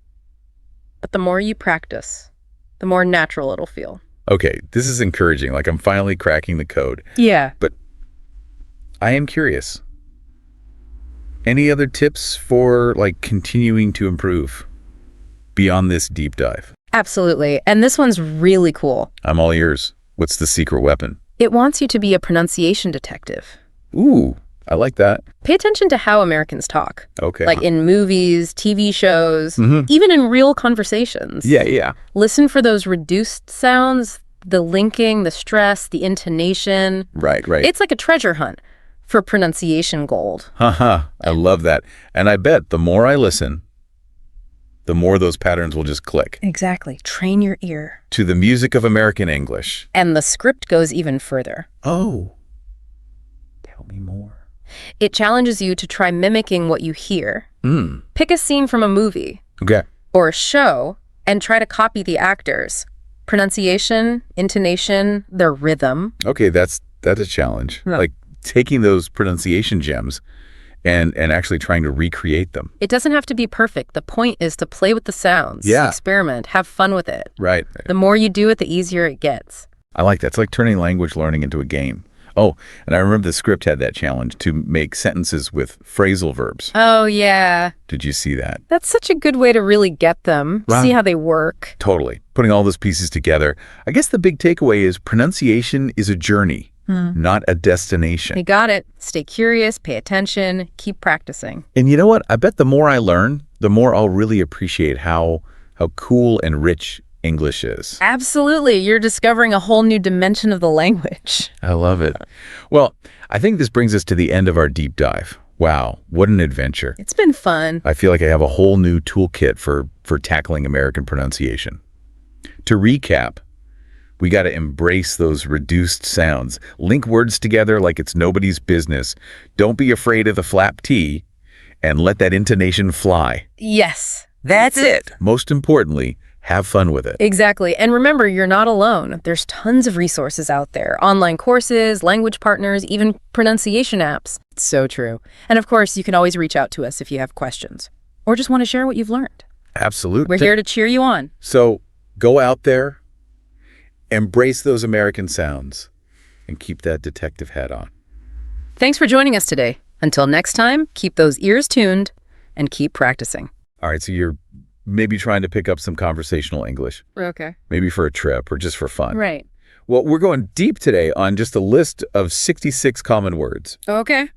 C: But the more you practice, the more natural it'll feel.
A: Okay, this is encouraging. Like I'm finally cracking the code.
C: Yeah.
A: But I am curious. Any other tips for like continuing to improve beyond this deep dive?
C: Absolutely. And this one's really cool.
A: I'm all ears. What's the secret weapon?
C: It wants you to be a pronunciation detective.
A: Ooh, I like that.
C: Pay attention to how Americans talk.
A: Okay.
C: Like in movies, TV shows, even in real conversations.
A: Yeah.
C: Listen for those reduced sounds, the linking, the stress, the intonation.
A: Right.
C: It's like a treasure hunt for pronunciation gold.
A: Haha, I love that. And I bet the more I listen, the more those patterns will just click.
C: Exactly. Train your ear.
A: To the music of American English.
C: And the script goes even further.
A: Oh. Tell me more.
C: It challenges you to try mimicking what you hear. Pick a scene from a movie
A: Okay.
C: or a show and try to copy the actors. Pronunciation, intonation, their rhythm.
A: Okay, that's a challenge.
C: Yeah.
A: Like taking those pronunciation gems and actually trying to recreate them.
C: It doesn't have to be perfect. The point is to play with the sounds.
A: Yeah.
C: Experiment. Have fun with it.
A: Right.
C: The more you do it, the easier it gets.
A: I like that. It's like turning language learning into a game. Oh, and I remember the script had that challenge to make sentences with phrasal verbs.
B: Oh, yeah.
A: Did you see that?
B: That's such a good way to really get them,
A: Wow.
B: see how they work.
A: Totally. Putting all those pieces together. I guess the big takeaway is pronunciation is a journey, not a destination.
B: You got it. Stay curious, pay attention, keep practicing.
A: And you know what? I bet the more I learn, the more I'll really appreciate how cool and rich English is.
B: Absolutely. You're discovering a whole new dimension of the language.
A: I love it. Well, I think this brings us to the end of our deep dive. Wow, what an adventure.
B: It's been fun.
A: I feel like I have a whole new toolkit for tackling American pronunciation. To recap, we got to embrace those reduced sounds. Link words together like it's nobody's business. Don't be afraid of the flap T, and let that intonation fly.
B: Yes.
A: That's it. Most importantly, have fun with it.
B: Exactly. And remember, you're not alone. There's tons of resources out there. Online courses, language partners, even pronunciation apps. It's so true. And of course, you can always reach out to us if you have questions or just want to share what you've learned.
A: Absolutely.
B: We're here to cheer you on.
A: So go out there, embrace those American sounds, and keep that detective hat on.
B: Thanks for joining us today. Until next time, keep those ears tuned and keep practicing.
A: All right, so you're maybe trying to pick up some conversational English,
B: Okay.
A: maybe for a trip or just for fun.
B: Right.
A: Well, we're going deep today on just a list of 66 common words.
B: Okay.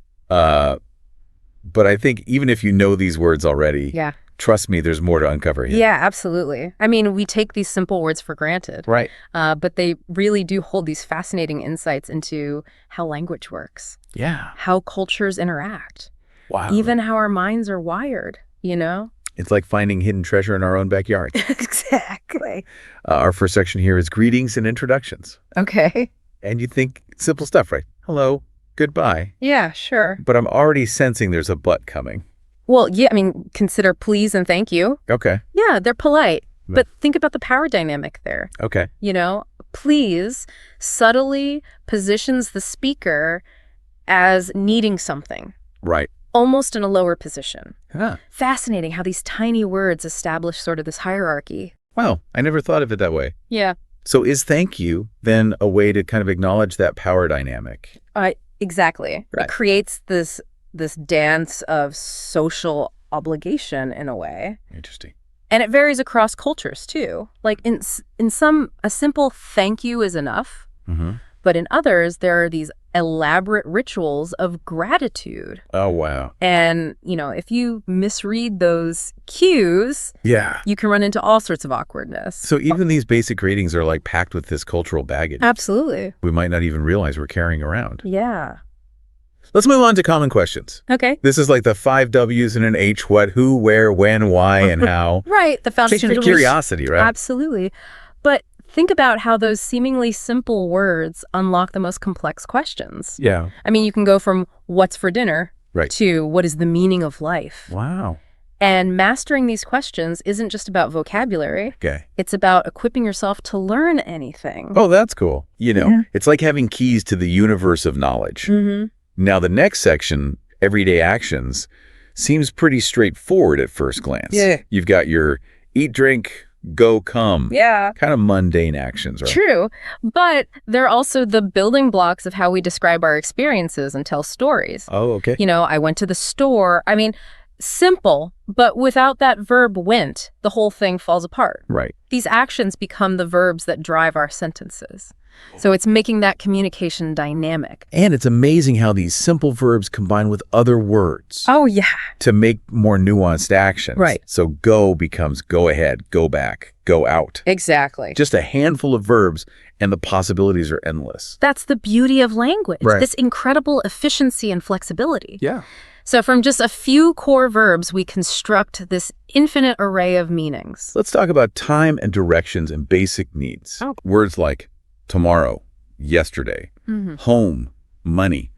A: But I think even if you know these words already,
B: Yeah.
A: trust me, there's more to uncover here.
B: Yeah, absolutely. I mean, we take these simple words for granted.
A: Right.
B: But they really do hold these fascinating insights into how language works,
A: Yeah.
B: how cultures interact,
A: Wow.
B: even how our minds are wired, you know?
A: It's like finding hidden treasure in our own backyard.
B: Exactly.
A: Our first section here is greetings and introductions.
B: Okay.
A: And you think simple stuff, right? Hello, goodbye.
B: Yeah, sure.
A: But I'm already sensing there's a but coming.
B: Well, yeah, I mean, consider please and thank you.
A: Okay.
B: Yeah, they're polite. But think about the power dynamic there.
A: Okay.
B: You know, please subtly positions the speaker as needing something,
A: Right.
B: almost in a lower position.
A: Huh.
B: Fascinating how these tiny words establish sort of this hierarchy.
A: Wow. I never thought of it that way.
B: Yeah,
A: So is thank you then a way to kind of acknowledge that power dynamic?
B: exactly.
A: Right.
B: It creates this dance of social obligation in a way.
A: Interesting.
B: And it varies across cultures too. Like in some, a simple thank you is enough.
A: Mm-hmm.
B: But in others, there are these elaborate rituals of gratitude.
A: Oh, wow.
B: And, you know, if you misread those cues,
A: Yeah.
B: you can run into all sorts of awkwardness.
A: So even these basic greetings are like packed with this cultural baggage
B: Absolutely.
A: we might not even realize we're carrying around.
B: Yeah.
A: Let's move on to common questions.
B: Okay.
A: This is like the 5 W's and an H: what, who, where, when, why, and how.
B: Right. The foundation
A: Chasing
B: of
A: curiosity, right?
B: Absolutely. But think about how those seemingly simple words unlock the most complex questions.
A: Yeah.
B: I mean, you can go from what's for dinner
A: Right.
B: to what is the meaning of life.
A: Wow.
B: And mastering these questions isn't just about vocabulary.
A: Okay.
B: It's about equipping yourself to learn anything.
A: Oh, that's cool. You know,
B: Yeah.
A: it's like having keys to the universe of knowledge.
B: Mm-hmm.
A: Now, the next section, everyday actions, seems pretty straightforward at first glance.
B: Yeah.
A: You've got your eat, drink, go, come.
B: Yeah.
A: Kind of mundane actions, right?
B: True. But they're also the building blocks of how we describe our experiences and tell stories.
A: Oh, okay.
B: You know, I went to the store. I mean, simple, but without that verb went, the whole thing falls apart.
A: Right.
B: These actions become the verbs that drive our sentences. So it's making that communication dynamic.
A: And it's amazing how these simple verbs combine with other words
B: Oh, yeah.
A: to make more nuanced actions.
B: Right.
A: So go becomes go ahead, go back, go out.
B: Exactly.
A: Just a handful of verbs, and the possibilities are endless.
B: That's the beauty of language,
A: Right.
B: this incredible efficiency and flexibility.
A: Yeah.
B: So from just a few core verbs, we construct this infinite array of meanings.
A: Let's talk about time and directions and basic needs.
B: Oh.
A: Words like tomorrow, yesterday,
B: Mm-hmm.
A: home, money.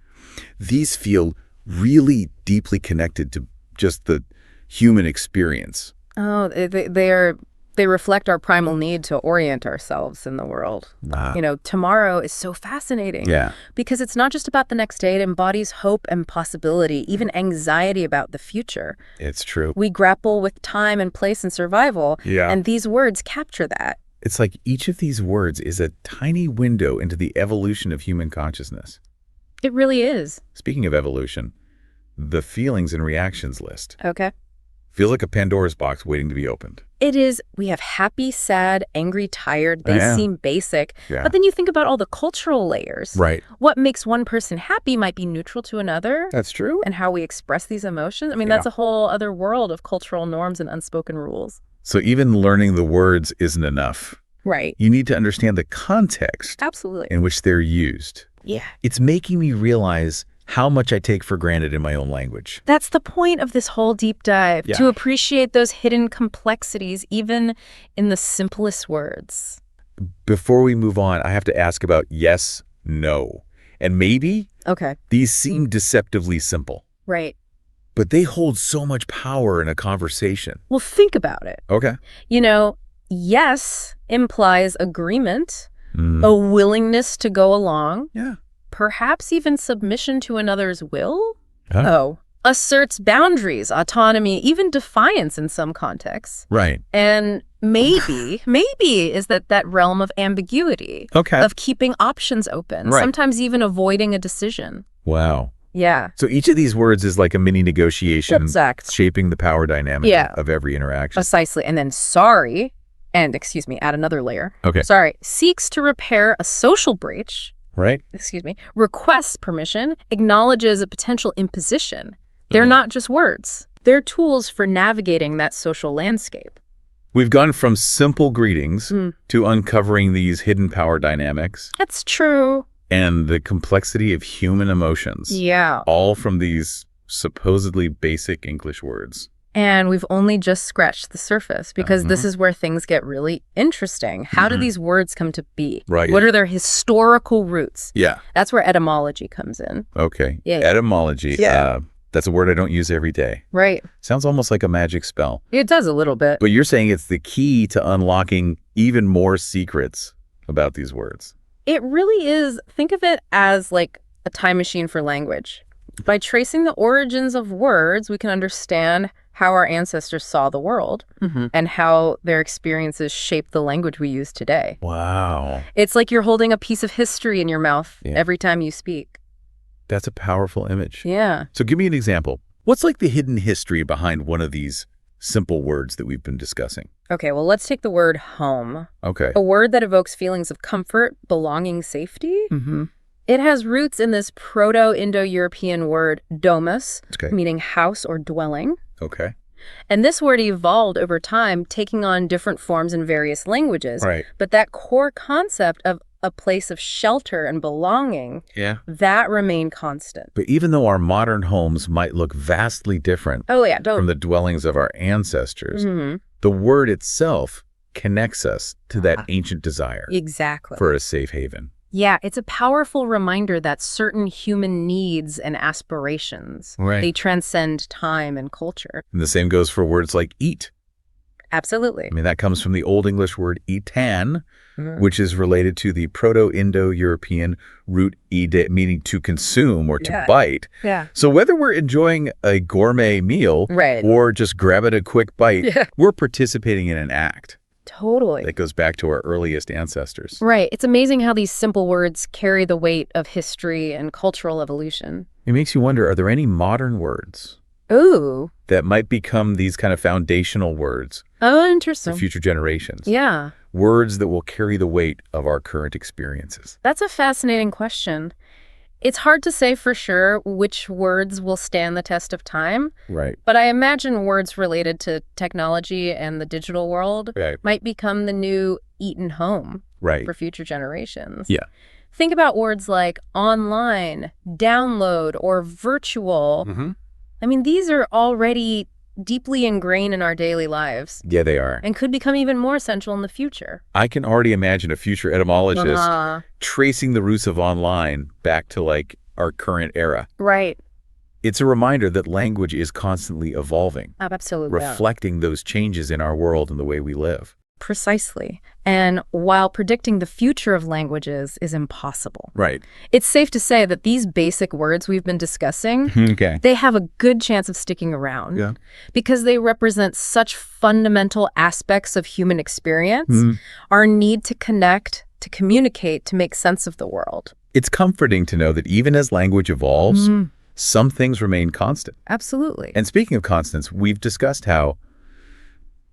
A: These feel really deeply connected to just the human experience.
B: Oh, they reflect our primal need to orient ourselves in the world.
A: Ah.
B: You know, tomorrow is so fascinating.
A: Yeah.
B: Because it's not just about the next day. It embodies hope and possibility, even anxiety about the future.
A: It's true.
B: We grapple with time and place and survival.
A: Yeah.
B: And these words capture that.
A: It's like each of these words is a tiny window into the evolution of human consciousness.
B: It really is.
A: Speaking of evolution, the feelings and reactions list
C: Okay.
A: feels like a Pandora's box waiting to be opened.
C: It is. We have happy, sad, angry, tired. They
A: Yeah.
C: seem basic.
A: Yeah.
C: But then you think about all the cultural layers.
A: Right.
C: What makes one person happy might be neutral to another.
A: That's true.
C: And how we express these emotions. I mean,
A: Yeah.
C: that's a whole other world of cultural norms and unspoken rules.
A: So even learning the words isn't enough.
C: Right.
A: You need to understand the context
C: Absolutely.
A: in which they're used.
C: Yeah.
A: It's making me realize how much I take for granted in my own language.
C: That's the point of this whole deep dive,
A: Yeah.
C: to appreciate those hidden complexities, even in the simplest words.
A: Before we move on, I have to ask about yes, no. And maybe
C: Okay.
A: these seem deceptively simple,
C: Right.
A: but they hold so much power in a conversation.
C: Well, think about it.
A: Okay.
C: You know, yes implies agreement,
A: Mm.
C: a willingness to go along,
A: Yeah.
C: perhaps even submission to another's will.
A: Huh?
C: Oh. Asserts boundaries, autonomy, even defiance in some contexts.
A: Right.
C: And maybe is that realm of ambiguity,
A: Okay.
C: of keeping options open,
A: Right.
C: sometimes even avoiding a decision.
A: Wow.
C: Yeah.
A: So each of these words is like a mini negotiation
C: Exact.
A: shaping the power dynamic
C: Yeah.
A: of every interaction.
C: Precisely. And then sorry, and excuse me, add another layer.
A: Okay.
C: Sorry, seeks to repair a social breach,
A: Right?
C: requests permission, acknowledges a potential imposition. They're not just words. They're tools for navigating that social landscape.
A: We've gone from simple greetings to uncovering these hidden power dynamics
C: That's true.
A: and the complexity of human emotions,
C: Yeah.
A: all from these supposedly basic English words.
C: And we've only just scratched the surface, because this is where things get really interesting. How do these words come to be?
A: Right.
C: What are their historical roots?
A: Yeah.
C: That's where etymology comes in.
A: Okay.
C: Yeah.
A: Etymology.
C: Yeah.
A: That's a word I don't use every day.
C: Right.
A: Sounds almost like a magic spell.
C: It does a little bit.
A: But you're saying it's the key to unlocking even more secrets about these words.
C: It really is. Think of it as like a time machine for language. By tracing the origins of words, we can understand how our ancestors saw the world and how their experiences shaped the language we use today.
A: Wow.
C: It's like you're holding a piece of history in your mouth
A: Yeah.
C: every time you speak.
A: That's a powerful image.
C: Yeah.
A: So give me an example. What's like the hidden history behind one of these simple words that we've been discussing?
C: Okay, well, let's take the word home.
A: Okay.
C: A word that evokes feelings of comfort, belonging, safety.
A: Mm-hmm.
C: It has roots in this Proto-Indo-European word domus,
A: Okay.
C: meaning house or dwelling.
A: Okay.
C: And this word evolved over time, taking on different forms in various languages.
A: Right.
C: But that core concept of a place of shelter and belonging,
A: Yeah.
C: that remained constant.
A: But even though our modern homes might look vastly different
C: Oh, yeah,
A: from
C: don't.
A: the dwellings of our ancestors,
C: Mhm.
A: the word itself connects us to that ancient desire
C: Exactly.
A: for a safe haven.
C: Yeah, it's a powerful reminder that certain human needs and aspirations,
A: Right.
C: they transcend time and culture.
A: And the same goes for words like eat.
C: Absolutely.
A: I mean, that comes from the Old English word etan,
C: Mhm.
A: which is related to the Proto-Indo-European root ede, meaning to consume or to
C: Yeah.
A: bite.
C: Yeah.
A: So whether we're enjoying a gourmet meal
C: Right.
A: or just grabbing a quick bite,
C: Yeah.
A: we're participating in an act
C: Totally.
A: that goes back to our earliest ancestors.
C: Right. It's amazing how these simple words carry the weight of history and cultural evolution.
A: It makes you wonder, are there any modern words
C: Ooh.
A: that might become these kind of foundational words
C: Oh,
A: for
C: interesting.
A: future generations?
C: Yeah.
A: Words that will carry the weight of our current experiences.
C: That's a fascinating question. It's hard to say for sure which words will stand the test of time,
A: Right.
C: but I imagine words related to technology and the digital world
A: Right.
C: might become the new eaten home
A: Right.
C: for future generations.
A: Yeah.
C: Think about words like online, download, or virtual.
A: Mm-hmm.
C: I mean, these are already deeply ingrained in our daily lives
A: Yeah, they are.
C: and could become even more essential in the future.
A: I can already imagine a future etymologist
C: Uh-huh.
A: tracing the roots of online back to like our current era.
C: Right.
A: It's a reminder that language is constantly evolving,
C: Absolutely.
A: reflecting those changes in our world and the way we live.
C: Precisely. And while predicting the future of languages is impossible,
A: Right.
C: it's safe to say that these basic words we've been discussing,
A: Okay.
C: they have a good chance of sticking around
A: Yeah.
C: because they represent such fundamental aspects of human experience,
A: Mhm.
C: our need to connect, to communicate, to make sense of the world.
A: It's comforting to know that even as language evolves, some things remain constant.
C: Absolutely.
A: And speaking of constants, we've discussed how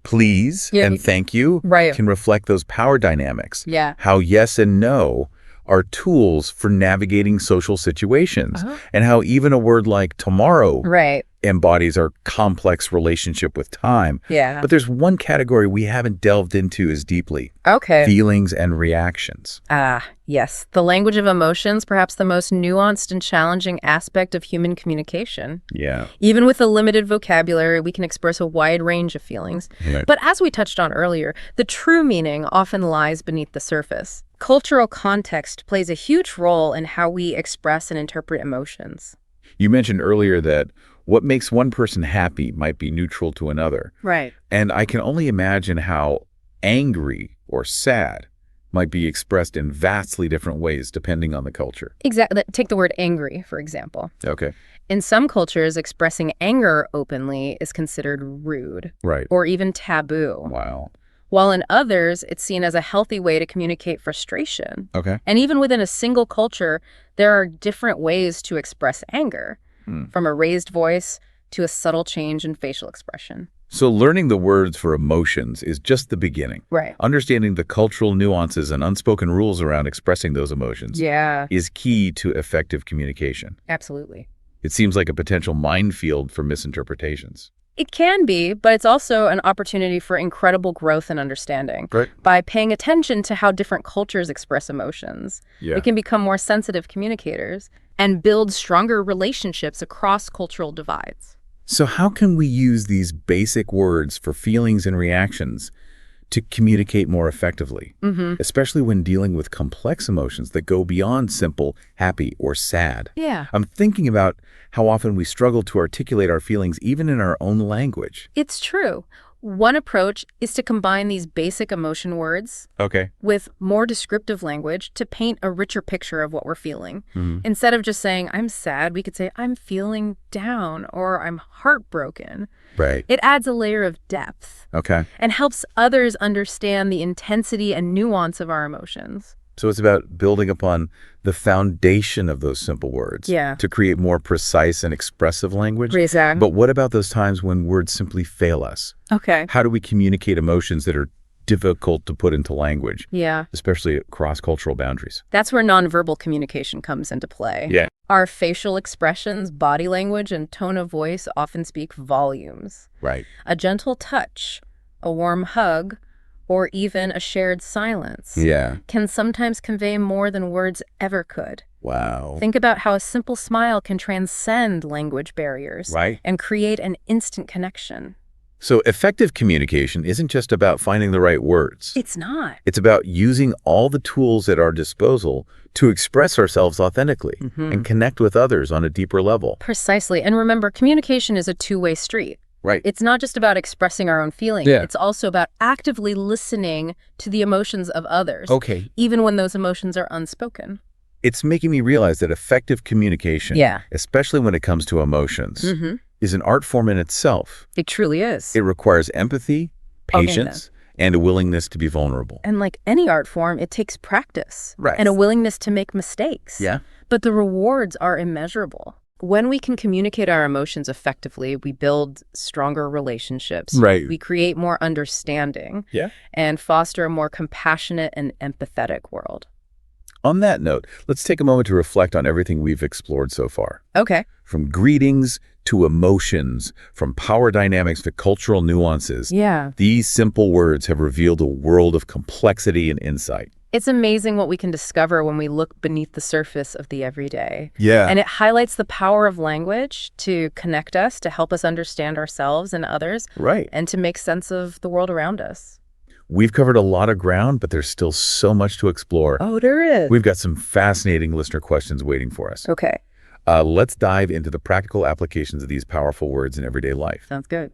A: please
C: Yeah.
A: and thank you
C: Right.
A: can reflect those power dynamics.
C: Yeah.
A: How yes and no are tools for navigating social situations. And how even a word like tomorrow
C: Right.
A: embodies our complex relationship with time.
C: Yeah.
A: But there's one category we haven't delved into as deeply.
C: Okay.
A: Feelings and reactions.
C: Yes. The language of emotions, perhaps the most nuanced and challenging aspect of human communication.
A: Yeah.
C: Even with a limited vocabulary, we can express a wide range of feelings.
A: Right.
C: But as we touched on earlier, the true meaning often lies beneath the surface. Cultural context plays a huge role in how we express and interpret emotions.
A: You mentioned earlier that what makes one person happy might be neutral to another.
C: Right.
A: And I can only imagine how angry or sad might be expressed in vastly different ways depending on the culture.
C: Exactly. Take the word angry, for example.
A: Okay.
C: In some cultures, expressing anger openly is considered rude
A: Right.
C: or even taboo.
A: Wow.
C: While in others, it's seen as a healthy way to communicate frustration.
A: Okay.
C: And even within a single culture, there are different ways to express anger, from a raised voice to a subtle change in facial expression.
A: So learning the words for emotions is just the beginning.
C: Right.
A: Understanding the cultural nuances and unspoken rules around expressing those emotions
C: Yeah,
A: is key to effective communication.
C: absolutely.
A: It seems like a potential minefield for misinterpretations.
C: It can be, but it's also an opportunity for incredible growth and understanding.
A: Right.
C: By paying attention to how different cultures express emotions,
A: Yeah.
C: we can become more sensitive communicators and build stronger relationships across cultural divides.
A: So how can we use these basic words for feelings and reactions to communicate more effectively, especially when dealing with complex emotions that go beyond simple happy or sad?
C: Yeah.
A: I'm thinking about how often we struggle to articulate our feelings even in our own language.
C: It's true. One approach is to combine these basic emotion words
A: Okay.
C: with more descriptive language to paint a richer picture of what we're feeling. Instead of just saying, I'm sad, we could say, I'm feeling down or I'm heartbroken.
A: Right.
C: It adds a layer of depth
A: Okay.
C: and helps others understand the intensity and nuance of our emotions.
A: So it's about building upon the foundation of those simple words
C: Yeah.
A: to create more precise and expressive language.
C: Exactly.
A: But what about those times when words simply fail us?
C: Okay.
A: How do we communicate emotions that are difficult to put into language,
C: Yeah.
A: especially across cultural boundaries?
C: That's where nonverbal communication comes into play.
A: Yeah.
C: Our facial expressions, body language, and tone of voice often speak volumes.
A: Right.
C: A gentle touch, a warm hug, or even a shared silence
A: Yeah.
C: can sometimes convey more than words ever could.
A: Wow.
C: Think about how a simple smile can transcend language barriers
A: Right.
C: and create an instant connection.
A: So effective communication isn't just about finding the right words.
C: It's not.
A: It's about using all the tools at our disposal to express ourselves authentically and connect with others on a deeper level.
C: Precisely. And remember, communication is a two-way street.
A: Right.
C: It's not just about expressing our own feelings.
A: Yeah.
C: It's also about actively listening to the emotions of others,
A: Okay.
C: even when those emotions are unspoken.
A: It's making me realize that effective communication,
C: Yeah.
A: especially when it comes to emotions, is an art form in itself.
C: It truly is.
A: It requires empathy,
C: Okay,
A: patience, and a willingness to be vulnerable.
C: And like any art form, it takes practice
A: Right.
C: and a willingness to make mistakes.
A: Yeah.
C: But the rewards are immeasurable. When we can communicate our emotions effectively, we build stronger relationships.
A: Right.
C: We create more understanding.
A: Yeah.
C: And foster a more compassionate and empathetic world.
A: On that note, let's take a moment to reflect on everything we've explored so far.
C: Okay.
A: From greetings to emotions, from power dynamics to cultural nuances,
C: Yeah.
A: these simple words have revealed a world of complexity and insight.
C: It's amazing what we can discover when we look beneath the surface of the everyday.
A: Yeah.
C: And it highlights the power of language to connect us, to help us understand ourselves and others,
A: Right.
C: and to make sense of the world around us.
A: We've covered a lot of ground, but there's still so much to explore.
C: Oh, there is.
A: We've got some fascinating listener questions waiting for us.
C: Okay.
A: Let's dive into the practical applications of these powerful words in everyday life.
C: Sounds good.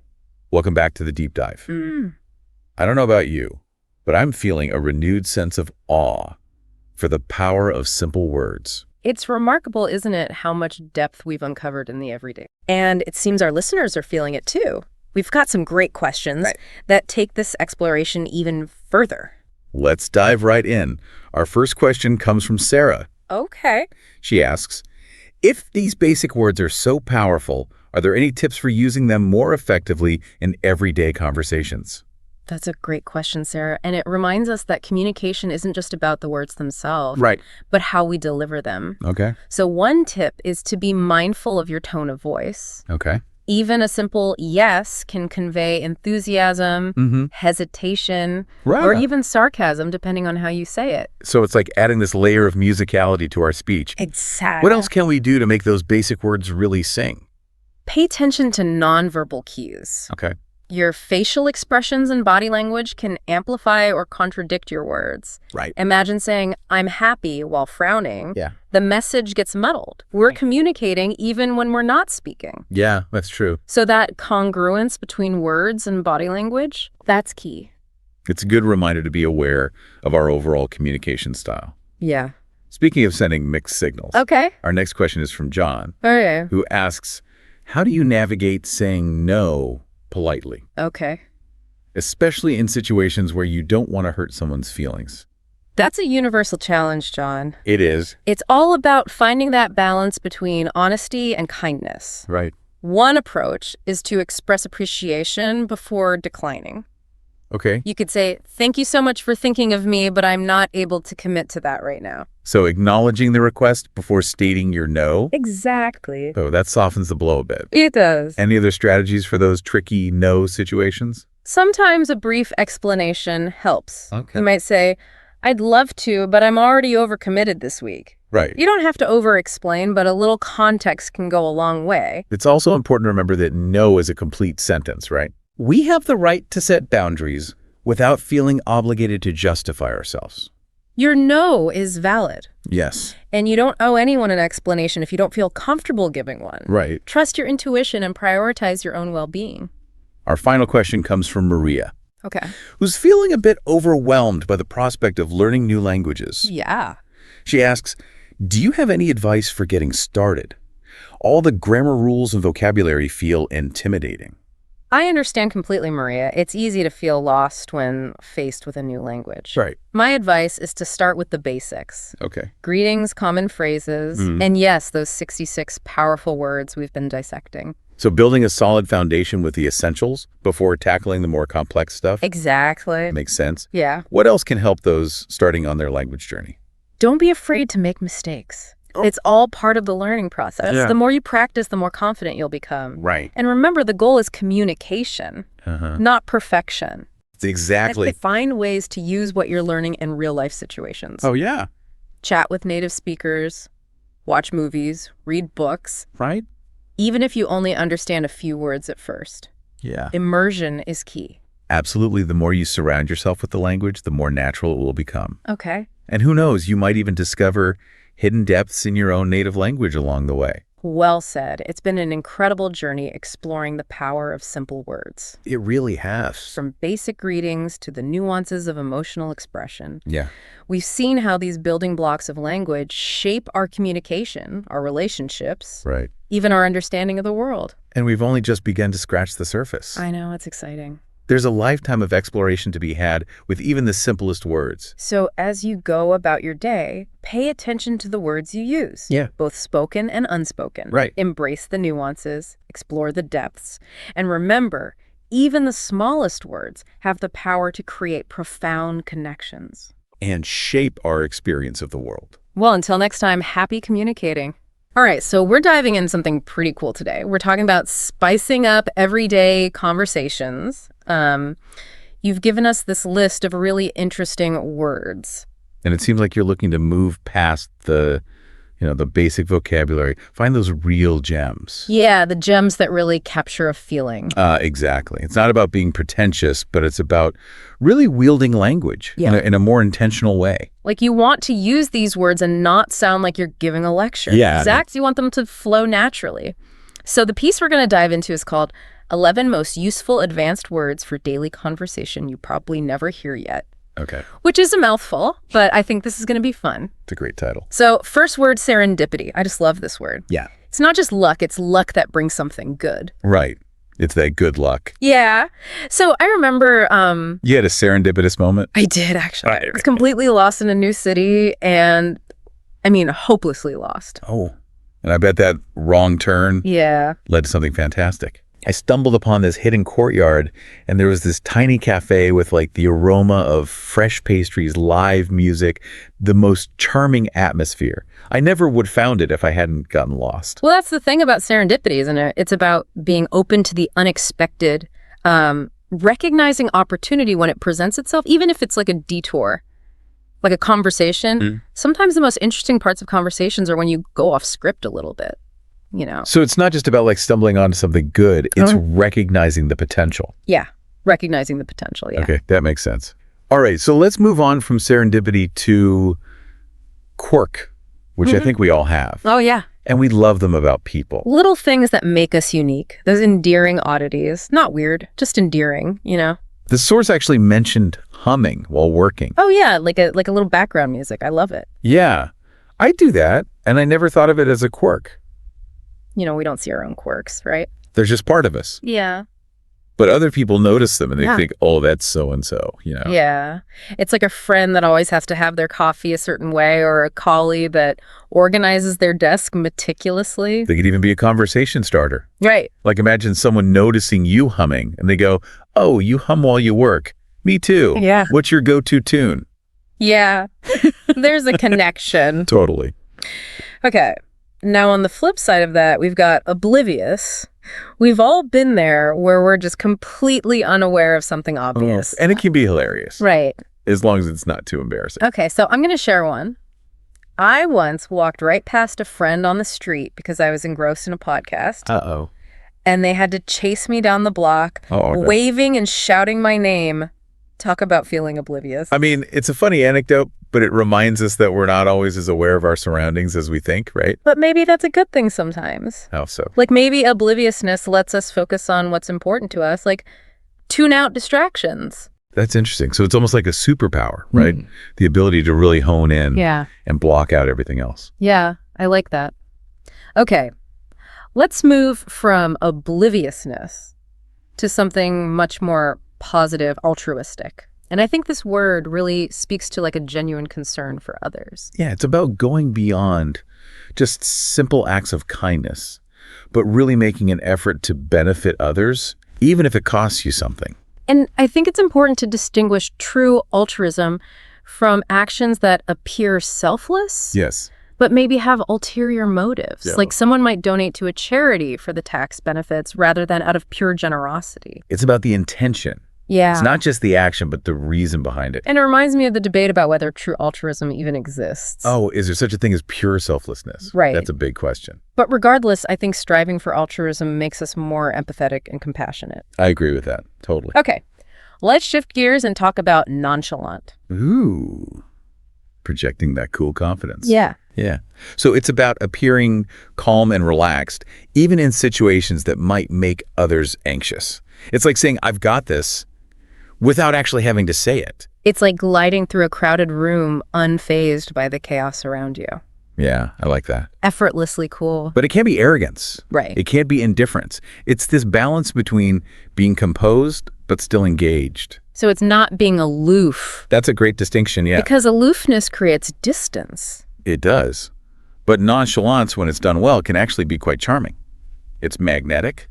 A: Welcome back to the Deep Dive. I don't know about you, but I'm feeling a renewed sense of awe for the power of simple words.
C: It's remarkable, isn't it, how much depth we've uncovered in the everyday. And it seems our listeners are feeling it too. We've got some great questions that take this exploration even further.
A: Let's dive right in. Our first question comes from Sarah.
C: Okay.
A: She asks, if these basic words are so powerful, are there any tips for using them more effectively in everyday conversations?
B: That's a great question, Sarah. And it reminds us that communication isn't just about the words themselves,
A: Right.
B: but how we deliver them.
A: Okay.
B: So one tip is to be mindful of your tone of voice.
A: Okay.
B: Even a simple yes can convey enthusiasm, hesitation,
A: Right.
B: or even sarcasm, depending on how you say it.
A: So it's like adding this layer of musicality to our speech.
B: Exactly.
A: What else can we do to make those basic words really sing?
B: Pay attention to nonverbal cues.
A: Okay.
B: Your facial expressions and body language can amplify or contradict your words.
A: Right.
B: Imagine saying, I'm happy while frowning.
A: Yeah.
B: The message gets muddled. We're communicating even when we're not speaking.
A: Yeah, that's true.
B: So that congruence between words and body language, that's key.
A: It's a good reminder to be aware of our overall communication style.
B: Yeah.
A: Speaking of sending mixed signals,
B: Okay.
A: our next question is from John,
B: Okay.
A: who asks, how do you navigate saying no politely,
B: Okay.
A: especially in situations where you don't want to hurt someone's feelings?
B: That's a universal challenge, John.
A: It is.
B: It's all about finding that balance between honesty and kindness.
A: Right.
B: One approach is to express appreciation before declining.
A: Okay.
B: You could say, thank you so much for thinking of me, but I'm not able to commit to that right now.
A: So acknowledging the request before stating your no?
B: Exactly.
A: Oh, that softens the blow a bit.
B: It does.
A: Any other strategies for those tricky no situations?
B: Sometimes a brief explanation helps.
A: Okay.
B: You might say, I'd love to, but I'm already overcommitted this week.
A: Right.
B: You don't have to over-explain, but a little context can go a long way.
A: It's also important to remember that no is a complete sentence, right? We have the right to set boundaries without feeling obligated to justify ourselves.
B: Your no is valid,
A: Yes.
B: and you don't owe anyone an explanation if you don't feel comfortable giving one.
A: Right.
B: Trust your intuition and prioritize your own well-being.
A: Our final question comes from Maria,
B: Okay.
A: who's feeling a bit overwhelmed by the prospect of learning new languages.
B: Yeah.
A: She asks, do you have any advice for getting started? All the grammar rules and vocabulary feel intimidating.
B: I understand completely, Maria. It's easy to feel lost when faced with a new language.
A: Right.
B: My advice is to start with the basics.
A: Okay.
B: Greetings, common phrases, and yes, those 66 powerful words we've been dissecting.
A: So building a solid foundation with the essentials before tackling the more complex stuff
B: Exactly.
A: makes sense.
B: Yeah.
A: What else can help those starting on their language journey?
B: Don't be afraid to make mistakes. It's all part of the learning process.
A: Yeah.
B: The more you practice, the more confident you'll become.
A: Right.
B: And remember, the goal is communication, not perfection.
A: Exactly.
B: And find ways to use what you're learning in real-life situations.
A: Oh, yeah.
B: Chat with native speakers, watch movies, read books,
A: Right?
B: even if you only understand a few words at first.
A: Yeah.
B: Immersion is key.
A: Absolutely. The more you surround yourself with the language, the more natural it will become.
B: Okay.
A: And who knows, you might even discover hidden depths in your own native language along the way.
B: Well said. It's been an incredible journey exploring the power of simple words.
A: It really has.
B: From basic greetings to the nuances of emotional expression.
A: Yeah.
B: We've seen how these building blocks of language shape our communication, our relationships,
A: Right.
B: even our understanding of the world.
A: And we've only just begun to scratch the surface.
B: I know, it's exciting.
A: There's a lifetime of exploration to be had with even the simplest words.
B: So as you go about your day, pay attention to the words you use.
A: Yeah.
B: Both spoken and unspoken.
A: Right.
B: Embrace the nuances, explore the depths, and remember, even the smallest words have the power to create profound connections.
A: And shape our experience of the world.
B: Well, until next time, happy communicating. All right, so we're diving in something pretty cool today. We're talking about spicing up everyday conversations. You've given us this list of really interesting words.
A: And it seems like you're looking to move past the basic vocabulary. Find those real gems.
B: Yeah, the gems that really capture a feeling.
A: Exactly. It's not about being pretentious, but it's about really wielding language in a more intentional way.
B: Like you want to use these words and not sound like you're giving a lecture.
A: Yeah.
B: Exactly. You want them to flow naturally. So the piece we're going to dive into is called 11 Most Useful Advanced Words for Daily Conversation You Probably Never Hear Yet.
A: Okay.
B: Which is a mouthful, but I think this is going to be fun.
A: It's a great title.
B: So first word, serendipity. I just love this word.
A: Yeah.
B: It's not just luck, it's luck that brings something good.
A: Right. It's that good luck.
B: Yeah. So I remember...
A: You had a serendipitous moment?
B: I did, actually. I was completely lost in a new city, and
C: I mean, hopelessly lost.
A: Oh, and I bet that wrong turn
C: Yeah.
A: led to something fantastic. I stumbled upon this hidden courtyard, and there was this tiny cafe with like the aroma of fresh pastries, live music, the most charming atmosphere. I never would found it if I hadn't gotten lost.
C: Well, that's the thing about serendipity, isn't it? It's about being open to the unexpected, recognizing opportunity when it presents itself, even if it's like a detour, like a conversation. Sometimes the most interesting parts of conversations are when you go off script a little bit, you know?
A: So it's not just about like stumbling onto something good, it's recognizing the potential.
C: Yeah. Recognizing the potential. Yeah.
A: Okay, that makes sense. All right, so let's move on from serendipity to quirk, which I think we all have.
C: Oh, yeah.
A: And we love them about people.
C: Little things that make us unique. Those endearing oddities. Not weird, just endearing, you know?
A: The source actually mentioned humming while working.
C: Oh, yeah. Like a little background music. I love it.
A: Yeah, I do that, and I never thought of it as a quirk.
C: You know, we don't see our own quirks, right?
A: They're just part of us.
C: Yeah.
A: But other people notice them and they
C: Yeah.
A: think, oh, that's so-and-so, you know?
C: Yeah. It's like a friend that always has to have their coffee a certain way, or a colleague that organizes their desk meticulously.
A: They could even be a conversation starter.
C: Right.
A: Like imagine someone noticing you humming and they go, oh, you hum while you work. Me too.
C: Yeah.
A: What's your go-to tune?
C: Yeah. There's a connection.
A: Totally.
C: Okay. Now, on the flip side of that, we've got oblivious. We've all been there where we're just completely unaware of something obvious.
A: And it can be hilarious.
C: Right.
A: As long as it's not too embarrassing.
C: Okay, so I'm going to share one. I once walked right past a friend on the street because I was engrossed in a podcast,
A: Uh-oh.
C: and they had to chase me down the block,
A: Oh, no.
C: waving and shouting my name. Talk about feeling oblivious.
A: I mean, it's a funny anecdote, but it reminds us that we're not always as aware of our surroundings as we think, right?
C: But maybe that's a good thing sometimes.
A: How so?
C: Like maybe obliviousness lets us focus on what's important to us, like tune out distractions.
A: That's interesting. So it's almost like a superpower, right? The ability to really hone in and block out everything else.
C: Yeah, I like that. Okay, let's move from obliviousness to something much more positive, altruistic. And I think this word really speaks to like a genuine concern for others.
A: Yeah, it's about going beyond just simple acts of kindness, but really making an effort to benefit others, even if it costs you something.
C: And I think it's important to distinguish true altruism from actions that appear selfless,
A: Yes.
C: but maybe have ulterior motives.
A: Yeah.
C: Like someone might donate to a charity for the tax benefits rather than out of pure generosity.
A: It's about the intention.
C: Yeah.
A: It's not just the action, but the reason behind it.
C: And it reminds me of the debate about whether true altruism even exists.
A: Oh, is there such a thing as pure selflessness?
C: Right.
A: That's a big question.
C: But regardless, I think striving for altruism makes us more empathetic and compassionate.
A: I agree with that. Totally.
C: Okay, let's shift gears and talk about nonchalant.
A: Ooh. Projecting that cool confidence.
C: Yeah.
A: Yeah. So it's about appearing calm and relaxed, even in situations that might make others anxious. It's like saying, I've got this, without actually having to say it.
C: It's like gliding through a crowded room unfazed by the chaos around you.
A: Yeah, I like that.
C: Effortlessly cool.
A: But it can't be arrogance.
C: Right.
A: It can't be indifference. It's this balance between being composed, but still engaged.
C: So it's not being aloof.
A: That's a great distinction, yeah.
C: Because aloofness creates distance.
A: It does. But nonchalance, when it's done well, can actually be quite charming. It's magnetic,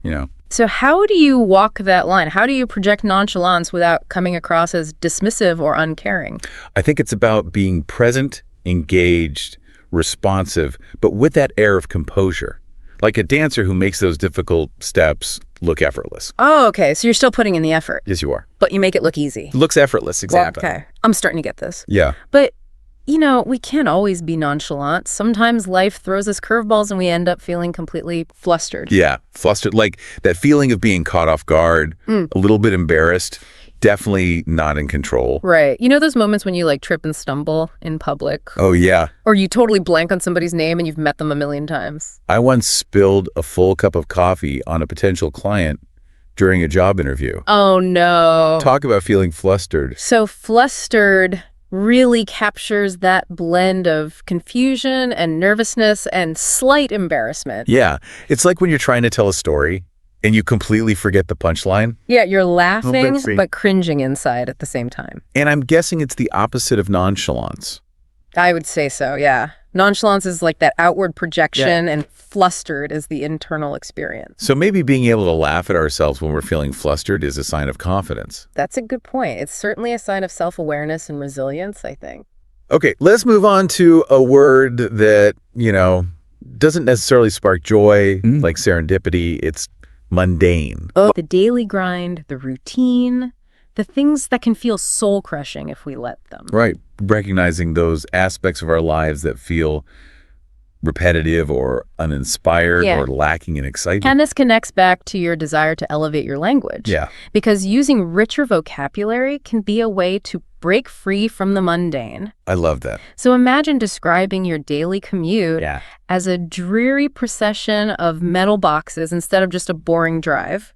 A: you know.
C: So how do you walk that line? How do you project nonchalance without coming across as dismissive or uncaring?
A: I think it's about being present, engaged, responsive, but with that air of composure. Like a dancer who makes those difficult steps look effortless.
C: Oh, okay. So you're still putting in the effort,
A: Yes, you are.
C: but you make it look easy.
A: Looks effortless, exactly.
C: Okay. I'm starting to get this.
A: Yeah.
C: But, you know, we can't always be nonchalant. Sometimes life throws us curveballs and we end up feeling completely flustered.
A: Yeah, flustered. Like that feeling of being caught off guard, a little bit embarrassed, definitely not in control.
C: Right. You know those moments when you like trip and stumble in public?
A: Oh, yeah.
C: Or you totally blank on somebody's name and you've met them a million times?
A: I once spilled a full cup of coffee on a potential client during a job interview.
C: Oh, no.
A: Talk about feeling flustered.
C: So flustered really captures that blend of confusion and nervousness and slight embarrassment.
A: Yeah, it's like when you're trying to tell a story and you completely forget the punchline.
C: Yeah, you're laughing
A: Betsy.
C: but cringing inside at the same time.
A: And I'm guessing it's the opposite of nonchalance.
C: I would say so, yeah. Nonchalance is like that outward projection, and flustered is the internal experience.
A: So maybe being able to laugh at ourselves when we're feeling flustered is a sign of confidence.
C: That's a good point. It's certainly a sign of self-awareness and resilience, I think.
A: Okay, let's move on to a word that, doesn't necessarily spark joy, like serendipity. It's mundane.
C: Oh, the daily grind, the routine, the things that can feel soul-crushing if we let them.
A: Right. Recognizing those aspects of our lives that feel repetitive or uninspired or lacking in excitement.
C: And this connects back to your desire to elevate your language.
A: Yeah.
C: Because using richer vocabulary can be a way to break free from the mundane.
A: I love that.
C: So imagine describing your daily commute as a dreary procession of metal boxes instead of just a boring drive.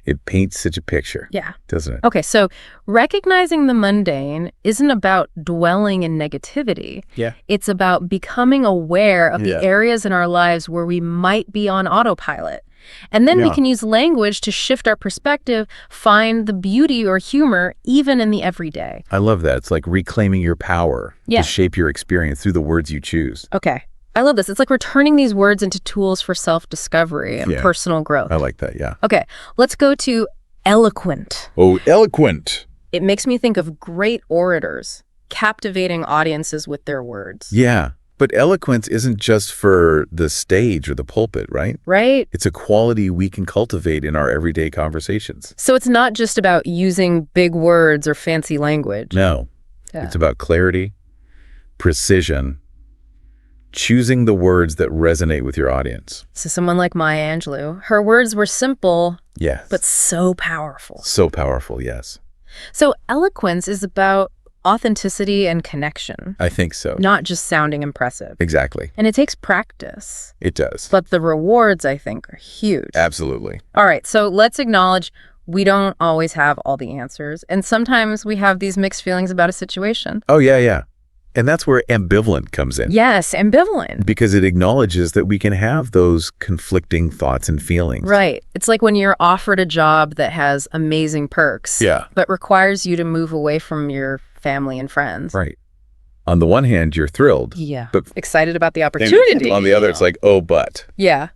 A: It paints such a picture, doesn't it?
C: Okay, so recognizing the mundane isn't about dwelling in negativity.
A: Yeah.
C: It's about becoming aware of the areas in our lives where we might be on autopilot. And then we can use language to shift our perspective, find the beauty or humor even in the everyday.
A: I love that. It's like reclaiming your power to shape your experience through the words you choose.
C: Okay. I love this. It's like we're turning these words into tools for self-discovery and personal growth.
A: I like that, yeah.
C: Okay, let's go to eloquent.
A: Oh, eloquent.
C: It makes me think of great orators captivating audiences with their words.
A: Yeah, but eloquence isn't just for the stage or the pulpit, right?
C: Right?
A: It's a quality we can cultivate in our everyday conversations.
C: So it's not just about using big words or fancy language.
A: No, it's about clarity, precision, choosing the words that resonate with your audience.
C: So someone like Maya Angelou, her words were simple, but so powerful.
A: So powerful, yes.
C: So eloquence is about authenticity and connection.
A: I think so.
C: Not just sounding impressive.
A: Exactly.
C: And it takes practice.
A: It does.
C: But the rewards, I think, are huge.
A: Absolutely.
C: All right, so let's acknowledge we don't always have all the answers. And sometimes we have these mixed feelings about a situation.
A: Oh, yeah. And that's where ambivalent comes in.
C: Yes, ambivalent.
A: Because it acknowledges that we can have those conflicting thoughts and feelings.
C: Right. It's like when you're offered a job that has amazing perks, but requires you to move away from your family and friends.
A: Right. On the one hand, you're thrilled.
C: But excited about the opportunity.
A: On the other, it's like, oh, but.
C: Yeah.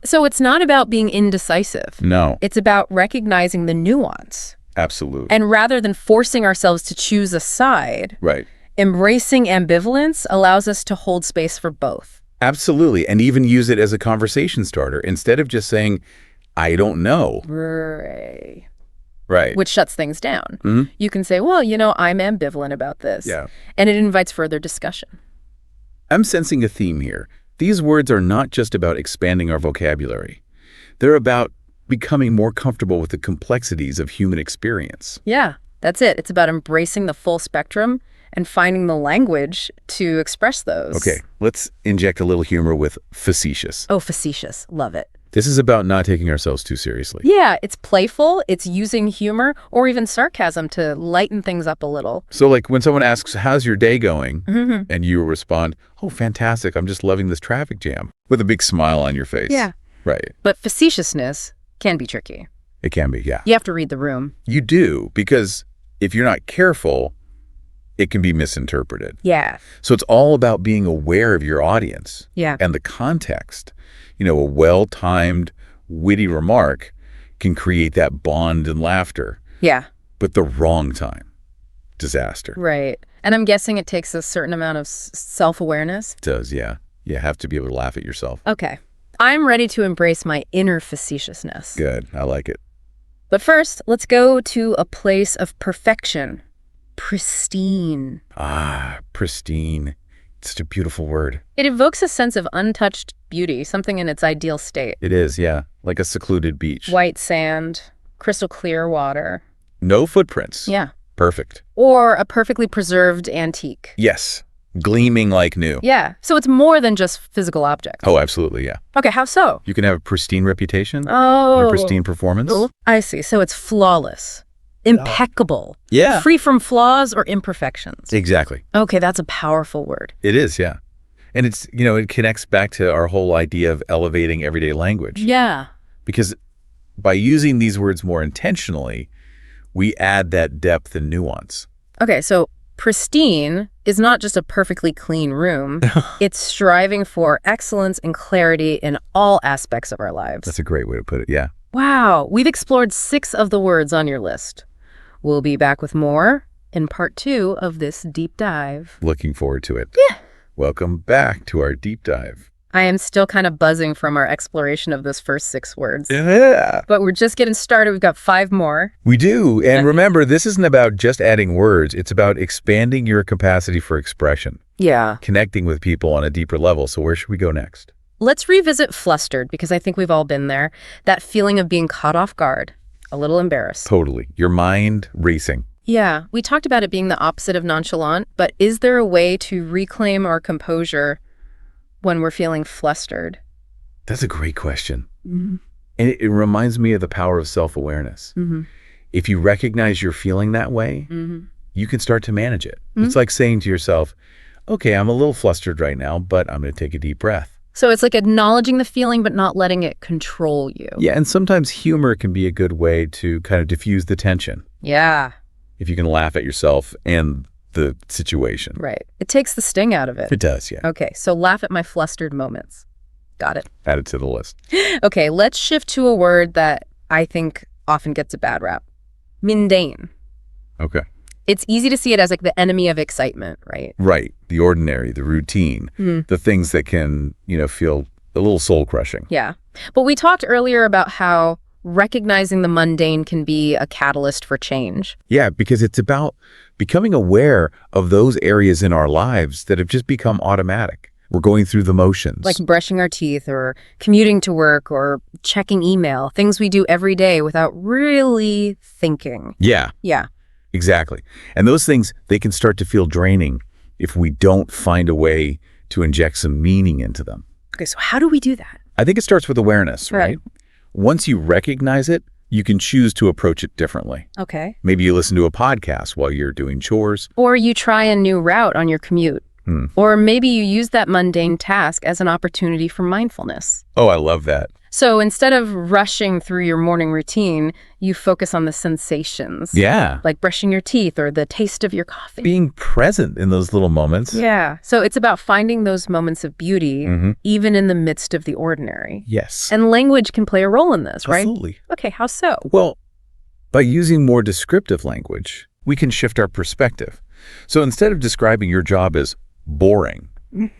C: So it's not about being indecisive.
A: No.
C: It's about recognizing the nuance.
A: Absolutely.
C: And rather than forcing ourselves to choose a side, embracing ambivalence allows us to hold space for both.
A: Absolutely. And even use it as a conversation starter instead of just saying, I don't know. Right.
C: Which shuts things down. You can say, well, I'm ambivalent about this.
A: Yeah.
C: And it invites further discussion.
A: I'm sensing a theme here. These words are not just about expanding our vocabulary. They're about becoming more comfortable with the complexities of human experience.
C: Yeah, that's it. It's about embracing the full spectrum and finding the language to express those.
A: Okay, let's inject a little humor with facetious.
C: Oh, facetious. Love it.
A: This is about not taking ourselves too seriously.
C: Yeah, it's playful. It's using humor or even sarcasm to lighten things up a little.
A: So like when someone asks, how's your day going? And you respond, oh, fantastic. I'm just loving this traffic jam with a big smile on your face.
C: Yeah.
A: Right.
C: But facetiousness can be tricky.
A: It can be, yeah.
C: You have to read the room.
A: You do, because if you're not careful, it can be misinterpreted.
C: Yeah.
A: So it's all about being aware of your audience and the context. A well-timed, witty remark can create that bond and laughter.
C: Yeah.
A: But the wrong time, disaster.
C: Right. And I'm guessing it takes a certain amount of self-awareness.
A: It does, yeah. You have to be able to laugh at yourself.
C: Okay. I'm ready to embrace my inner facetiousness.
A: Good. I like it.
C: But first, let's go to a place of perfection. Pristine.
A: Ah, pristine. It's such a beautiful word.
C: It evokes a sense of untouched beauty, something in its ideal state.
A: It is, yeah. Like a secluded beach.
C: White sand, crystal clear water.
A: No footprints.
C: Yeah.
A: Perfect.
C: Or a perfectly preserved antique.
A: Yes. Gleaming like new.
C: Yeah. So it's more than just physical objects.
A: Oh, absolutely, yeah.
C: Okay, how so?
A: You can have a pristine reputation.
C: Oh.
A: And a pristine performance.
C: Oh, I see. So it's flawless. Impeccable.
A: Yeah.
C: Free from flaws or imperfections.
A: Exactly.
C: Okay, that's a powerful word.
A: It is, yeah. And it's, it connects back to our whole idea of elevating everyday language.
C: Yeah.
A: Because by using these words more intentionally, we add that depth and nuance.
C: Okay, so Pristine is not just a perfectly clean room. It's striving for excellence and clarity in all aspects of our lives.
A: That's a great way to put it, yeah.
C: Wow, we've explored 6 of the words on your list. We'll be back with more in part 2 of this deep dive.
A: Looking forward to it.
C: Yeah.
A: Welcome back to our deep dive.
C: I am still kind of buzzing from our exploration of those first 6 words.
A: Yeah.
C: But we're just getting started. We've got 5 more.
A: We do. And remember, this isn't about just adding words. It's about expanding your capacity for expression,
C: Yeah.
A: connecting with people on a deeper level. So where should we go next?
C: Let's revisit flustered, because I think we've all been there. That feeling of being caught off guard, a little embarrassed.
A: Totally. Your mind racing.
C: Yeah, we talked about it being the opposite of nonchalant, but is there a way to reclaim our composure when we're feeling flustered?
A: That's a great question.
C: Mm-hmm.
A: And it reminds me of the power of self-awareness.
C: Mm-hmm.
A: If you recognize you're feeling that way,
C: Mm-hmm.
A: you can start to manage it.
C: Mm-hmm.
A: It's like saying to yourself, okay, I'm a little flustered right now, but I'm going to take a deep breath.
C: So it's like acknowledging the feeling, but not letting it control you.
A: Yeah, and sometimes humor can be a good way to kind of diffuse the tension.
C: Yeah,
A: If you can laugh at yourself and the situation.
C: right. It takes the sting out of it.
A: It does, yeah.
C: Okay, so laugh at my flustered moments. Got it.
A: Add it to the list.
C: Okay, let's shift to a word that I think often gets a bad rap. Mundane.
A: Okay.
C: It's easy to see it as like the enemy of excitement, right?
A: Right. The ordinary, the routine, the things that can, feel a little soul-crushing.
C: Yeah. But we talked earlier about how recognizing the mundane can be a catalyst for change.
A: Yeah, because it's about becoming aware of those areas in our lives that have just become automatic. We're going through the motions.
C: Like brushing our teeth or commuting to work or checking email, things we do every day without really thinking.
A: Yeah,
C: Yeah.
A: exactly. And those things, they can start to feel draining if we don't find a way to inject some meaning into them.
C: Okay, so how do we do that?
A: I think it starts with awareness, right? Once you recognize it, you can choose to approach it differently.
C: Okay.
A: Maybe you listen to a podcast while you're doing chores.
C: Or you try a new route on your commute. Or maybe you use that mundane task as an opportunity for mindfulness.
A: Oh, I love that.
C: So instead of rushing through your morning routine, you focus on the sensations.
A: Yeah.
C: Like brushing your teeth or the taste of your coffee.
A: Being present in those little moments.
C: Yeah. So it's about finding those moments of beauty, even in the midst of the ordinary.
A: Yes.
C: And language can play a role in this, right?
A: Absolutely.
C: Okay, how so?
A: Well, by using more descriptive language, we can shift our perspective. So instead of describing your job as boring,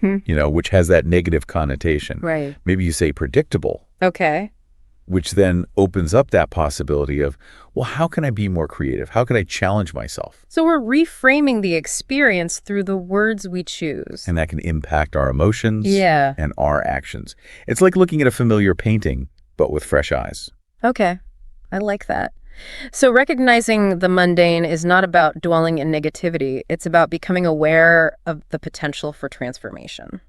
A: which has that negative connotation,
C: Right.
A: maybe you say predictable,
C: Okay.
A: which then opens up that possibility of, well, how can I be more creative? How can I challenge myself?
C: So we're reframing the experience through the words we choose.
A: And that can impact our emotions
C: Yeah.
A: and our actions. It's like looking at a familiar painting, but with fresh eyes.
C: Okay. I like that. So recognizing the mundane is not about dwelling in negativity. It's about becoming aware of the potential for transformation.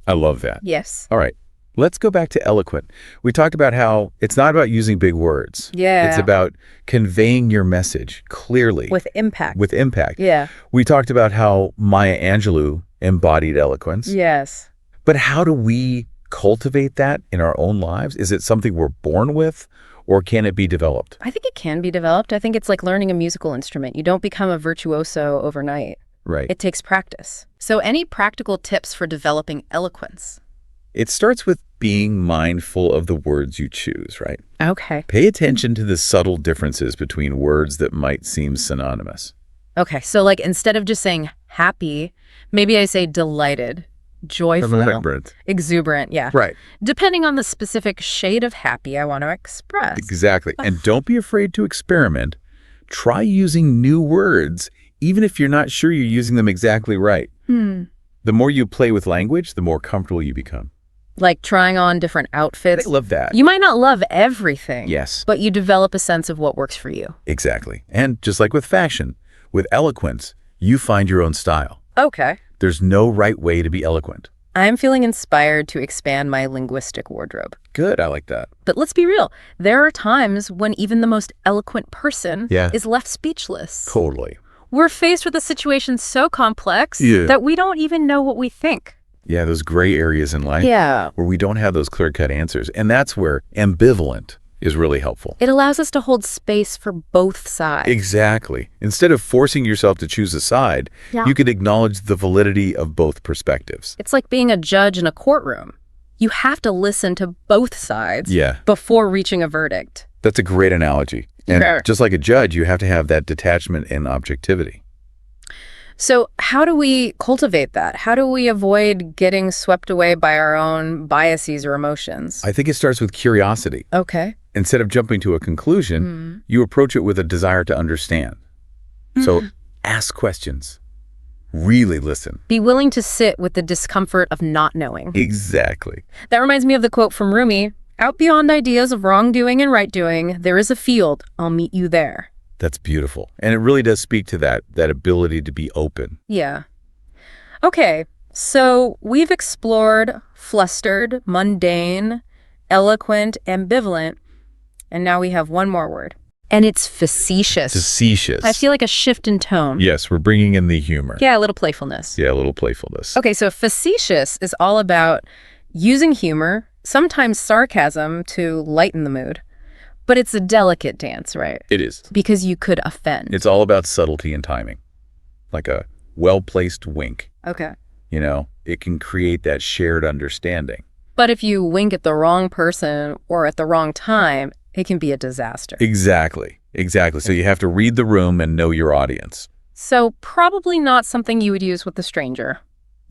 A: I love that.
C: Yes.
A: All right. Let's go back to eloquent. We talked about how it's not about using big words.
C: Yeah.
A: It's about conveying your message clearly.
C: With impact.
A: With impact.
C: Yeah.
A: We talked about how Maya Angelou embodied eloquence.
C: Yes.
A: But how do we cultivate that in our own lives? Is it something we're born with, or can it be developed?
C: I think it can be developed. I think it's like learning a musical instrument. You don't become a virtuoso overnight.
A: Right.
C: It takes practice. So any practical tips for developing eloquence?
A: It starts with being mindful of the words you choose, right?
C: Okay.
A: Pay attention to the subtle differences between words that might seem synonymous.
C: Okay. So like instead of just saying happy, maybe I say delighted, joyful, exuberant. Yeah.
A: Right.
C: Depending on the specific shade of happy I want to express.
A: Exactly. And don't be afraid to experiment. Try using new words, even if you're not sure you're using them exactly right. The more you play with language, the more comfortable you become.
C: Like trying on different outfits.
A: I love that.
C: You might not love everything.
A: Yes.
C: But you develop a sense of what works for you.
A: Exactly. And just like with fashion, with eloquence, you find your own style.
C: Okay.
A: There's no right way to be eloquent.
C: I'm feeling inspired to expand my linguistic wardrobe.
A: Good. I like that.
C: But let's be real. There are times when even the most eloquent person
A: Yeah.
C: is left speechless.
A: Totally.
C: We're faced with a situation so complex
A: Yeah.
C: that we don't even know what we think.
A: Yeah, those gray areas in life
C: Yeah.
A: where we don't have those clear-cut answers. And that's where ambivalent is really helpful.
C: It allows us to hold space for both sides.
A: Exactly. Instead of forcing yourself to choose a side, you could acknowledge the validity of both perspectives.
C: It's like being a judge in a courtroom. You have to listen to both sides
A: Yeah.
C: before reaching a verdict.
A: That's a great analogy. And
C: Sure.
A: just like a judge, you have to have that detachment and objectivity.
C: So how do we cultivate that? How do we avoid getting swept away by our own biases or emotions?
A: I think it starts with curiosity.
C: Okay.
A: Instead of jumping to a conclusion, you approach it with a desire to understand. So ask questions. Really listen.
C: Be willing to sit with the discomfort of not knowing.
A: Exactly.
C: That reminds me of the quote from Rumi, "Out beyond ideas of wrongdoing and right doing, there is a field. I'll meet you there."
A: That's beautiful. And it really does speak to that ability to be open.
C: Yeah. Okay, so we've explored flustered, mundane, eloquent, ambivalent, and now we have one more word. And it's facetious.
A: Facetious.
C: I feel like a shift in tone.
A: Yes, we're bringing in the humor.
C: Yeah, a little playfulness.
A: Yeah, a little playfulness.
C: Okay, so facetious is all about using humor, sometimes sarcasm, to lighten the mood. But it's a delicate dance, right?
A: It is.
C: Because you could offend.
A: It's all about subtlety and timing. Like a well-placed wink.
C: Okay.
A: You know, it can create that shared understanding.
C: But if you wink at the wrong person or at the wrong time, it can be a disaster.
A: Exactly. Exactly. So you have to read the room and know your audience.
C: So probably not something you would use with a stranger.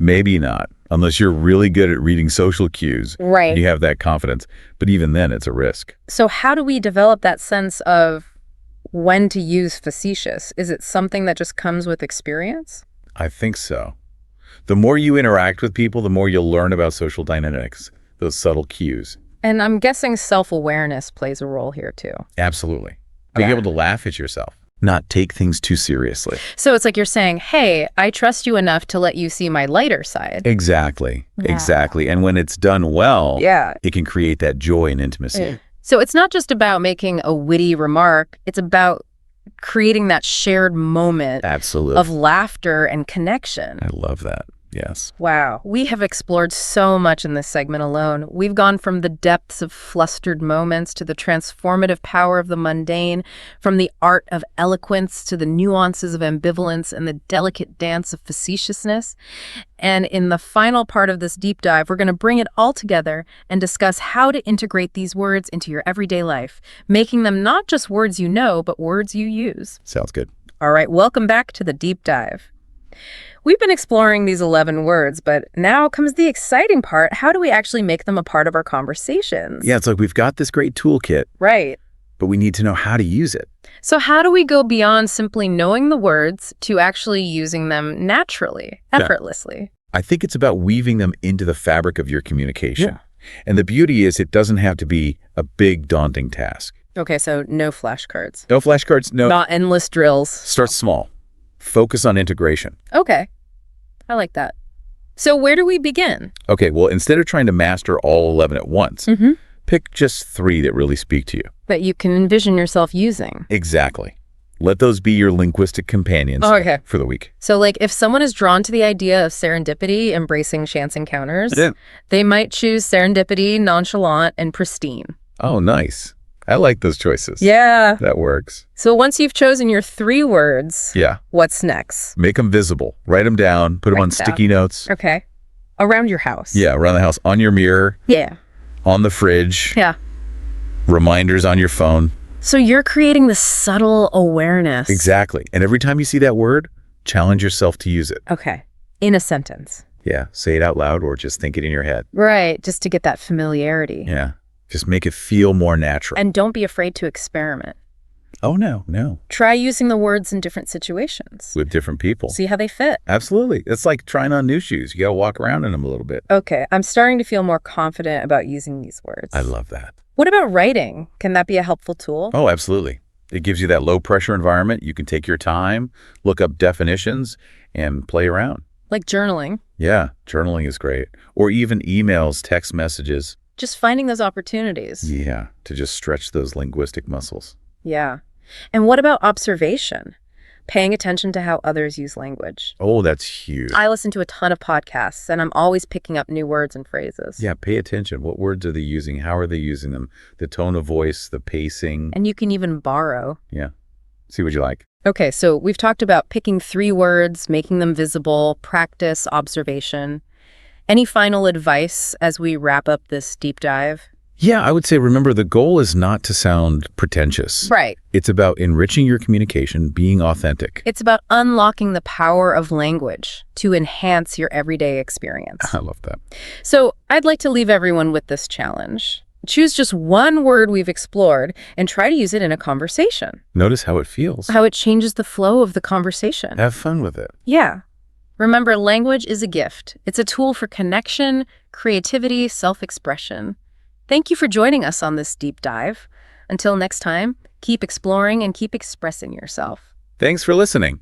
A: Maybe not, unless you're really good at reading social cues.
C: Right.
A: And you have that confidence. But even then, it's a risk.
C: So how do we develop that sense of when to use facetious? Is it something that just comes with experience?
A: I think so. The more you interact with people, the more you'll learn about social dynamics, those subtle cues.
C: And I'm guessing self-awareness plays a role here too.
A: Absolutely. Being
C: Yeah.
A: able to laugh at yourself, not take things too seriously.
C: So it's like you're saying, hey, I trust you enough to let you see my lighter side.
A: Exactly.
C: Yeah.
A: Exactly. And when it's done well,
C: Yeah.
A: it can create that joy and intimacy.
C: So it's not just about making a witty remark. It's about creating that shared moment
A: Absolutely.
C: of laughter and connection.
A: I love that. Yes.
C: Wow. We have explored so much in this segment alone. We've gone from the depths of flustered moments to the transformative power of the mundane, from the art of eloquence to the nuances of ambivalence and the delicate dance of facetiousness. And in the final part of this deep dive, we're going to bring it all together and discuss how to integrate these words into your everyday life, making them not just words you know, but words you use.
A: Sounds good.
C: All right, welcome back to the deep dive. We've been exploring these 11 words, but now comes the exciting part. How do we actually make them a part of our conversations?
A: Yeah, it's like we've got this great toolkit,
C: Right.
A: but we need to know how to use it.
C: So how do we go beyond simply knowing the words to actually using them naturally, effortlessly?
A: I think it's about weaving them into the fabric of your communication.
C: Yeah.
A: And the beauty is it doesn't have to be a big, daunting task.
C: Okay, so no flashcards.
A: No flashcards, no.
C: Not endless drills.
A: Start small. Focus on integration.
C: Okay, I like that. So where do we begin?
A: Okay, well, instead of trying to master all 11 at once, pick just 3 that really speak to you.
C: That you can envision yourself using.
A: Exactly. Let those be your linguistic companions
C: Okay.
A: for the week.
C: So like if someone is drawn to the idea of serendipity, embracing chance encounters,
A: Yeah.
C: they might choose serendipity, nonchalant, and pristine.
A: Oh, nice. I like those choices.
C: Yeah.
A: That works.
C: So once you've chosen your 3 words,
A: Yeah.
C: what's next?
A: Make them visible. Write them down. Put them
C: Write
A: on
C: them
A: sticky notes.
C: Okay. Around your house.
A: Yeah, around the house. On your mirror.
C: Yeah.
A: On the fridge.
C: Yeah.
A: Reminders on your phone.
C: So you're creating this subtle awareness.
A: Exactly. And every time you see that word, challenge yourself to use it.
C: Okay. In a sentence.
A: Yeah. Say it out loud or just think it in your head.
C: Right. Just to get that familiarity.
A: Yeah. Just make it feel more natural.
C: And don't be afraid to experiment.
A: Oh, no.
C: Try using the words in different situations.
A: With different people.
C: See how they fit.
A: Absolutely. It's like trying on new shoes. You got to walk around in them a little bit.
C: Okay. I'm starting to feel more confident about using these words.
A: I love that.
C: What about writing? Can that be a helpful tool?
A: Oh, absolutely. It gives you that low pressure environment. You can take your time, look up definitions, and play around.
C: Like journaling.
A: Yeah, journaling is great. Or even emails, text messages.
C: Just finding those opportunities.
A: Yeah, to just stretch those linguistic muscles.
C: Yeah. And what about observation? Paying attention to how others use language.
A: Oh, that's huge.
C: I listen to a ton of podcasts, and I'm always picking up new words and phrases.
A: Yeah, pay attention. What words are they using? How are they using them? The tone of voice, the pacing.
C: And you can even borrow.
A: Yeah. See what you like.
C: Okay, so we've talked about picking 3 words, making them visible, practice, observation. Any final advice as we wrap up this deep dive?
A: Yeah, I would say, remember, the goal is not to sound pretentious.
C: Right.
A: It's about enriching your communication, being authentic.
C: It's about unlocking the power of language to enhance your everyday experience.
A: I love that.
C: So I'd like to leave everyone with this challenge. Choose just one word we've explored and try to use it in a conversation.
A: Notice how it feels.
C: How it changes the flow of the conversation.
A: Have fun with it.
C: Yeah. Remember, language is a gift. It's a tool for connection, creativity, self-expression. Thank you for joining us on this deep dive. Until next time, keep exploring and keep expressing yourself.
A: Thanks for listening.